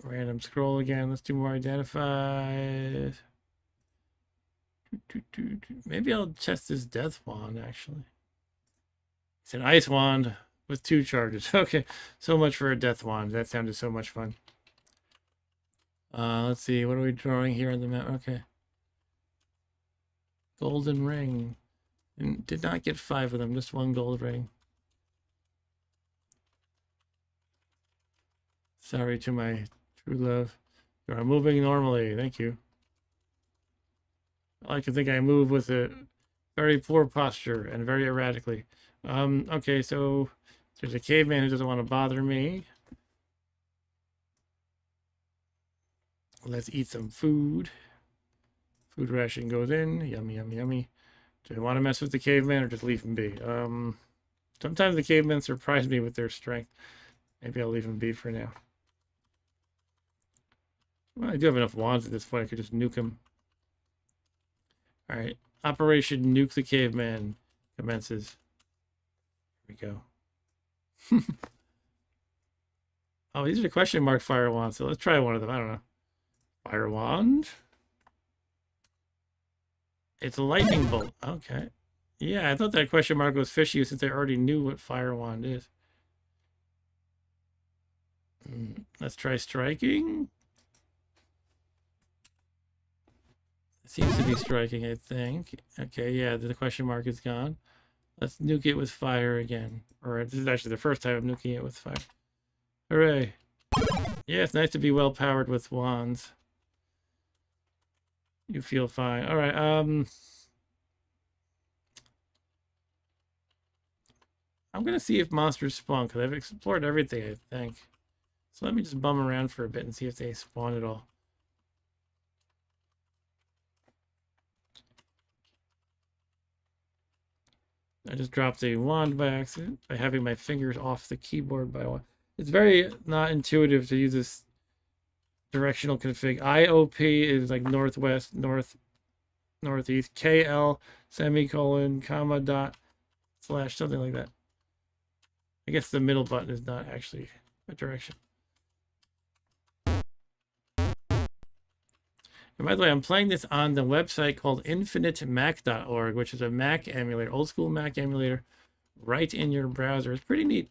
Random scroll again. Let's do more identify. Maybe I'll test this death wand, actually. It's an ice wand with 2 charges. Okay, so much for a death wand. That sounded so much fun. Let's see. What are we drawing here on the map? Okay. Golden ring. And did not get 5 of them, just 1 gold ring. Sorry to my true love. You are moving normally. Thank you. I like to think I move with a very poor posture and very erratically. Okay, so there's a caveman who doesn't want to bother me. Let's eat some food. Food ration goes in. Yummy, yummy, yummy. Do I want to mess with the caveman or just leave him be? Sometimes the cavemen surprise me with their strength. Maybe I'll leave him be for now. Well, I do have enough wands at this point. I could just nuke him. All right. Operation Nuke the Caveman commences. Here we go. Oh, these are the question mark fire wands. So let's try one of them. I don't know. Fire wand. It's a lightning bolt. Okay. Yeah, I thought that question mark was fishy since I already knew what fire wand is. Let's try striking. It seems to be striking, I think. Okay, yeah, the question mark is gone. Let's nuke it with fire again. Or this is actually the first time I'm nuking it with fire. Hooray. Yeah, it's nice to be well powered with wands. You feel fine. All right, I'm gonna see if monsters spawn because I've explored everything, I think. So let me just bum around for a bit and see if they spawn at all. I just dropped a wand by accident by having my fingers off the keyboard by one. It's very not intuitive to use this directional config. IOP is like northwest, northeast, KL semicolon comma dot slash something like that. I guess the middle button is not actually a direction. And by the way, I'm playing this on the website called infinitemac.org, which is a Mac emulator, old school Mac emulator, right in your browser. It's pretty neat.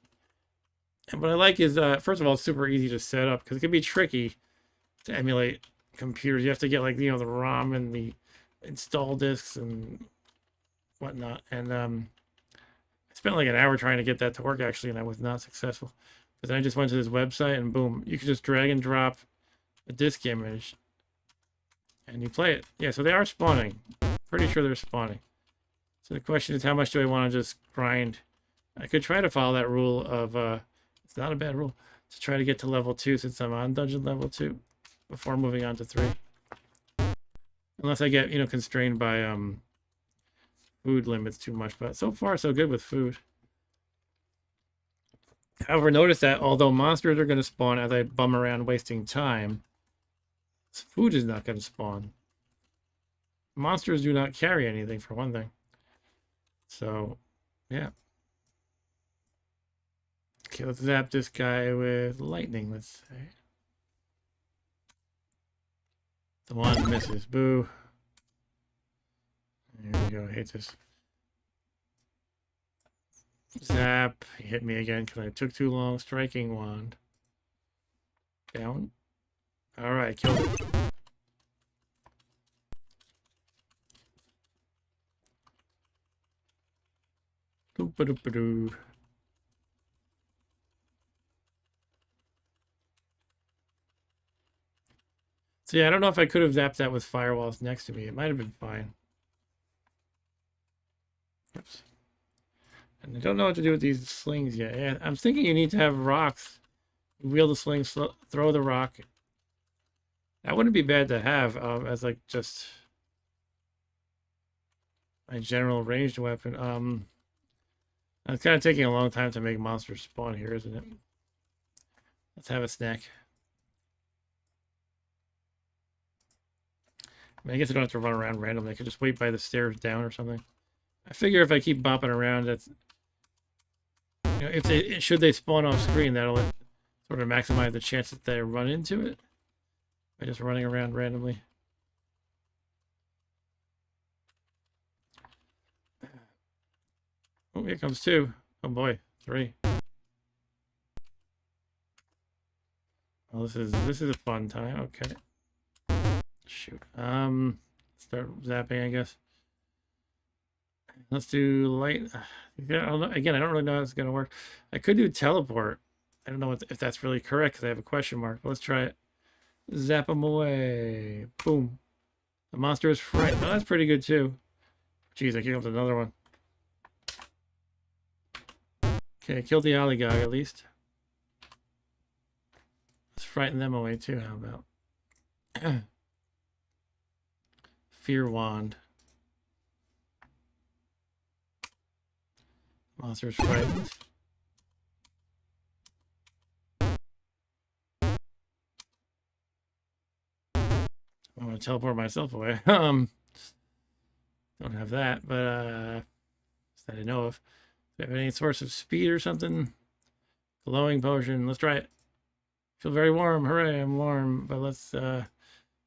And what I like is, first of all, it's super easy to set up because it can be tricky to emulate computers. You have to get like, you know, the ROM and the install disks and whatnot. And I spent like an hour trying to get that to work actually, and I was not successful. But then I just went to this website and boom, you can just drag and drop a disk image and you play it. Yeah, so they are spawning. Pretty sure they're spawning. So the question is, how much do I want to just grind? I could try to follow that rule of, it's not a bad rule, to try to get to level 2 since I'm on dungeon level 2 before moving on to 3. Unless I get, you know, constrained by food limits too much. But so far, so good with food. However, notice that although monsters are going to spawn as I bum around wasting time, food is not going to spawn. Monsters do not carry anything, for one thing. So, yeah. Okay, let's zap this guy with lightning, let's say. The wand misses. Boo. There we go. I hate this. Zap. He hit me again because I took too long. Striking wand. Down. Alright, killed it. Doop-a-doop-a-doo. So yeah, I don't know if I could have zapped that with firewalls next to me. It might have been fine. Oops. And I don't know what to do with these slings yet. Yeah, I'm thinking you need to have rocks. Wheel the sling, throw the rock. That wouldn't be bad to have as like just my general ranged weapon. It's kind of taking a long time to make monsters spawn here, isn't it? Let's have a snack. I mean, I guess I don't have to run around randomly. I could just wait by the stairs down or something. I figure if I keep bopping around, that's, you know, if they should they spawn off screen, that'll sort of maximize the chance that they run into it. by just running around randomly. Oh, here comes 2. Oh boy, 3. Well, this is a fun time. Okay. Shoot. Start zapping, I guess. Let's do light. Yeah, I don't know. Again, I don't really know how it's gonna work. I could do teleport. I don't know if that's really correct because I have a question mark. But let's try it. Zap them away. Boom. The monster is frightened. Oh, that's pretty good too. Jeez, I came up with another one. Okay, killed the Oligog at least. Let's frighten them away too. How about Fear Wand? Monster's frightened. I'm gonna teleport myself away. Don't have that, but that I know of. Do you have any source of speed or something? Glowing potion. Let's try it. Feel very warm. Hooray, I'm warm. But let's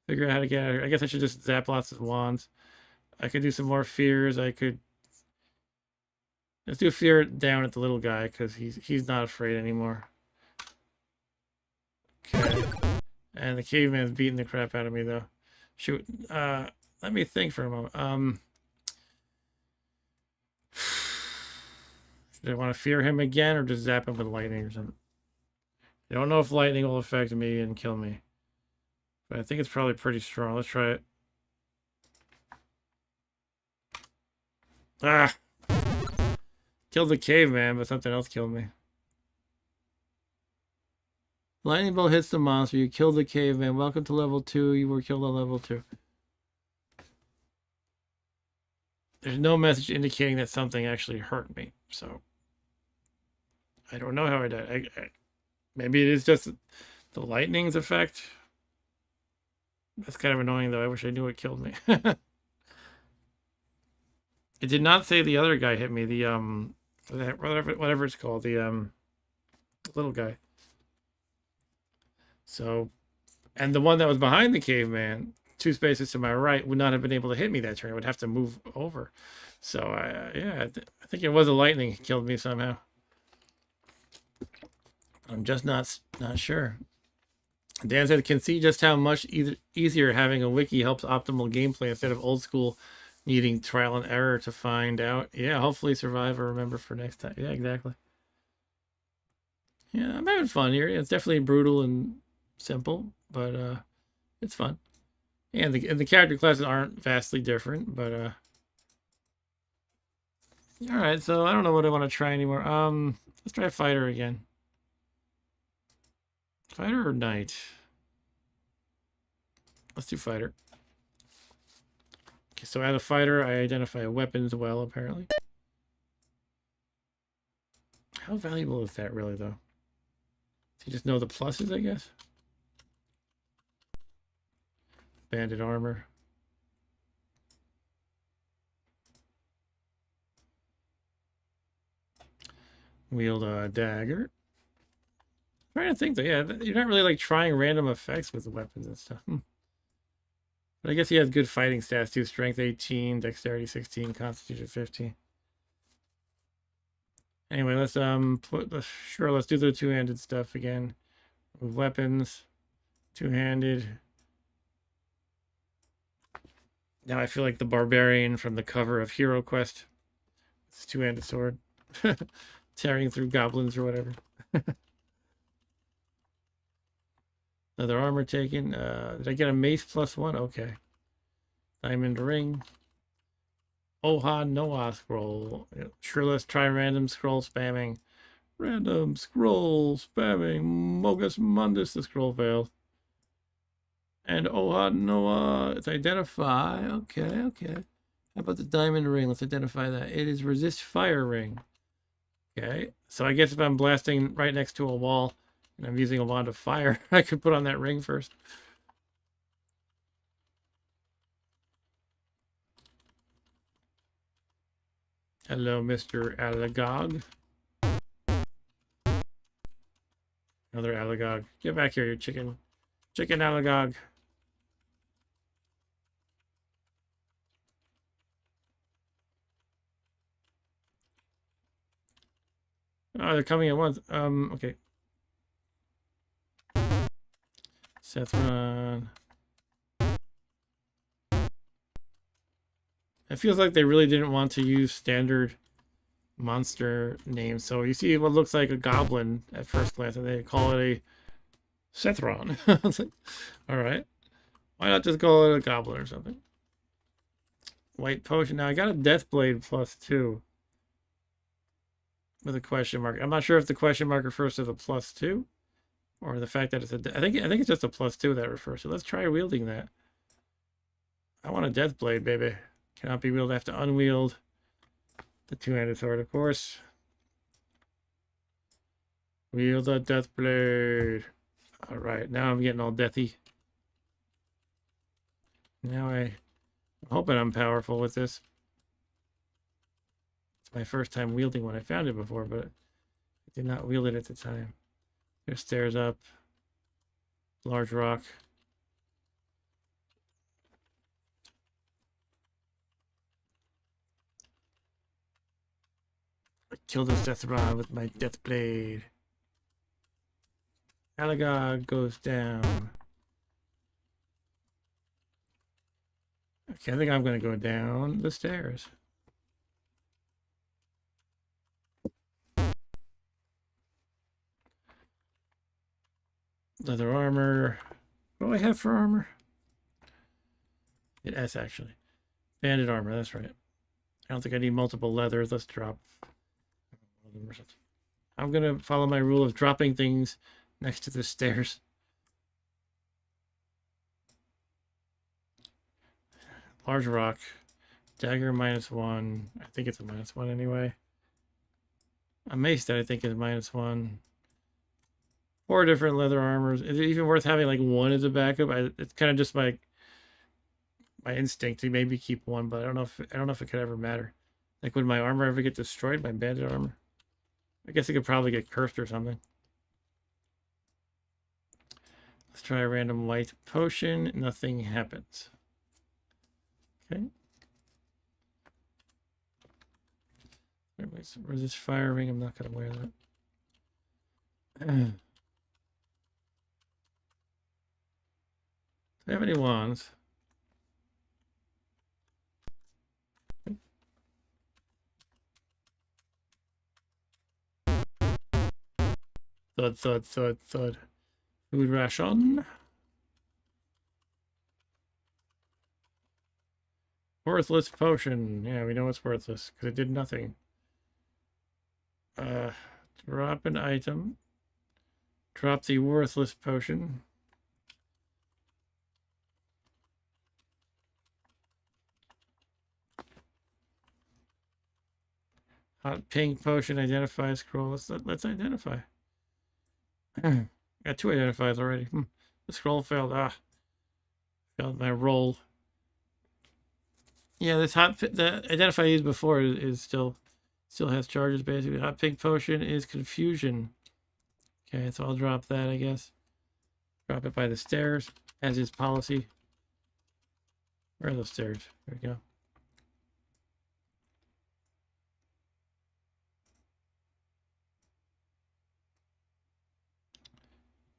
figure out how to get out of here. I guess I should just zap lots of wands. I could do some more fears. I could. Let's do fear down at the little guy because he's not afraid anymore. Okay. And the caveman's beating the crap out of me though. Shoot. Let me think for a moment. Should I want to fear him again or just zap him with lightning or something? I don't know if lightning will affect me and kill me. But I think it's probably pretty strong. Let's try it. Ah! Killed the caveman, but something else killed me. Lightning bolt hits the monster. You killed the caveman. Welcome to level 2. You were killed on level 2. There's no message indicating that something actually hurt me. So, I don't know how I died. Maybe it is just the lightning's effect. That's kind of annoying, though. I wish I knew it killed me. It did not say the other guy hit me. The whatever it's called. The little guy. So, and the one that was behind the caveman, 2 spaces to my right, would not have been able to hit me that turn. I would have to move over. So, yeah, I think it was a lightning that killed me somehow. I'm just not sure. Dan said, can see just how much easier having a wiki helps optimal gameplay instead of old school needing trial and error to find out. Yeah, hopefully survive or remember for next time. Yeah, exactly. Yeah, I'm having fun here. It's definitely brutal and simple, but it's fun. And the character classes aren't vastly different, but all right. So I don't know what I want to try anymore. Let's try fighter again. Fighter or knight? Let's do fighter. Okay, so as a fighter, I identify weapons well, apparently. How valuable is that really, though? Do you just know the pluses, I guess? Banded armor. Wield a dagger. I'm trying to think, though. Yeah, you're not really like trying random effects with the weapons and stuff. But I guess he has good fighting stats too. Strength 18, dexterity 16, constitution 15. Anyway, let's let's do the 2-handed stuff again. With weapons, 2-handed. Now I feel like the barbarian from the cover of Hero Quest. It's a 2-handed sword. Tearing through goblins or whatever. Another armor taken. Did I get a mace +1? Okay. Diamond ring. Oha Noah scroll. Sure, let's try random scroll spamming. Random scroll spamming. Mogus Mundus, the scroll failed. And Oha Noah, it's identify. Okay, okay. How about the diamond ring? Let's identify that. It is resist fire ring. Okay. So I guess if I'm blasting right next to a wall and I'm using a wand of fire, I could put on that ring first. Hello, Mr. Alagog. Another Alagog. Get back here, you chicken. Chicken Alagog. Oh, they're coming at once. Okay. Sethron. It feels like they really didn't want to use standard monster names. So you see what looks like a goblin at first glance, and they call it a Sethron. It's like, all right. Why not just call it a goblin or something? White potion. Now I got a Deathblade +2 with a question mark. I'm not sure if the question mark refers to the +2 or the fact that it's a. I think it's just a +2 that refers to. Let's try wielding that. I want a Deathblade, baby. Cannot be wielded. I have to unwield the two-handed sword, of course. Wield the Deathblade. All right, now I'm getting all deathy. Now I'm hoping I'm powerful with this. It's my first time wielding one. I found it before, but I did not wield it at the time. There's stairs up. Large rock. I killed this Deathron with my Deathblade. Alagog goes down. Okay, I think I'm going to go down the stairs. Leather armor. What do I have for armor? It S, actually. Banded armor, that's right. I don't think I need multiple leathers. Let's drop. I'm going to follow my rule of dropping things next to the stairs. Large rock. Dagger -1. I think it's a -1 anyway. A mace that I think is -1. 4 different leather armors. Is it even worth having like one as a backup? It's kind of just my instinct to maybe keep one, but I don't know if it could ever matter. Like, would my armor ever get destroyed? My banded armor? I guess it could probably get cursed or something. Let's try a random white potion. Nothing happens. Okay. Resist fire ring. I'm not going to wear that. Do I have any wands? Thud, thud, thud, thud. Food ration. Worthless potion. Yeah, we know it's worthless because it did nothing. Drop an item. Drop the worthless potion. Hot pink potion. Identify scroll. Let's identify. Got 2 identifies already. The scroll failed. Failed my roll. Yeah, this the identify I used before is still has charges basically. Hot pink potion is confusion. Okay, so I'll drop that, I guess. Drop it by the stairs, as is policy. Where are those stairs? There we go.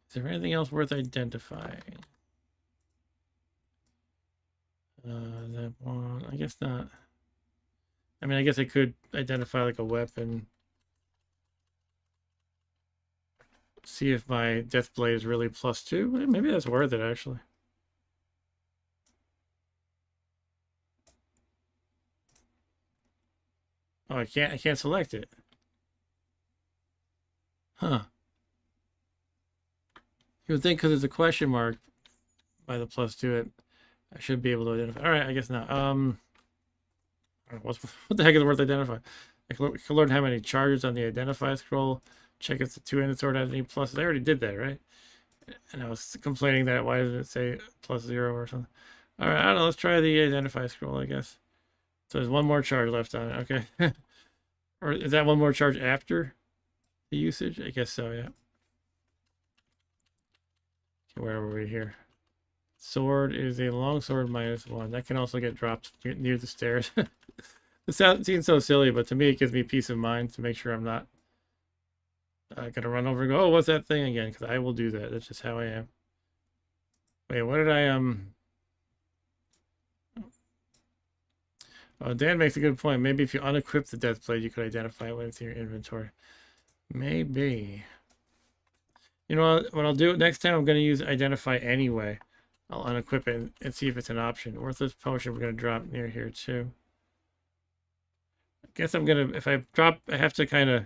Is there anything else worth identifying? That one, I guess not. I mean, I guess I could identify like a weapon. See if my Deathblade is really +2. Maybe that's worth it, actually. Oh, I can't select it. Huh. You would think because there's a question mark by the +2, I should be able to identify. All right, I guess not. What the heck is worth identifying? I can learn how many charges on the identify scroll. Check if the two-handed sword has any pluses. I already did that, right? And I was complaining that why did it say +0 or something? All right, I don't know. Let's try the identify scroll, I guess. So there's one more charge left on it. Okay. Or is that one more charge after the usage? I guess so, yeah. Okay, where were we here? Sword is a long sword -1. That can also get dropped near the stairs. This seems so silly, but to me it gives me peace of mind to make sure I'm not I gotta run over and go, oh, what's that thing again? Because I will do that. That's just how I am. Wait, what did I, Dan makes a good point. Maybe if you unequip the death blade, you could identify it when it's in your inventory. Maybe. You know what I'll do? Next time I'm going to use identify anyway. I'll unequip it and see if it's an option. Worthless potion we're going to drop near here too. I guess I'm going to, if I drop, I have to kind of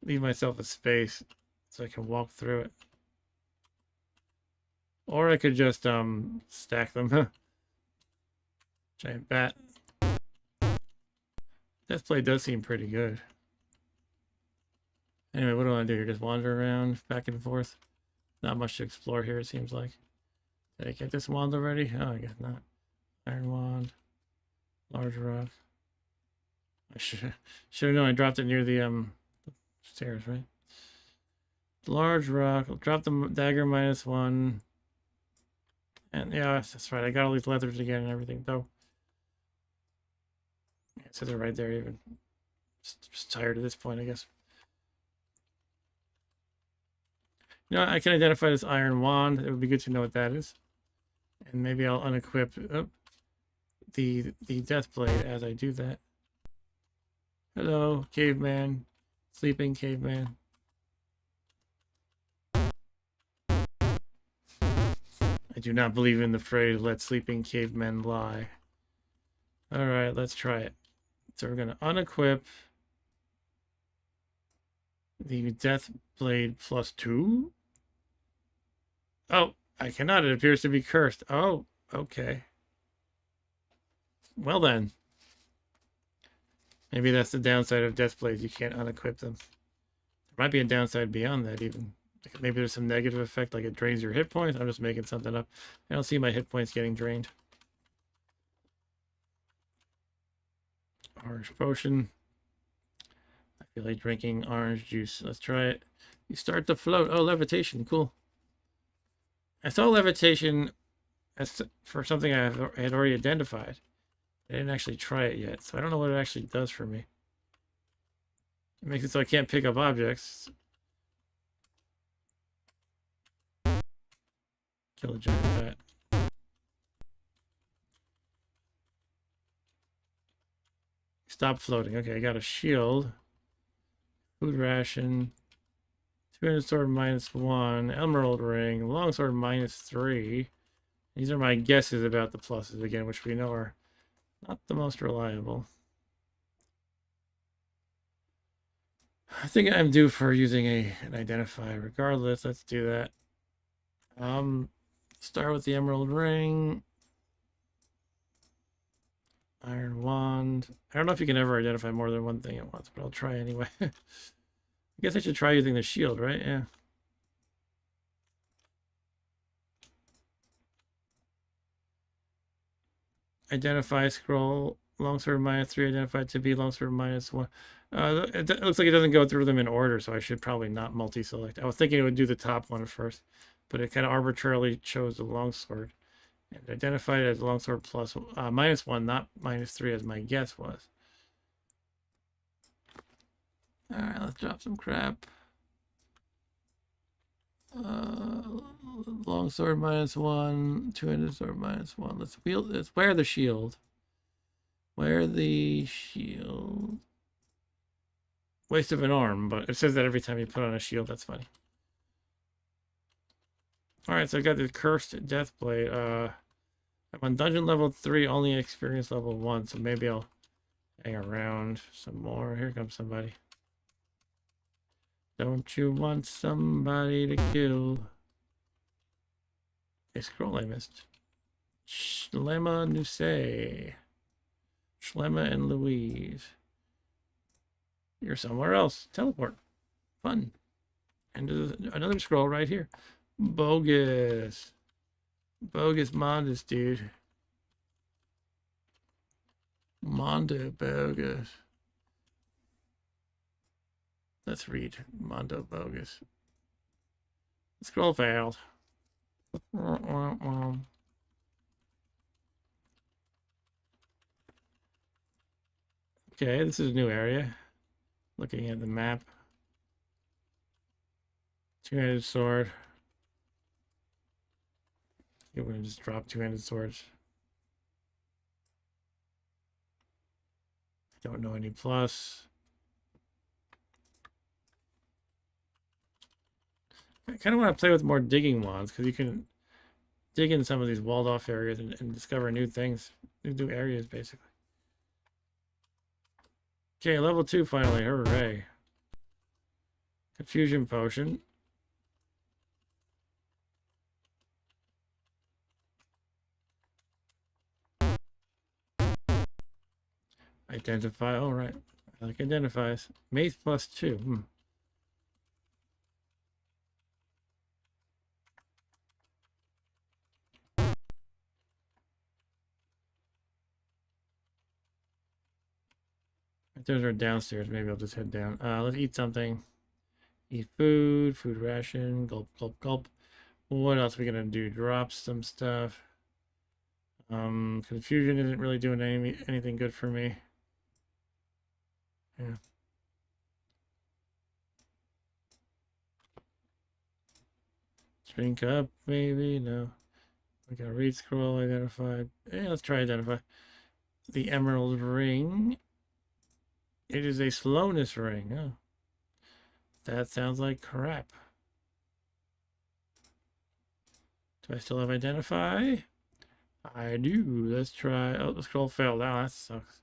leave myself a space so I can walk through it. Or I could just stack them. Giant bat. This play does seem pretty good. Anyway, what do I want to do here? Just wander around back and forth. Not much to explore here, it seems like. Did I get this wand already? Oh, I guess not. Iron wand. Large rock. I should have known I dropped it near the stairs, right? Large rock. I'll drop the dagger -1. And yeah, that's right. I got all these leathers again and everything, though. It says it right there, even. Just tired at this point, I guess. You know, I can identify this iron wand. It would be good to know what that is. And maybe I'll unequip the death blade as I do that. Hello, caveman. Sleeping caveman. I do not believe in the phrase, let sleeping cavemen lie. Alright, let's try it. So we're going to unequip the death blade +2. Oh, I cannot. It appears to be cursed. Oh, okay. Well then. Maybe that's the downside of death blades. You can't unequip them. There might be a downside beyond that even. Maybe there's some negative effect, like it drains your hit points. I'm just making something up. I don't see my hit points getting drained. Orange potion. I feel like drinking orange juice. Let's try it. You start to float. Oh, levitation. Cool. I saw levitation as for something I had already identified. I didn't actually try it yet, so I don't know what it actually does for me. It makes it so I can't pick up objects. Kill a giant bat. Stop floating. Okay, I got a shield. Food ration. 200 sword -1. Emerald ring. Longsword -3. These are my guesses about the pluses again, which we know are not the most reliable. I think I'm due for using an identify. Regardless, let's do that. Start with the emerald ring. Iron wand. I don't know if you can ever identify more than one thing at once, but I'll try anyway. I guess I should try using the shield, right? Yeah. Identify scroll. Longsword -3. Identify to be longsword -1. It looks like it doesn't go through them in order, so I should probably not multi-select. I was thinking it would do the top one first, but it kind of arbitrarily chose the longsword. And identified as longsword -1, not -3 as my guess was. Alright, let's drop some crap. Longsword -1, 200 sword -1. Let's wear the shield. Wear the shield. Waste of an arm, but it says that every time you put on a shield. That's funny. Alright, so I got the cursed death blade. I'm on dungeon level 3, only experience level 1, so maybe I'll hang around some more. Here comes somebody. Don't you want somebody to kill? A scroll I missed. Schlemma Nuse. Schlemma and Louise. You're somewhere else. Teleport. Fun. And there's another scroll right here. Bogus. Bogus Mondus, dude. Mondo Bogus. Let's read Mondo Bogus. Scroll failed. Okay, this is a new area. Looking at the map. Two-handed sword. Yeah, we're gonna just drop two-handed swords. Don't know any plus. I kind of want to play with more digging wands because you can dig in some of these walled off areas and discover new things, new areas basically. Okay, level 2 finally. Hooray. Confusion potion. Identify. All right. I like identifies. Mace plus 2. If those are downstairs, maybe I'll just head down. Let's eat something. Eat food, food ration, gulp, gulp, gulp. What else are we gonna do? Drop some stuff. Confusion isn't really doing anything good for me. Yeah. Drink up, maybe? No. We got read scroll identified. Yeah, let's try identify. The emerald ring. It is a slowness ring. Oh. That sounds like crap. Do I still have identify? I do. Let's try. Oh, the scroll failed. Oh, that sucks.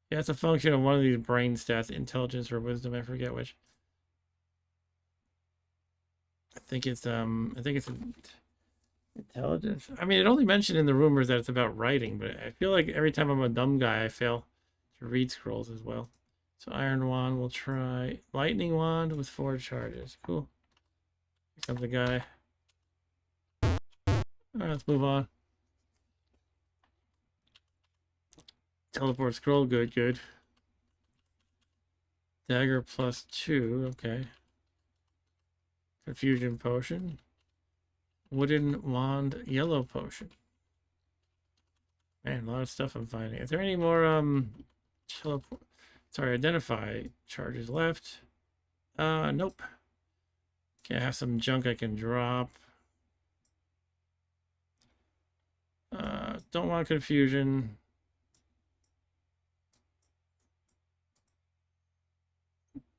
Yeah, it's a function of one of these brain stats, intelligence or wisdom. I forget which. I think it's intelligence. I mean, it only mentioned in the rumors that it's about writing, but I feel like every time I'm a dumb guy, I fail to read scrolls as well. So iron wand, we'll try lightning wand with 4 charges. Cool. Here comes the guy. All right, let's move on. Teleport scroll, good, good. Dagger plus 2, okay. Confusion potion. Wooden wand, yellow potion. Man, a lot of stuff I'm finding. Is there any more teleport? Sorry, identify charges left. Nope. Okay, I have some junk I can drop. Don't want confusion.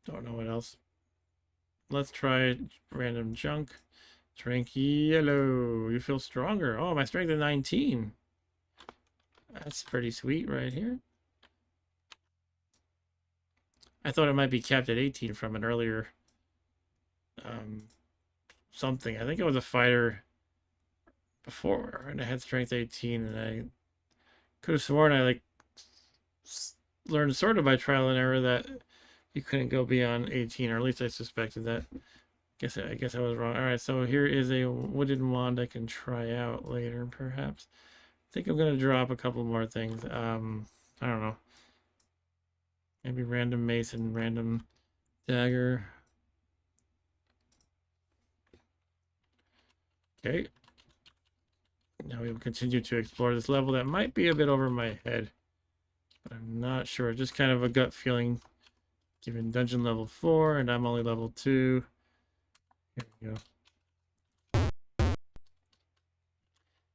Don't know what else. Let's try random junk. Drink yellow. You feel stronger. Oh, my strength is 19. That's pretty sweet right here. I thought it might be capped at 18 from an earlier something. I think it was a fighter before, and I had strength 18, and I could have sworn I like learned sort of by trial and error that you couldn't go beyond 18, or at least I suspected that. I guess I was wrong. All right, so here is a wooden wand I can try out later, perhaps. I think I'm gonna drop a couple more things. I don't know. Maybe random mace and random dagger. Okay. Now we will continue to explore this level that might be a bit over my head, but I'm not sure. Just kind of a gut feeling. Given dungeon level 4, and I'm only level 2. Here we go.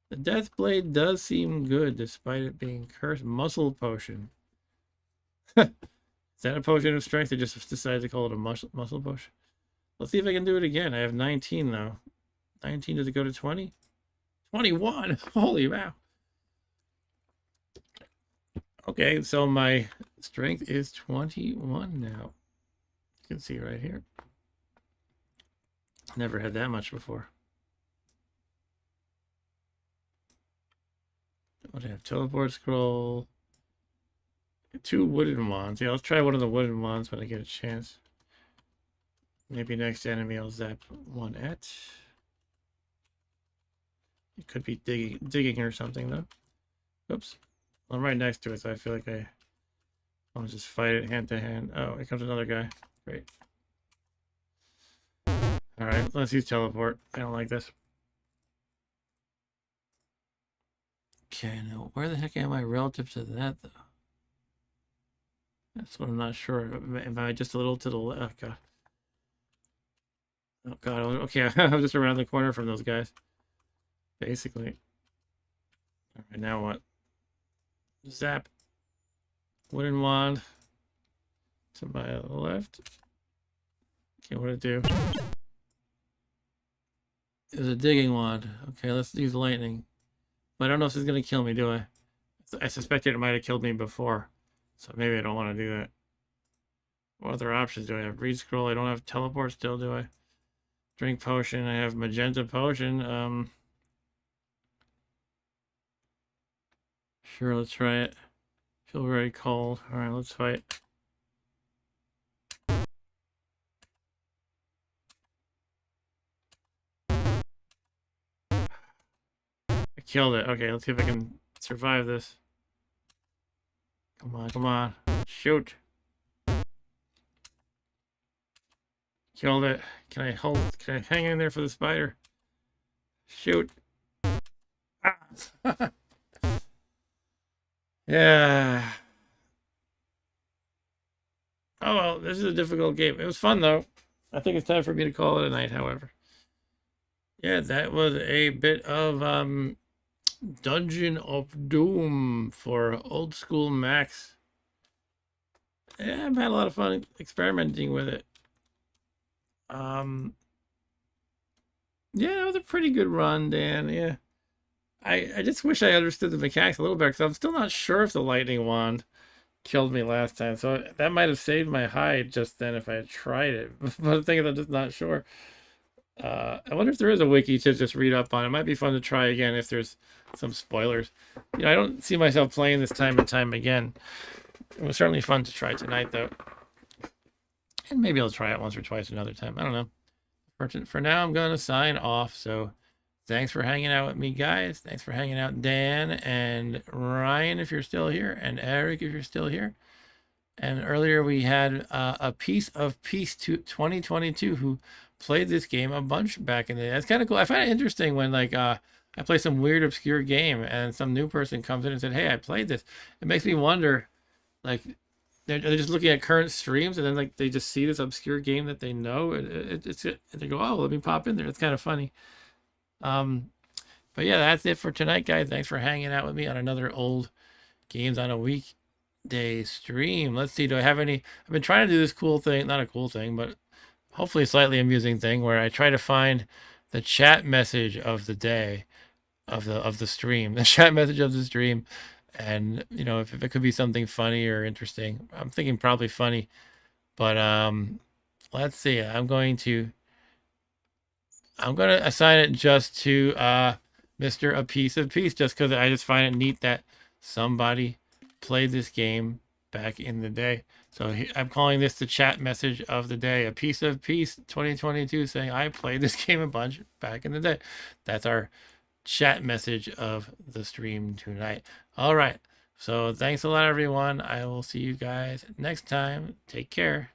The death blade does seem good despite it being cursed. Muscle potion. Is that a potion of strength? I just decided to call it a muscle potion. Let's see if I can do it again. I have 19 though. 19, does it go to 20? 21! Holy wow. Okay, so my strength is 21 now. You can see right here. Never had that much before. What do I have? Teleport scroll. 2 wooden wands. Yeah, let's try one of the wooden wands when I get a chance. Maybe next enemy I'll zap one at. It could be digging or something though. Oops. I'm right next to it, so I feel like I want to just fight it hand to hand. Oh, here comes another guy. Great. Alright, let's use teleport. I don't like this. Okay, now where the heck am I relative to that though? That's what I'm not sure. Am I just a little to the left? Oh, God. Oh god, okay, I'm just around the corner from those guys. Basically. Alright, now what? Zap. Wooden wand. To my left. Okay, what'd it do? It was a digging wand. Okay, let's use lightning. But I don't know if this is gonna kill me, do I? I suspected it might have killed me before. So maybe I don't want to do that. What other options do I have? Read scroll. I don't have teleport still, do I? Drink potion. I have magenta potion. Sure, let's try it. Feel very cold. Alright, let's fight. I killed it. Okay, let's see if I can survive this. Come on, come on. Shoot. Killed it. Can I hold? Can I hang in there for the spider? Shoot. Ah. Yeah. Oh well, this is a difficult game. It was fun though. I think it's time for me to call it a night, however. Yeah, that was a bit of Dungeon of Doom for old school Max. Yeah, I've had a lot of fun experimenting with it. Yeah, it was a pretty good run, Dan. Yeah. I just wish I understood the mechanics a little better because I'm still not sure if the lightning wand killed me last time. So that might have saved my hide just then if I had tried it. But the thing is, I'm just not sure. I wonder if there is a wiki to just read up on. It might be fun to try again if there's some spoilers. You know, I don't see myself playing this time and time again. It was certainly fun to try tonight, though. And maybe I'll try it once or twice another time. I don't know. For now, I'm going to sign off. So thanks for hanging out with me, guys. Thanks for hanging out, Dan and Ryan, if you're still here, and Eric, if you're still here. And earlier we had a piece of Peace 2022 who played this game a bunch back in the day. That's kind of cool. I find it interesting when like I play some weird obscure game and some new person comes in and said, "Hey, I played this." It makes me wonder, like they're just looking at current streams and then like they just see this obscure game that they know. They go, "Oh, let me pop in there." It's kind of funny. But yeah, that's it for tonight, guys. Thanks for hanging out with me on another old games on a weekday stream. Let's see, do I have any? I've been trying to do this cool thing, not a cool thing, but hopefully a slightly amusing thing where I try to find the chat message of the day of the stream, the chat message of the stream. And you know, if it could be something funny or interesting. I'm thinking probably funny, but let's see. I'm going to assign it just to Mr. A Piece of Peace, just because I just find it neat that somebody played this game back in the day. So I'm calling this the chat message of the day. A Piece of Peace 2022 saying, I played this game a bunch back in the day. That's our chat message of the stream tonight. All right. So thanks a lot, everyone. I will see you guys next time. Take care.